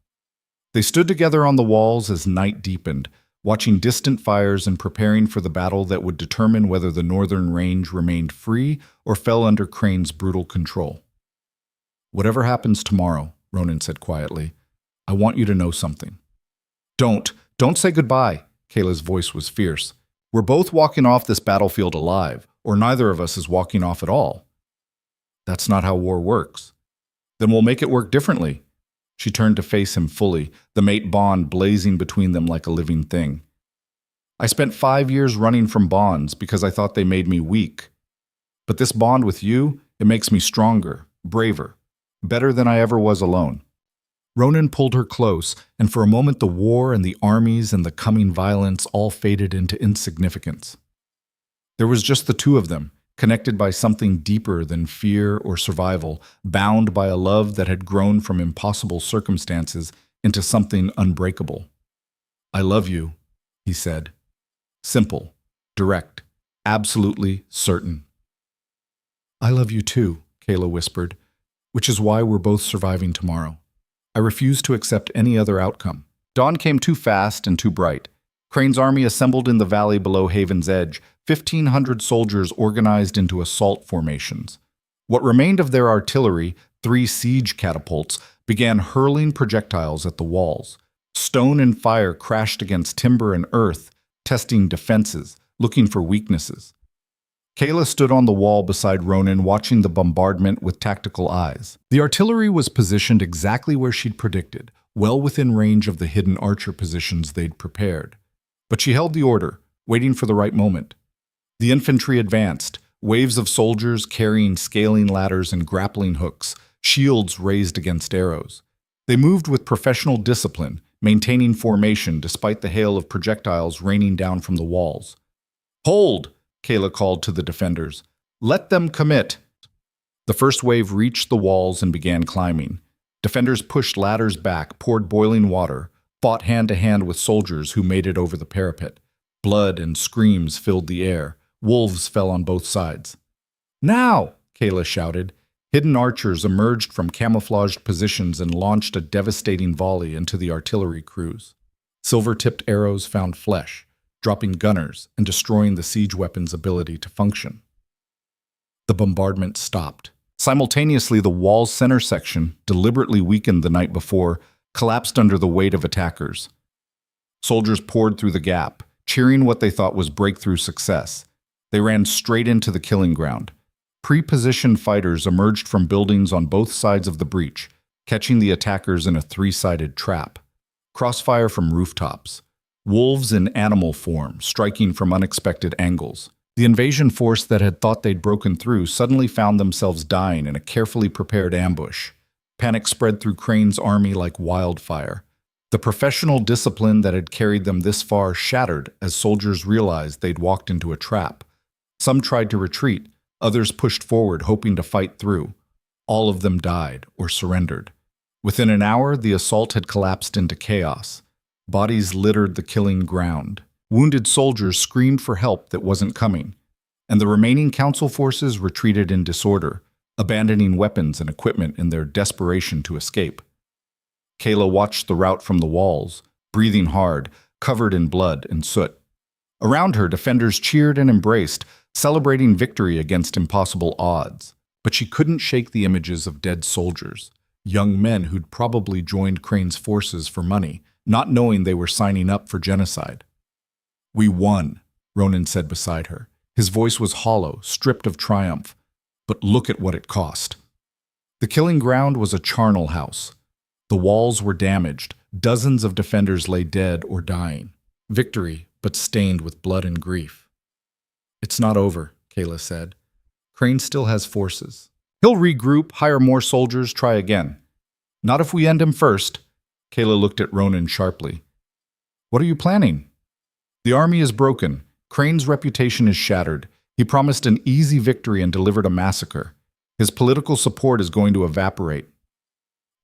They stood together on the walls as night deepened, watching distant fires and preparing for the battle that would determine whether the northern range remained free or fell under Crane's brutal control. "Whatever happens tomorrow," Ronan said quietly, "I want you to know something." Don't say goodbye," Kayla's voice was fierce. "We're both walking off this battlefield alive, or neither of us is walking off at all." "That's not how war works." "Then we'll make it work differently." She turned to face him fully, the mate bond blazing between them like a living thing. "I spent 5 years running from bonds because I thought they made me weak. But this bond with you, it makes me stronger, braver, better than I ever was alone." Ronan pulled her close, and for a moment the war and the armies and the coming violence all faded into insignificance. There was just the two of them, connected by something deeper than fear or survival, bound by a love that had grown from impossible circumstances into something unbreakable. "I love you," he said. Simple, direct, absolutely certain. "I love you too," Kayla whispered, "which is why we're both surviving tomorrow. I refuse to accept any other outcome." Dawn came too fast and too bright. Crane's army assembled in the valley below Haven's Edge, 1,500 soldiers organized into assault formations. What remained of their artillery, 3 siege catapults, began hurling projectiles at the walls. Stone and fire crashed against timber and earth, testing defenses, looking for weaknesses. Kayla stood on the wall beside Ronan, watching the bombardment with tactical eyes. The artillery was positioned exactly where she'd predicted, well within range of the hidden archer positions they'd prepared. But she held the order, waiting for the right moment. The infantry advanced, waves of soldiers carrying scaling ladders and grappling hooks, shields raised against arrows. They moved with professional discipline, maintaining formation despite the hail of projectiles raining down from the walls. "Hold!" Kayla called to the defenders. Let them commit. The first wave reached the walls and began climbing. Defenders pushed ladders back, poured boiling water, fought hand-to-hand with soldiers who made it over the parapet. Blood and screams filled the air. Wolves fell on both sides. Now! Kayla shouted. Hidden archers emerged from camouflaged positions and launched a devastating volley into the artillery crews. Silver-tipped arrows found flesh, dropping gunners and destroying the siege weapon's ability to function. The bombardment stopped. Simultaneously, the wall's center section, deliberately weakened the night before, collapsed under the weight of attackers. Soldiers poured through the gap, cheering what they thought was breakthrough success. They ran straight into the killing ground. Pre-positioned fighters emerged from buildings on both sides of the breach, catching the attackers in a three-sided trap. Crossfire from rooftops. Wolves in animal form, striking from unexpected angles. The invasion force that had thought they'd broken through suddenly found themselves dying in a carefully prepared ambush. Panic spread through Crane's army like wildfire. The professional discipline that had carried them this far shattered as soldiers realized they'd walked into a trap. Some tried to retreat, others pushed forward hoping to fight through. All of them died or surrendered. Within an hour, the assault had collapsed into chaos. Bodies littered the killing ground. Wounded soldiers screamed for help that wasn't coming, and the remaining council forces retreated in disorder, abandoning weapons and equipment in their desperation to escape. Kayla watched the rout from the walls, breathing hard, covered in blood and soot. Around her, defenders cheered and embraced, celebrating victory against impossible odds. But she couldn't shake the images of dead soldiers, young men who'd probably joined Crane's forces for money, not knowing they were signing up for genocide. We won, Ronan said beside her. His voice was hollow, stripped of triumph. But look at what it cost. The killing ground was a charnel house. The walls were damaged. Dozens of defenders lay dead or dying. Victory, but stained with blood and grief. It's not over, Kayla said. Crane still has forces. He'll regroup, hire more soldiers, try again. Not if we end him first. Kayla looked at Ronan sharply. What are you planning? The army is broken. Crane's reputation is shattered. He promised an easy victory and delivered a massacre. His political support is going to evaporate.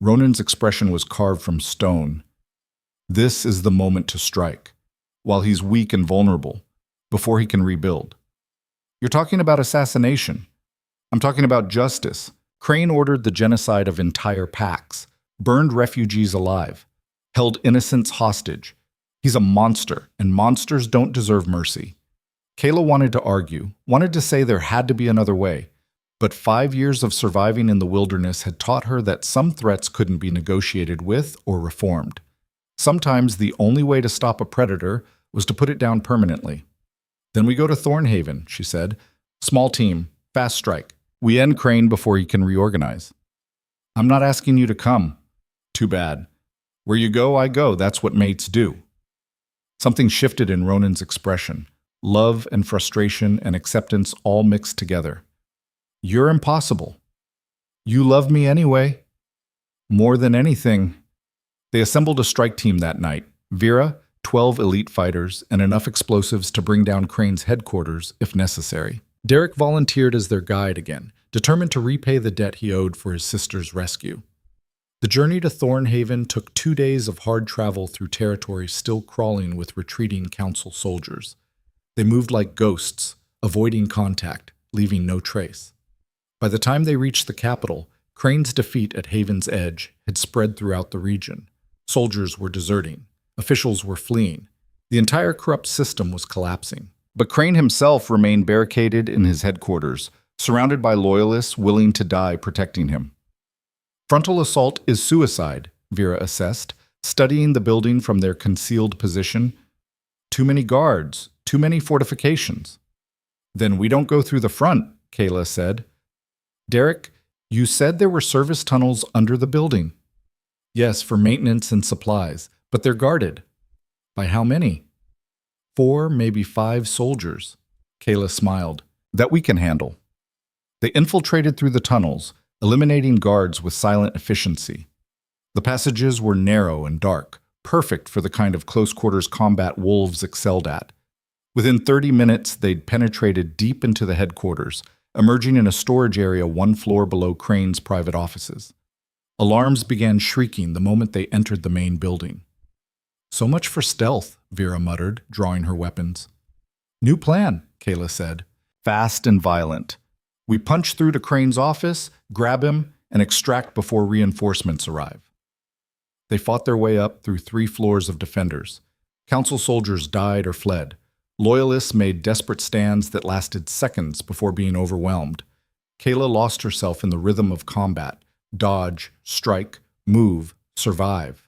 Ronan's expression was carved from stone. This is the moment to strike, while he's weak and vulnerable, before he can rebuild. You're talking about assassination. I'm talking about justice. Crane ordered the genocide of entire packs, burned refugees alive, held innocents hostage. He's a monster, and monsters don't deserve mercy. Kayla wanted to argue, wanted to say there had to be another way, but 5 years of surviving in the wilderness had taught her that some threats couldn't be negotiated with or reformed. Sometimes the only way to stop a predator was to put it down permanently. Then we go to Thornhaven, she said. Small team, fast strike. We end Crane before he can reorganize. I'm not asking you to come. Too bad. Where you go, I go. That's what mates do. Something shifted in Ronan's expression. Love and frustration and acceptance all mixed together. You're impossible. You love me anyway. More than anything. They assembled a strike team that night. Vera, 12 elite fighters, and enough explosives to bring down Crane's headquarters if necessary. Derek volunteered as their guide again, determined to repay the debt he owed for his sister's rescue. The journey to Thornhaven took 2 days of hard travel through territory still crawling with retreating council soldiers. They moved like ghosts, avoiding contact, leaving no trace. By the time they reached the capital, Crane's defeat at Haven's Edge had spread throughout the region. Soldiers were deserting. Officials were fleeing. The entire corrupt system was collapsing. But Crane himself remained barricaded in his headquarters, surrounded by loyalists willing to die protecting him. Frontal assault is suicide, Vera assessed, studying the building from their concealed position. Too many guards, too many fortifications. Then we don't go through the front, Kayla said. Derek, you said there were service tunnels under the building. Yes, for maintenance and supplies, but they're guarded. By how many? 4, maybe 5 soldiers. Kayla smiled. That we can handle. They infiltrated through the tunnels, eliminating guards with silent efficiency. The passages were narrow and dark, perfect for the kind of close-quarters combat wolves excelled at. Within 30 minutes, they'd penetrated deep into the headquarters, emerging in a storage area one floor below Crane's private offices. Alarms began shrieking the moment they entered the main building. "So much for stealth," Vera muttered, drawing her weapons. "New plan," Kayla said. "Fast and violent. We punch through to Crane's office, grab him, and extract before reinforcements arrive." They fought their way up through 3 floors of defenders. Council soldiers died or fled. Loyalists made desperate stands that lasted seconds before being overwhelmed. Kayla lost herself in the rhythm of combat: dodge, strike, move, survive.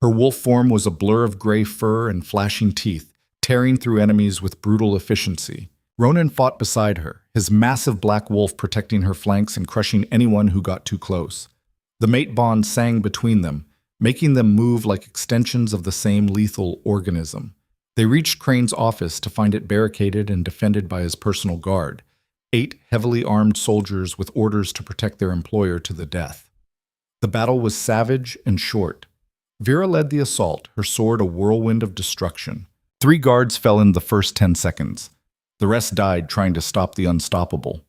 Her wolf form was a blur of gray fur and flashing teeth, tearing through enemies with brutal efficiency. Ronan fought beside her, his massive black wolf protecting her flanks and crushing anyone who got too close. The mate bond sang between them, making them move like extensions of the same lethal organism. They reached Crane's office to find it barricaded and defended by his personal guard, 8 heavily armed soldiers with orders to protect their employer to the death. The battle was savage and short. Vera led the assault, her sword a whirlwind of destruction. 3 guards fell in the first 10 seconds. The rest died trying to stop the unstoppable.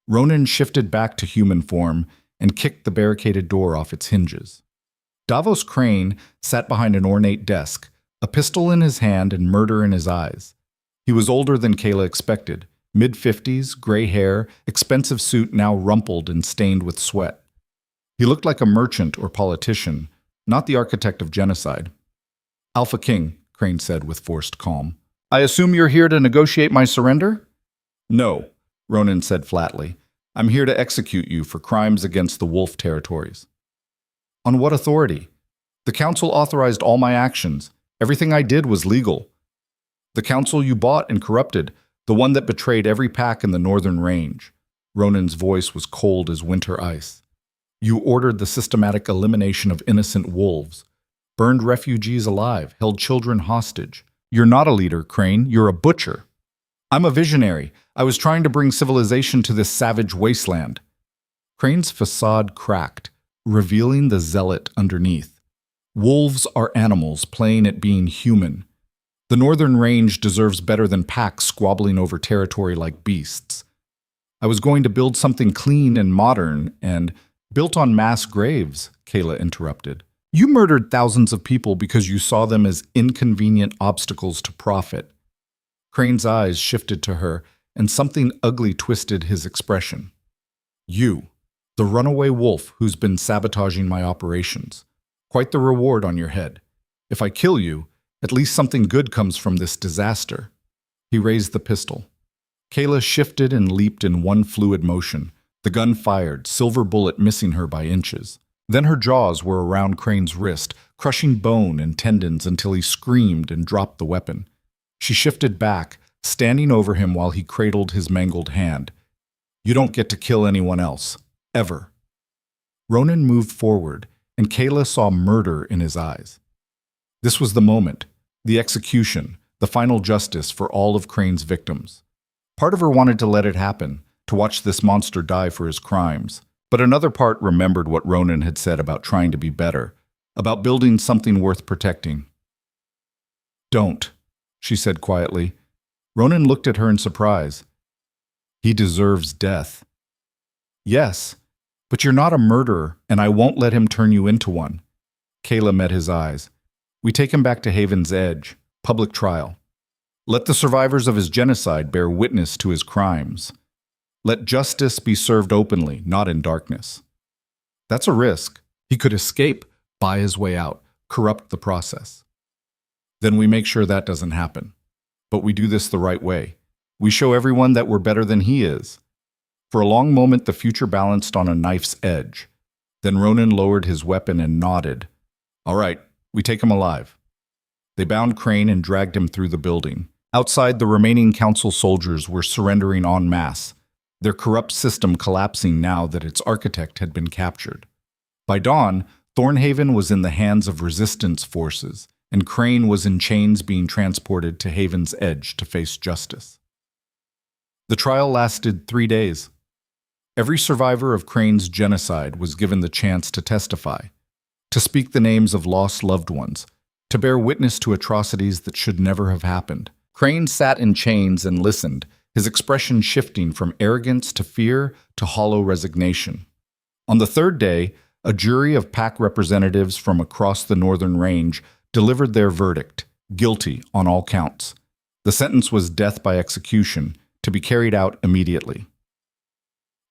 Ronan shifted back to human form and kicked the barricaded door off its hinges. Davos Crane sat behind an ornate desk, a pistol in his hand and murder in his eyes. He was older than Kayla expected, mid-50s, gray hair, expensive suit now rumpled and stained with sweat. He looked like a merchant or politician, not the architect of genocide. "Alpha King," Crane said with forced calm. "I assume you're here to negotiate my surrender?" "No," Ronan said flatly. "I'm here to execute you for crimes against the wolf territories." "On what authority?" "The council authorized all my actions. Everything I did was legal." "The council you bought and corrupted, the one that betrayed every pack in the northern range." Ronan's voice was cold as winter ice. "You ordered the systematic elimination of innocent wolves, burned refugees alive, held children hostage. You're not a leader, Crane. You're a butcher." "I'm a visionary. I was trying to bring civilization to this savage wasteland." Crane's facade cracked, revealing the zealot underneath. "Wolves are animals playing at being human. The northern range deserves better than packs squabbling over territory like beasts. I was going to build something clean and modern and built on mass graves," Kayla interrupted. "You murdered thousands of people because you saw them as inconvenient obstacles to profit." Crane's eyes shifted to her, and something ugly twisted his expression. "You, the runaway wolf who's been sabotaging my operations. Quite the reward on your head. If I kill you, at least something good comes from this disaster." He raised the pistol. Kayla shifted and leaped in one fluid motion. The gun fired, silver bullet missing her by inches. Then her jaws were around Crane's wrist, crushing bone and tendons until he screamed and dropped the weapon. She shifted back, standing over him while he cradled his mangled hand. "You don't get to kill anyone else. Ever." Ronan moved forward, and Kayla saw murder in his eyes. This was the moment, the execution, the final justice for all of Crane's victims. Part of her wanted to let it happen, to watch this monster die for his crimes. But another part remembered what Ronan had said about trying to be better, about building something worth protecting. "Don't," she said quietly. Ronan looked at her in surprise. "He deserves death." "Yes, but you're not a murderer, and I won't let him turn you into one." Kayla met his eyes. "We take him back to Haven's Edge, public trial. Let the survivors of his genocide bear witness to his crimes. Let justice be served openly, not in darkness." That's a risk. He could escape, buy his way out, corrupt the process. Then we make sure that doesn't happen. But we do this the right way. We show everyone that we're better than he is. For a long moment, the future balanced on a knife's edge. Then Ronan lowered his weapon and nodded. "All right, we take him alive." They bound Crane and dragged him through the building. Outside, the remaining council soldiers were surrendering en masse, their corrupt system collapsing now that its architect had been captured. By dawn, Thornhaven was in the hands of resistance forces, and Crane was in chains being transported to Haven's Edge to face justice. The trial lasted 3 days. Every survivor of Crane's genocide was given the chance to testify, to speak the names of lost loved ones, to bear witness to atrocities that should never have happened. Crane sat in chains and listened, his expression shifting from arrogance to fear to hollow resignation. On the third day, a jury of pack representatives from across the northern range delivered their verdict, guilty on all counts. The sentence was death by execution, to be carried out immediately.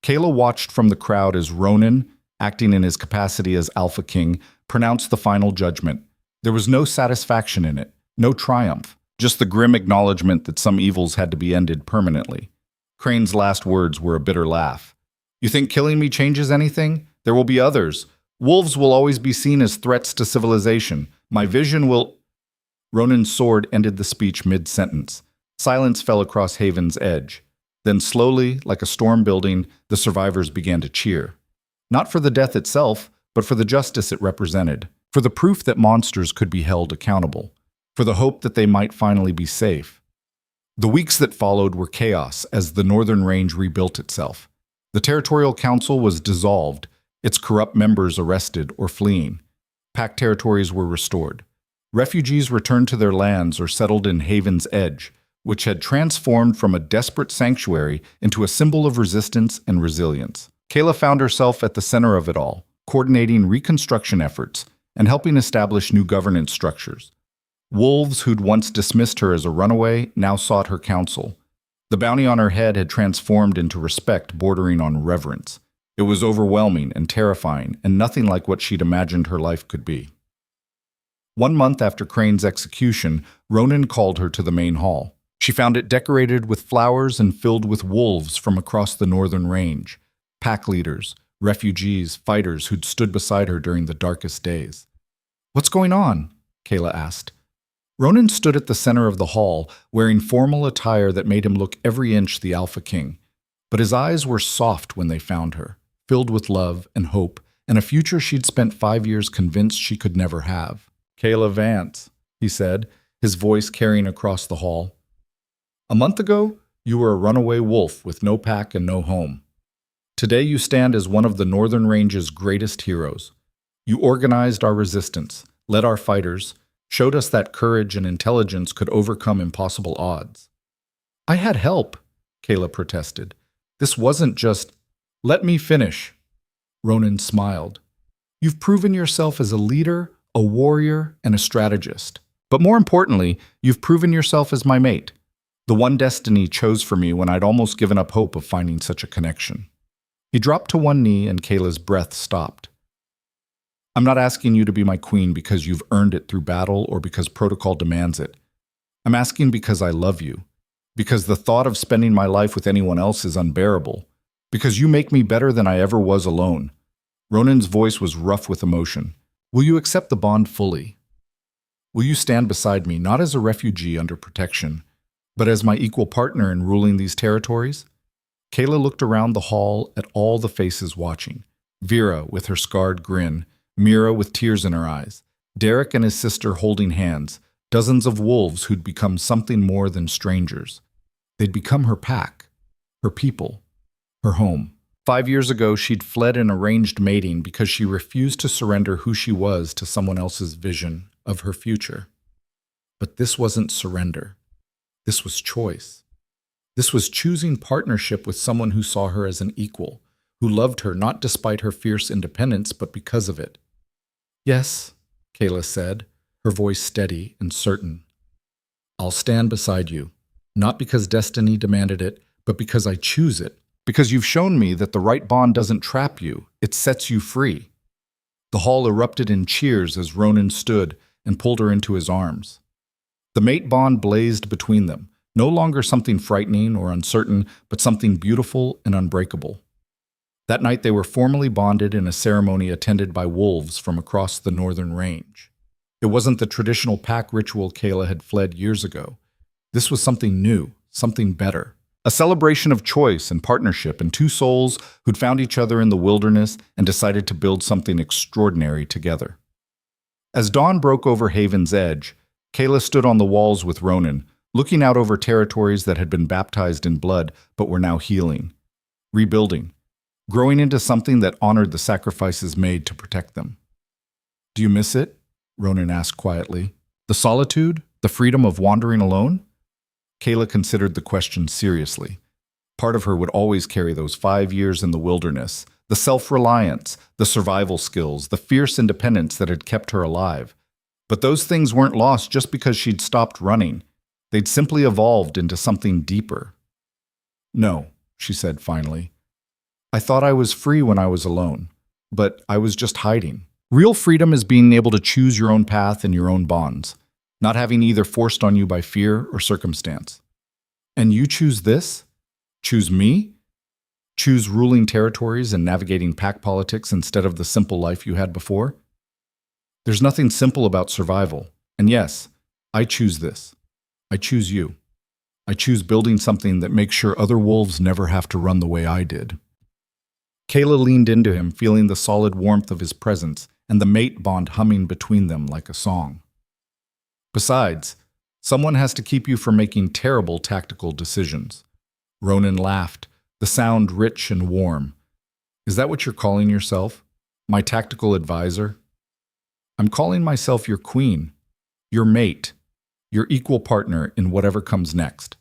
Kayla watched from the crowd as Ronan, acting in his capacity as Alpha King, pronounced the final judgment. There was no satisfaction in it, no triumph, just the grim acknowledgement that some evils had to be ended permanently. Crane's last words were a bitter laugh. You think killing me changes anything? There will be others. Wolves will always be seen as threats to civilization. My vision will... Ronan's sword ended the speech mid-sentence. Silence fell across Haven's edge. Then slowly, like a storm building, the survivors began to cheer. Not for the death itself, but for the justice it represented, for the proof that monsters could be held accountable, for the hope that they might finally be safe. The weeks that followed were chaos as the Northern Range rebuilt itself. The Territorial Council was dissolved, its corrupt members arrested or fleeing. Pack territories were restored. Refugees returned to their lands or settled in Haven's Edge, which had transformed from a desperate sanctuary into a symbol of resistance and resilience. Kayla found herself at the center of it all, coordinating reconstruction efforts and helping establish new governance structures. Wolves who'd once dismissed her as a runaway now sought her counsel. The bounty on her head had transformed into respect bordering on reverence. It was overwhelming and terrifying, and nothing like what she'd imagined her life could be. 1 month after Crane's execution, Ronan called her to the main hall. She found it decorated with flowers and filled with wolves from across the northern range, pack leaders, refugees, fighters who'd stood beside her during the darkest days. "What's going on?" Kayla asked. Ronan stood at the center of the hall, wearing formal attire that made him look every inch the Alpha King. But his eyes were soft when they found her, filled with love and hope, and a future she'd spent 5 years convinced she could never have. "Kayla Vance," he said, his voice carrying across the hall. "A month ago, you were a runaway wolf with no pack and no home. Today you stand as one of the Northern Range's greatest heroes. You organized our resistance, led our fighters, showed us that courage and intelligence could overcome impossible odds." "I had help," Kayla protested. "This wasn't just..." "Let me finish." Ronan smiled. "You've proven yourself as a leader, a warrior, and a strategist. But more importantly, you've proven yourself as my mate, the one destiny chose for me when I'd almost given up hope of finding such a connection." He dropped to one knee and Kayla's breath stopped. "I'm not asking you to be my queen because you've earned it through battle or because protocol demands it. I'm asking because I love you, because the thought of spending my life with anyone else is unbearable, because you make me better than I ever was alone." Ronan's voice was rough with emotion. "Will you accept the bond fully? Will you stand beside me not as a refugee under protection, but as my equal partner in ruling these territories?" Kayla looked around the hall at all the faces watching. Vera with her scarred grin, Mira with tears in her eyes, Derek and his sister holding hands, dozens of wolves who'd become something more than strangers. They'd become her pack, her people, her home. 5 years ago, she'd fled an arranged mating because she refused to surrender who she was to someone else's vision of her future. But this wasn't surrender. This was choice. This was choosing partnership with someone who saw her as an equal, who loved her not despite her fierce independence, but because of it. "Yes," Kayla said, her voice steady and certain. "I'll stand beside you, not because destiny demanded it, but because I choose it. Because you've shown me that the right bond doesn't trap you, it sets you free." The hall erupted in cheers as Ronan stood and pulled her into his arms. The mate bond blazed between them, no longer something frightening or uncertain, but something beautiful and unbreakable. That night they were formally bonded in a ceremony attended by wolves from across the northern range. It wasn't the traditional pack ritual Kayla had fled years ago. This was something new, something better. A celebration of choice and partnership and two souls who'd found each other in the wilderness and decided to build something extraordinary together. As dawn broke over Haven's Edge, Kayla stood on the walls with Ronan, looking out over territories that had been baptized in blood but were now healing, rebuilding, growing into something that honored the sacrifices made to protect them. "Do you miss it?" Ronan asked quietly. "The solitude? The freedom of wandering alone?" Kayla considered the question seriously. Part of her would always carry those 5 years in the wilderness, the self-reliance, the survival skills, the fierce independence that had kept her alive. But those things weren't lost just because she'd stopped running. They'd simply evolved into something deeper. No, she said finally. I thought I was free when I was alone, but I was just hiding. Real freedom is being able to choose your own path and your own bonds, not having either forced on you by fear or circumstance. And you choose this? Choose me? Choose ruling territories and navigating pack politics instead of the simple life you had before? There's nothing simple about survival. And yes, I choose this. I choose you. I choose building something that makes sure other wolves never have to run the way I did. Kayla leaned into him, feeling the solid warmth of his presence and the mate bond humming between them like a song. Besides, someone has to keep you from making terrible tactical decisions. Ronan laughed, the sound rich and warm. Is that what you're calling yourself? My tactical advisor? I'm calling myself your queen, your mate, your equal partner in whatever comes next.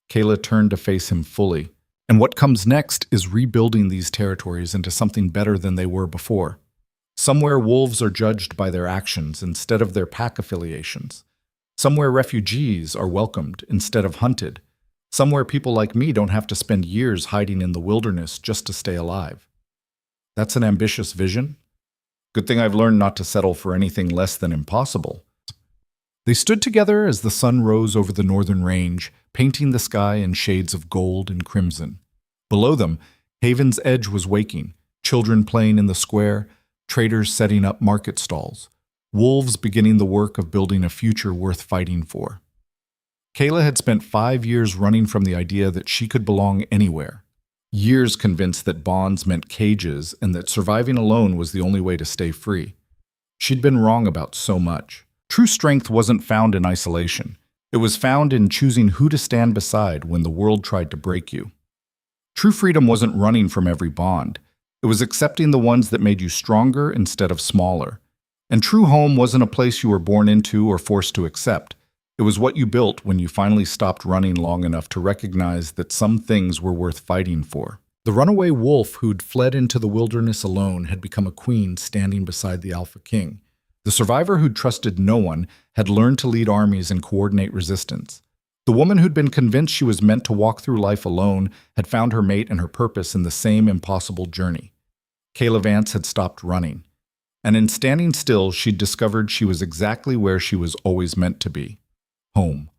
Kayla turned to face him fully. And what comes next is rebuilding these territories into something better than they were before. Somewhere wolves are judged by their actions instead of their pack affiliations. Somewhere refugees are welcomed instead of hunted. Somewhere people like me don't have to spend years hiding in the wilderness just to stay alive. That's an ambitious vision. Good thing I've learned not to settle for anything less than impossible. They stood together as the sun rose over the northern range, painting the sky in shades of gold and crimson. Below them, Haven's Edge was waking, children playing in the square, traders setting up market stalls, wolves beginning the work of building a future worth fighting for. Kayla had spent 5 years running from the idea that she could belong anywhere. Years convinced that bonds meant cages and that surviving alone was the only way to stay free. She'd been wrong about so much. True strength wasn't found in isolation. It was found in choosing who to stand beside when the world tried to break you. True freedom wasn't running from every bond. It was accepting the ones that made you stronger instead of smaller. And true home wasn't a place you were born into or forced to accept. It was what you built when you finally stopped running long enough to recognize that some things were worth fighting for. The runaway wolf who'd fled into the wilderness alone had become a queen standing beside the alpha king. The survivor who'd trusted no one had learned to lead armies and coordinate resistance. The woman who'd been convinced she was meant to walk through life alone had found her mate and her purpose in the same impossible journey. Kayla Vance had stopped running. And in standing still, she'd discovered she was exactly where she was always meant to be. Home.